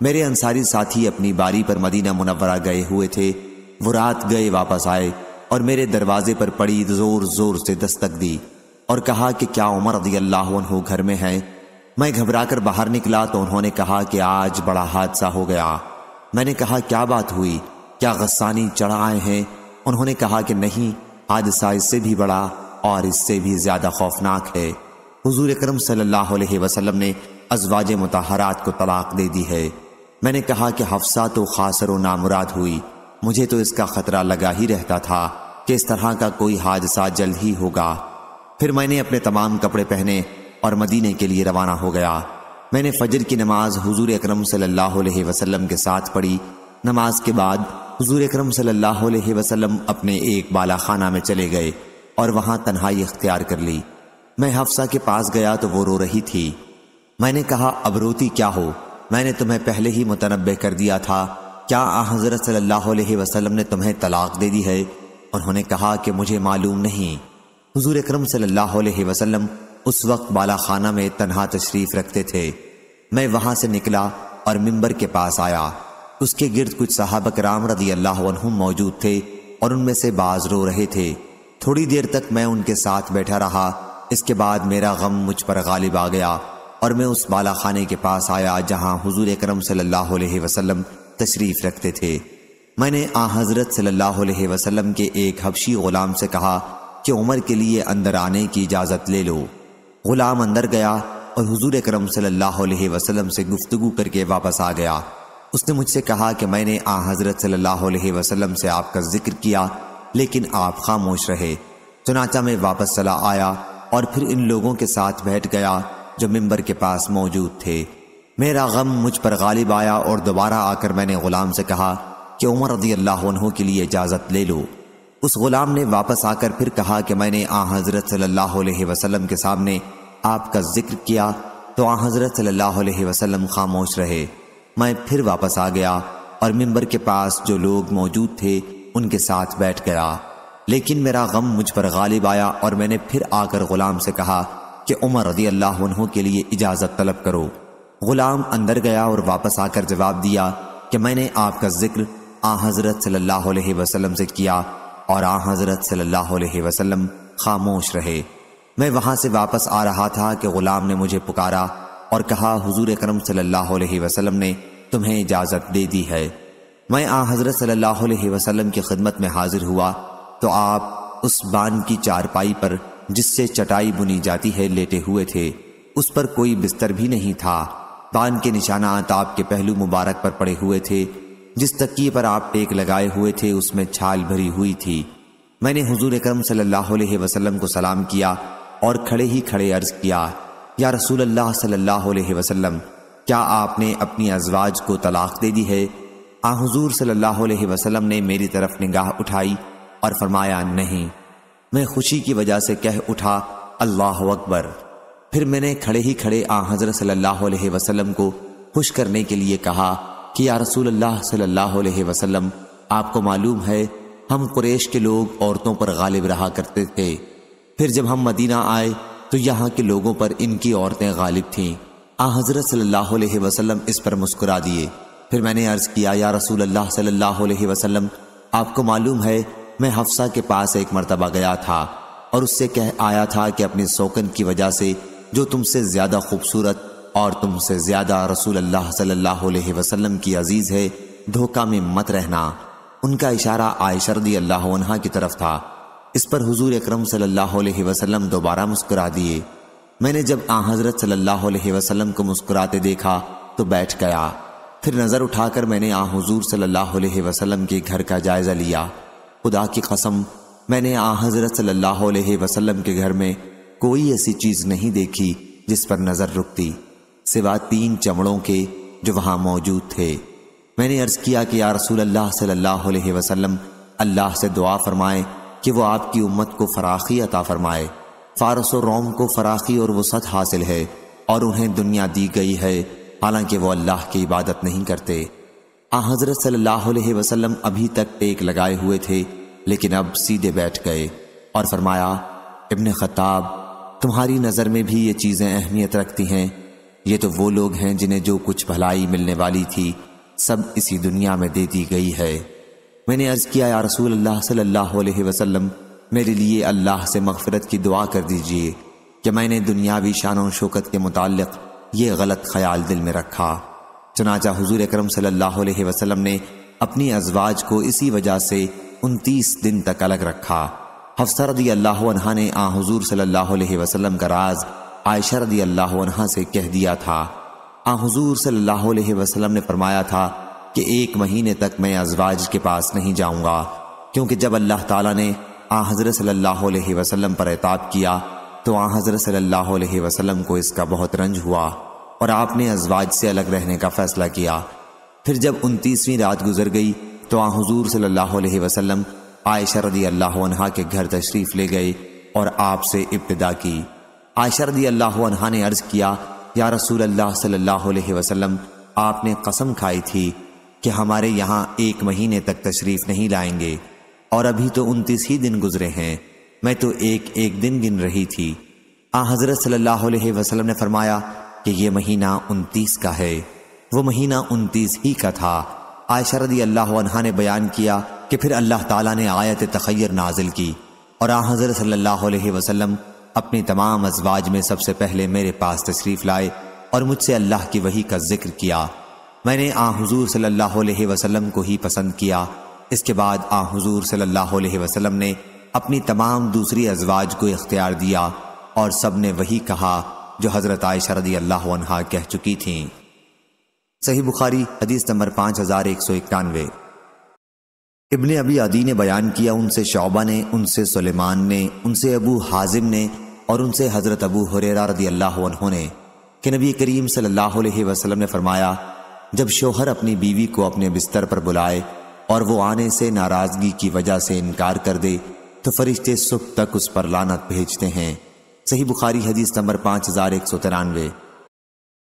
میرے انصاری ساتھی اپنی باری پر مدینہ منورہ گئے ہوئے تھے۔ وہ رات گئے واپس آئے اور میرے دروازے پر پڑی زور زور سے دستک دی اور کہا کہ کیا عمر رضی اللہ عنہ گھر میں ہیں؟ میں گھبرا کر باہر نکلا تو انہوں نے کہا کہ آج بڑا حادثہ ہو گیا۔ میں نے کہا کیا بات ہوئی؟ کیا غسانی چڑھ آئے ہیں؟ انہوں نے کہا کہ نہیں، حادثہ اس سے بھی بڑا اور اس سے بھی زیادہ خوفناک ہے۔ حضور اکرم صلی اللہ علیہ وسلم نے ازواج مطہرات کو طلاق دے دی ہے۔ میں نے کہا کہ حفصہ تو خاسر و نامراد ہوئی، مجھے تو اس کا خطرہ لگا ہی رہتا تھا کہ اس طرح کا کوئی حادثہ جلد ہی ہوگا۔ پھر میں نے اپنے تمام کپڑے پہنے اور مدینے کے لیے روانہ ہو گیا۔ میں نے فجر کی نماز حضور اکرم صلی اللہ علیہ وسلم کے ساتھ پڑھی۔ نماز کے بعد حضور اکرم صلی اللہ علیہ وسلم اپنے ایک بالا خانہ میں چلے گئے اور وہاں تنہائی اختیار کر لی۔ میں حفصہ کے پاس گیا تو وہ رو رہی تھی۔ میں نے کہا اب روتی کیا ہو؟ میں نے تمہیں پہلے ہی متنبہ کر دیا تھا، کیا حضرت صلی اللہ علیہ وسلم نے تمہیں طلاق دے دی ہے؟ انہوں نے کہا کہ مجھے معلوم نہیں۔ حضور اکرم صلی اللہ علیہ وسلم اس وقت بالا خانہ میں تنہا تشریف رکھتے تھے۔ میں وہاں سے نکلا اور منبر کے پاس آیا۔ اس کے گرد کچھ صحابہ کرام رضی اللہ عنہم موجود تھے اور ان میں سے بعض رو رہے تھے۔ تھوڑی دیر تک میں ان کے ساتھ بیٹھا رہا۔ اس کے بعد میرا غم مجھ پر غالب آ گیا اور میں اس بالا خانے کے پاس آیا جہاں حضور اکرم صلی اللہ علیہ وسلم تشریف رکھتے تھے۔ میں نے آن حضرت صلی اللہ علیہ وسلم کے ایک حبشی غلام سے کہا کہ عمر کے لیے اندر آنے کی اجازت لے لو۔ غلام اندر گیا اور حضور اکرم صلی اللہ علیہ وسلم سے گفتگو کر کے واپس آ گیا۔ اس نے مجھ سے کہا کہ میں نے آن حضرت صلی اللہ علیہ وسلم سے آپ کا ذکر کیا لیکن آپ خاموش رہے۔ چنانچہ میں واپس چلا آیا اور پھر ان لوگوں کے ساتھ بیٹھ گیا جو منبر کے پاس موجود تھے۔ میرا غم مجھ پر غالب آیا اور دوبارہ آ کر میں نے غلام سے کہا کہ عمر رضی اللہ عنہ کے لیے اجازت لے لو۔ اس غلام نے واپس آ کر پھر کہا کہ میں نے آن حضرت صلی اللہ علیہ وسلم کے سامنے آپ کا ذکر کیا تو آن حضرت صلی اللہ علیہ وسلم خاموش رہے۔ میں پھر واپس آ گیا اور منبر کے پاس جو لوگ موجود تھے ان کے ساتھ بیٹھ گیا، لیکن میرا غم مجھ پر غالب آیا اور میں نے پھر آ کر غلام سے کہا کہ عمر رضی اللہ عنہ کے لیے اجازت طلب کرو۔ غلام اندر گیا اور واپس آ کر جواب دیا کہ میں نے آپ کا ذکر آن حضرت صلی اللہ علیہ وسلم سے کیا اور آن حضرت صلی اللہ علیہ وسلم خاموش رہے۔ میں وہاں سے واپس آ رہا تھا کہ غلام نے مجھے پکارا اور کہا حضور اکرم صلی اللہ علیہ وسلم نے تمہیں اجازت دے دی ہے۔ میں آن حضرت صلی اللہ علیہ وسلم کی خدمت میں حاضر ہوا تو آپ اس بان کی چارپائی پر جس سے چٹائی بنی جاتی ہے لیٹے ہوئے تھے۔ اس پر کوئی بستر بھی نہیں تھا۔ بان کے نشانات آپ کے پہلو مبارک پر پڑے ہوئے تھے۔ جس تکیے پر آپ ٹیک لگائے ہوئے تھے اس میں چھال بھری ہوئی تھی۔ میں نے حضور اکرم صلی اللہ علیہ وسلم کو سلام کیا اور کھڑے ہی کھڑے عرض کیا یا رسول اللہ صلی اللہ علیہ وسلم، کیا آپ نے اپنی ازواج کو طلاق دے دی ہے؟ آن حضور صلی اللہ علیہ وسلم نے میری طرف نگاہ اٹھائی اور فرمایا نہیں۔ میں خوشی کی وجہ سے کہہ اٹھا اللہ اکبر۔ پھر میں نے کھڑے ہی کھڑے آن حضرت صلی اللہ علیہ وسلم کو خوش کرنے کے لیے کہا کہ یا رسول اللہ صلی اللہ علیہ وسلم، آپ کو معلوم ہے ہم قریش کے لوگ عورتوں پر غالب رہا کرتے تھے، پھر جب ہم مدینہ آئے تو یہاں کے لوگوں پر ان کی عورتیں غالب تھیں۔ آن حضرت صلی اللہ علیہ وسلم اس پر مسکرا دیے۔ پھر میں نے عرض کیا یا رسول اللہ صلی اللہ علیہ وسلم، آپ کو معلوم ہے میں حفصہ کے پاس ایک مرتبہ گیا تھا اور اس سے کہہ آیا تھا کہ اپنی سوکن کی وجہ سے جو تم سے زیادہ خوبصورت اور تم سے زیادہ رسول اللہ صلی اللہ علیہ وسلم کی عزیز ہے، دھوکہ میں مت رہنا۔ ان کا اشارہ عائشہ رضی اللہ عنہا کی طرف تھا۔ اس پر حضور اکرم صلی اللہ علیہ وسلم دوبارہ مسکرا دیے۔ میں نے جب آن حضرت صلی اللہ علیہ وسلم کو مسکراتے دیکھا تو بیٹھ گیا۔ پھر نظر اٹھا کر میں نے آن حضور صلی اللہ علیہ وسلم کے گھر کا جائزہ لیا۔ خدا کی قسم، میں نے آن حضرت صلی اللہ علیہ وسلم کے گھر میں کوئی ایسی چیز نہیں دیکھی جس پر نظر رکتی، سوا 3 چمڑوں کے جو وہاں موجود تھے۔ میں نے عرض کیا کہ یا رسول اللہ صلی اللہ علیہ وسلم، اللہ سے دعا فرمائے کہ وہ آپ کی امت کو فراخی عطا فرمائے۔ فارس و روم کو فراخی اور وسعت حاصل ہے اور انہیں دنیا دی گئی ہے، حالانکہ وہ اللہ کی عبادت نہیں کرتے۔ حضرت صلی اللہ علیہ وسلم ابھی تک ٹیک لگائے ہوئے تھے، لیکن اب سیدھے بیٹھ گئے اور فرمایا، ابن خطاب، تمہاری نظر میں بھی یہ چیزیں اہمیت رکھتی ہیں؟ یہ تو وہ لوگ ہیں جنہیں جو کچھ بھلائی ملنے والی تھی سب اسی دنیا میں دے دی گئی ہے۔ میں نے عرض کیا، یا رسول اللہ صلی اللہ علیہ وسلم، میرے لیے اللہ سے مغفرت کی دعا کر دیجئے کہ میں نے دنیاوی شان و شوکت کے متعلق یہ غلط خیال دل میں رکھا۔ چنانچہ حضور اکرم صلی اللہ علیہ وسلم نے اپنی ازواج کو اسی وجہ سے 29 دن تک الگ رکھا۔ حفصہ رضی اللہ عنہا نے حضور صلی اللہ علیہ وسلم کا راز عائشہ رضی اللہ عنہا سے کہہ دیا تھا۔ حضور صلی اللہ علیہ وسلم نے فرمایا تھا کہ 1 مہینے تک میں ازواج کے پاس نہیں جاؤں گا، کیونکہ جب اللہ تعالیٰ نے حضرت صلی اللہ علیہ وسلم پر عتاب کیا تو حضرت صلی اللہ علیہ وسلم کو اس کا بہت رنج ہوا اور آپ نے ازواج سے الگ رہنے کا فیصلہ کیا۔ پھر جب 29ویں رات گزر گئی تو حضور صلی اللہ علیہ وسلم عائشہ رضی اللہ عنہا کے گھر تشریف لے گئے اور آپ سے ابتدا کی۔ عائشہ رضی اللہ عنہا نے عرض کیا، یا رسول اللہ صلی اللہ علیہ وسلم، آپ نے قسم کھائی تھی کہ ہمارے یہاں 1 مہینے تک تشریف نہیں لائیں گے، اور ابھی تو 29 ہی دن گزرے ہیں، میں تو ایک دن گن رہی تھی۔ حضرت صلی اللہ علیہ وسلم نے فرمایا کہ یہ مہینہ 29 کا ہے۔ وہ مہینہ 29 ہی کا تھا۔ عائشہ رضی اللہ عنہا نے بیان کیا کہ پھر اللہ تعالیٰ نے آیت تخیر نازل کی اور حضرت صلی اللہ علیہ وسلم اپنی تمام ازواج میں سب سے پہلے میرے پاس تشریف لائے اور مجھ سے اللہ کی وحی کا ذکر کیا۔ میں نے حضور صلی اللہ علیہ وسلم کو ہی پسند کیا۔ اس کے بعد حضور صلی اللہ علیہ وسلم نے اپنی تمام دوسری ازواج کو اختیار دیا اور سب نے وہی کہا جو حضرت عائشہ رضی اللہ عنہا کہہ چکی تھیں۔ صحیح بخاری حدیث نمبر 5191۔ ابن ابی عدی نے بیان کیا، ان سے شعبہ نے، ان سے سلیمان نے، ان سے ابو حازم نے اور ان سے حضرت ابو ہریرہ رضی اللہ عنہ نے کہ نبی کریم صلی اللہ علیہ وسلم نے فرمایا، جب شوہر اپنی بیوی کو اپنے بستر پر بلائے اور وہ آنے سے ناراضگی کی وجہ سے انکار کر دے تو فرشتے صبح تک اس پر لعنت بھیجتے ہیں۔ صحیح بخاری حدیث نمبر 5193۔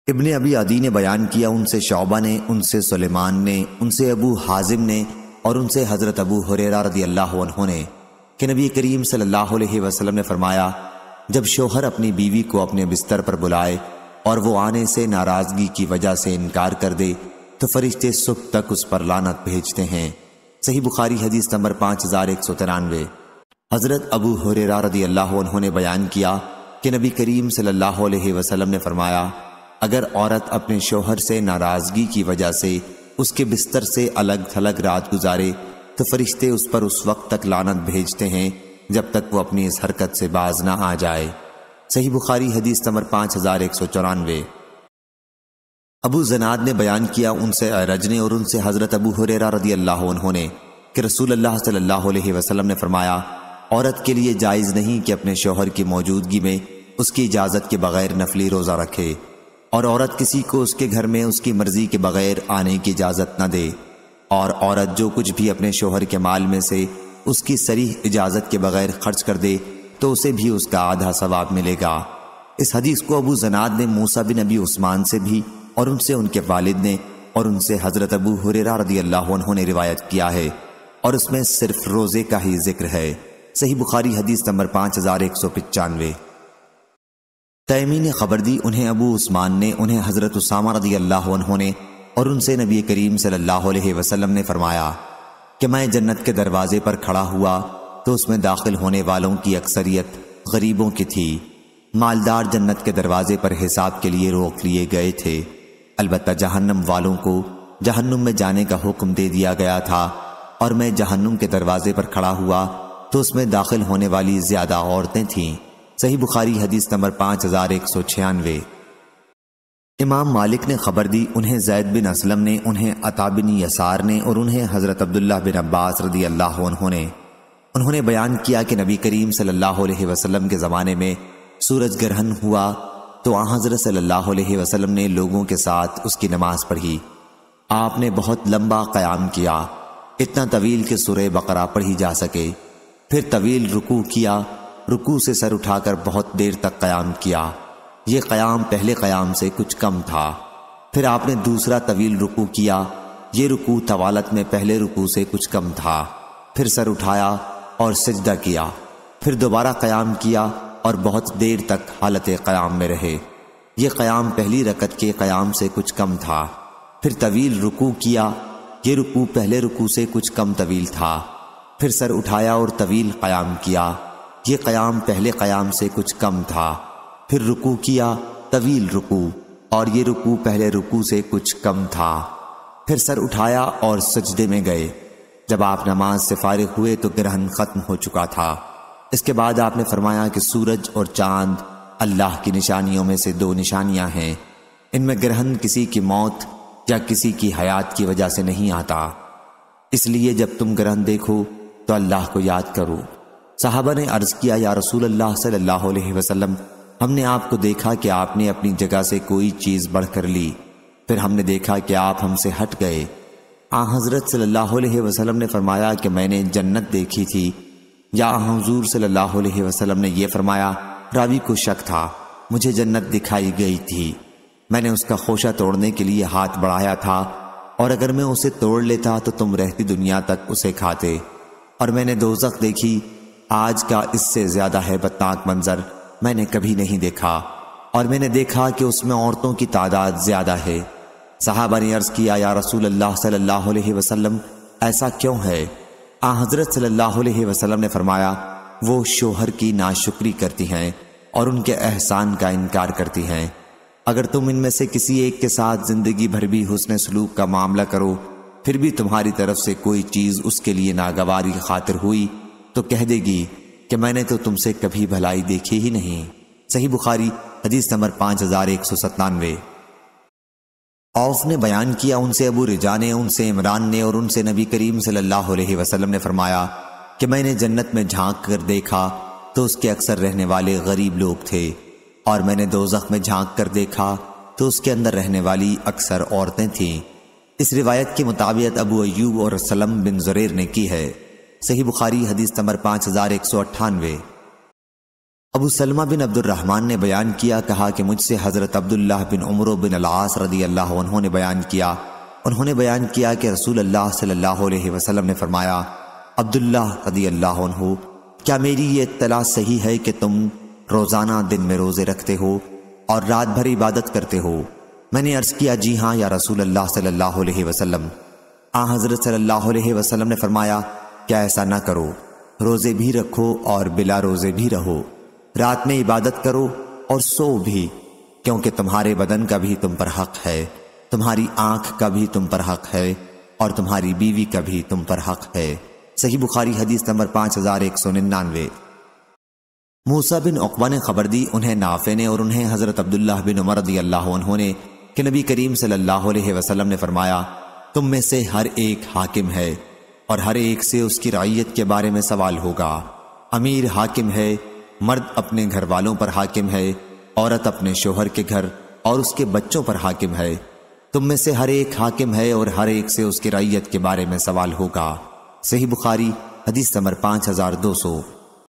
ابن ابی عدی نے بیان کیا، ان سے شعبہ نے، ان سے سلیمان نے، ان سے ابو حازم نے اور ان سے حضرت ابو ہریرہ رضی اللہ عنہ نے کہ نبی کریم صلی اللہ علیہ وسلم نے فرمایا، جب شوہر اپنی بیوی کو اپنے بستر پر بلائے اور وہ آنے سے ناراضگی کی وجہ سے انکار کر دے تو فرشتے صبح تک اس پر لعنت بھیجتے ہیں۔ صحیح بخاری حدیث نمبر 5193۔ حضرت ابو ہریرہ رضی اللہ عنہ نے بیان کیا کہ نبی کریم صلی اللہ علیہ وسلم نے فرمایا، اگر عورت اپنے شوہر سے ناراضگی کی وجہ سے اس کے بستر سے الگ تھلگ رات گزارے تو فرشتے اس پر اس وقت تک لعنت بھیجتے ہیں جب تک وہ اپنی اس حرکت سے باز نہ آ جائے۔ صحیح بخاری حدیث نمبر 5194۔ ابو زناد نے بیان کیا، ان سے اعرج نے اور ان سے حضرت ابو ہریرہ رضی اللہ عنہ نے کہ رسول اللہ صلی اللہ علیہ وسلم نے فرمایا، عورت کے لیے جائز نہیں کہ اپنے شوہر کی موجودگی میں اس کی اجازت کے بغیر نفلی روزہ رکھے، اور عورت کسی کو اس کے گھر میں اس کی مرضی کے بغیر آنے کی اجازت نہ دے، اور عورت جو کچھ بھی اپنے شوہر کے مال میں سے اس کی صریح اجازت کے بغیر خرچ کر دے تو اسے بھی اس کا آدھا ثواب ملے گا۔ اس حدیث کو ابو زناد نے موسیٰ بن ابی عثمان سے بھی اور ان سے ان کے والد نے اور ان سے حضرت ابو ہریرہ رضی اللہ عنہ نے روایت کیا ہے، اور اس میں صرف روزے کا ہی ذکر ہے۔ صحیح بخاری حدیث نمبر 5195۔ تیمی نے خبر دی، انہیں ابو عثمان نے، انہیں حضرت اسامہ رضی اللہ عنہ نے اور ان سے نبی کریم صلی اللہ علیہ وسلم نے فرمایا کہ میں جنت کے دروازے پر کھڑا ہوا تو اس میں داخل ہونے والوں کی اکثریت غریبوں کی تھی۔ مالدار جنت کے دروازے پر حساب کے لیے روک لیے گئے تھے، البتہ جہنم والوں کو جہنم میں جانے کا حکم دے دیا گیا تھا، اور میں جہنم کے دروازے پر کھڑا ہوا تو اس میں داخل ہونے والی زیادہ عورتیں تھیں۔ صحیح بخاری حدیث نمبر 5196۔ امام مالک نے خبر دی، انہیں زید بن اسلم نے، انہیں عطا بن یسار نے، اور انہیں حضرت عبداللہ بن عباس رضی اللہ عنہ نے انہوں نے بیان کیا کہ نبی کریم صلی اللہ علیہ وسلم کے زمانے میں سورج گرہن ہوا تو آن حضرت صلی اللہ علیہ وسلم نے لوگوں کے ساتھ اس کی نماز پڑھی۔ آپ نے بہت لمبا قیام کیا، اتنا طویل کہ سورہ بقرہ پڑھی جا سکے، پھر طویل رکوع کیا، رکوع سے سر اٹھا کر بہت دیر تک قیام کیا، یہ قیام پہلے قیام سے کچھ کم تھا۔ پھر آپ نے دوسرا طویل رکوع کیا، یہ رکوع طوالت میں پہلے رکوع سے کچھ کم تھا، پھر سر اٹھایا اور سجدہ کیا، پھر دوبارہ قیام کیا اور بہت دیر تک حالت قیام میں رہے، یہ قیام پہلی رکعت کے قیام سے کچھ کم تھا۔ پھر طویل رکوع کیا، یہ رکوع پہلے رکوع سے کچھ کم طویل تھا، پھر سر اٹھایا اور طویل قیام کیا، یہ قیام پہلے قیام سے کچھ کم تھا، پھر رکوع کیا، طویل رکوع، اور یہ رکوع پہلے رکوع سے کچھ کم تھا، پھر سر اٹھایا اور سجدے میں گئے۔ جب آپ نماز سے فارغ ہوئے تو گرہن ختم ہو چکا تھا۔ اس کے بعد آپ نے فرمایا کہ سورج اور چاند اللہ کی نشانیوں میں سے 2 نشانیاں ہیں، ان میں گرہن کسی کی موت یا کسی کی حیات کی وجہ سے نہیں آتا، اس لیے جب تم گرہن دیکھو تو اللہ کو یاد کرو۔ صحابہ نے عرض کیا، یا رسول اللہ صلی اللہ علیہ وسلم، ہم نے آپ کو دیکھا کہ آپ نے اپنی جگہ سے کوئی چیز بڑھ کر لی، پھر ہم نے دیکھا کہ آپ ہم سے ہٹ گئے۔ آن حضرت صلی اللہ علیہ وسلم نے فرمایا کہ میں نے جنت دیکھی تھی، یا آن حضور صلی اللہ علیہ وسلم نے یہ فرمایا، راوی کو شک تھا، مجھے جنت دکھائی گئی تھی، میں نے اس کا خوشہ توڑنے کے لیے ہاتھ بڑھایا تھا، اور اگر میں اسے توڑ لیتا تو تم رہتی دنیا تک اسے کھاتے، اور میں نے دوزخ دیکھی، آج کا اس سے زیادہ ہیبتناک منظر میں نے کبھی نہیں دیکھا، اور میں نے دیکھا کہ اس میں عورتوں کی تعداد زیادہ ہے۔ صحابہ نے عرض کیا، یا رسول اللہ صلی اللہ علیہ وسلم، ایسا کیوں ہے؟ آن حضرت صلی اللہ علیہ وسلم نے فرمایا، وہ شوہر کی ناشکری کرتی ہیں اور ان کے احسان کا انکار کرتی ہیں۔ اگر تم ان میں سے کسی ایک کے ساتھ زندگی بھر بھی حسن سلوک کا معاملہ کرو، پھر بھی تمہاری طرف سے کوئی چیز اس کے لیے ناگواری خاطر ہوئی تو کہہ دے گی کہ میں نے تو تم سے کبھی بھلائی دیکھی ہی نہیں۔ صحیح بخاری حدیث نمبر 5197۔ عوف نے بیان کیا، ان سے ابو رجا نے، ان سے عمران نے، اور ان سے نبی کریم صلی اللہ علیہ وسلم نے فرمایا کہ میں نے جنت میں جھانک کر دیکھا تو اس کے اکثر رہنے والے غریب لوگ تھے، اور میں نے دوزخ میں جھانک کر دیکھا تو اس کے اندر رہنے والی اکثر عورتیں تھیں۔ اس روایت کی مطابقت ابو ایوب اور سلم بن زریر نے کی ہے۔ صحیح بخاری حدیث نمبر 5198۔ ابو سلمہ بن عبد الرحمن نے بیان کیا، کہا کہ مجھ سے حضرت عبداللہ بن عمرو بن العاص رضی اللہ عنہ نے بیان کیا، انہوں نے بیان کیا کہ رسول اللہ صلی اللہ علیہ وسلم نے فرمایا، عبداللہ رضی اللہ عنہ، کیا میری یہ اطلاع صحیح ہے کہ تم روزانہ دن میں روزے رکھتے ہو اور رات بھر عبادت کرتے ہو؟ میں نے عرض کیا، جی ہاں یا رسول اللہ صلی اللہ علیہ وسلم۔ آن حضرت صلی اللہ علیہ وسلم نے فرمایا، کیا ایسا نہ کرو، روزے بھی رکھو اور بلا روزے بھی رہو، رات میں عبادت کرو اور سو بھی، کیونکہ تمہارے بدن کا بھی تم پر حق ہے، تمہاری آنکھ کا بھی تم پر حق ہے، اور تمہاری بیوی کا بھی تم پر حق ہے۔ صحیح بخاری حدیث نمبر 5199۔ موسیٰ بن عقبہ نے خبر دی، انہیں نافع نے اور انہیں حضرت عبداللہ بن عمر رضی اللہ عنہ نے، کہ نبی کریم صلی اللہ علیہ وسلم نے فرمایا، تم میں سے ہر ایک حاکم ہے اور ہر ایک سے اس کی رعیت کے بارے میں سوال ہوگا۔ امیر حاکم ہے، مرد اپنے گھر والوں پر حاکم ہے، عورت اپنے شوہر کے گھر اور اس کے بچوں پر حاکم ہے۔ تم میں سے ہر ایک حاکم ہے اور ہر ایک سے اس کی رعیت کے بارے میں سوال ہوگا۔ صحیح بخاری حدیث نمبر 5200۔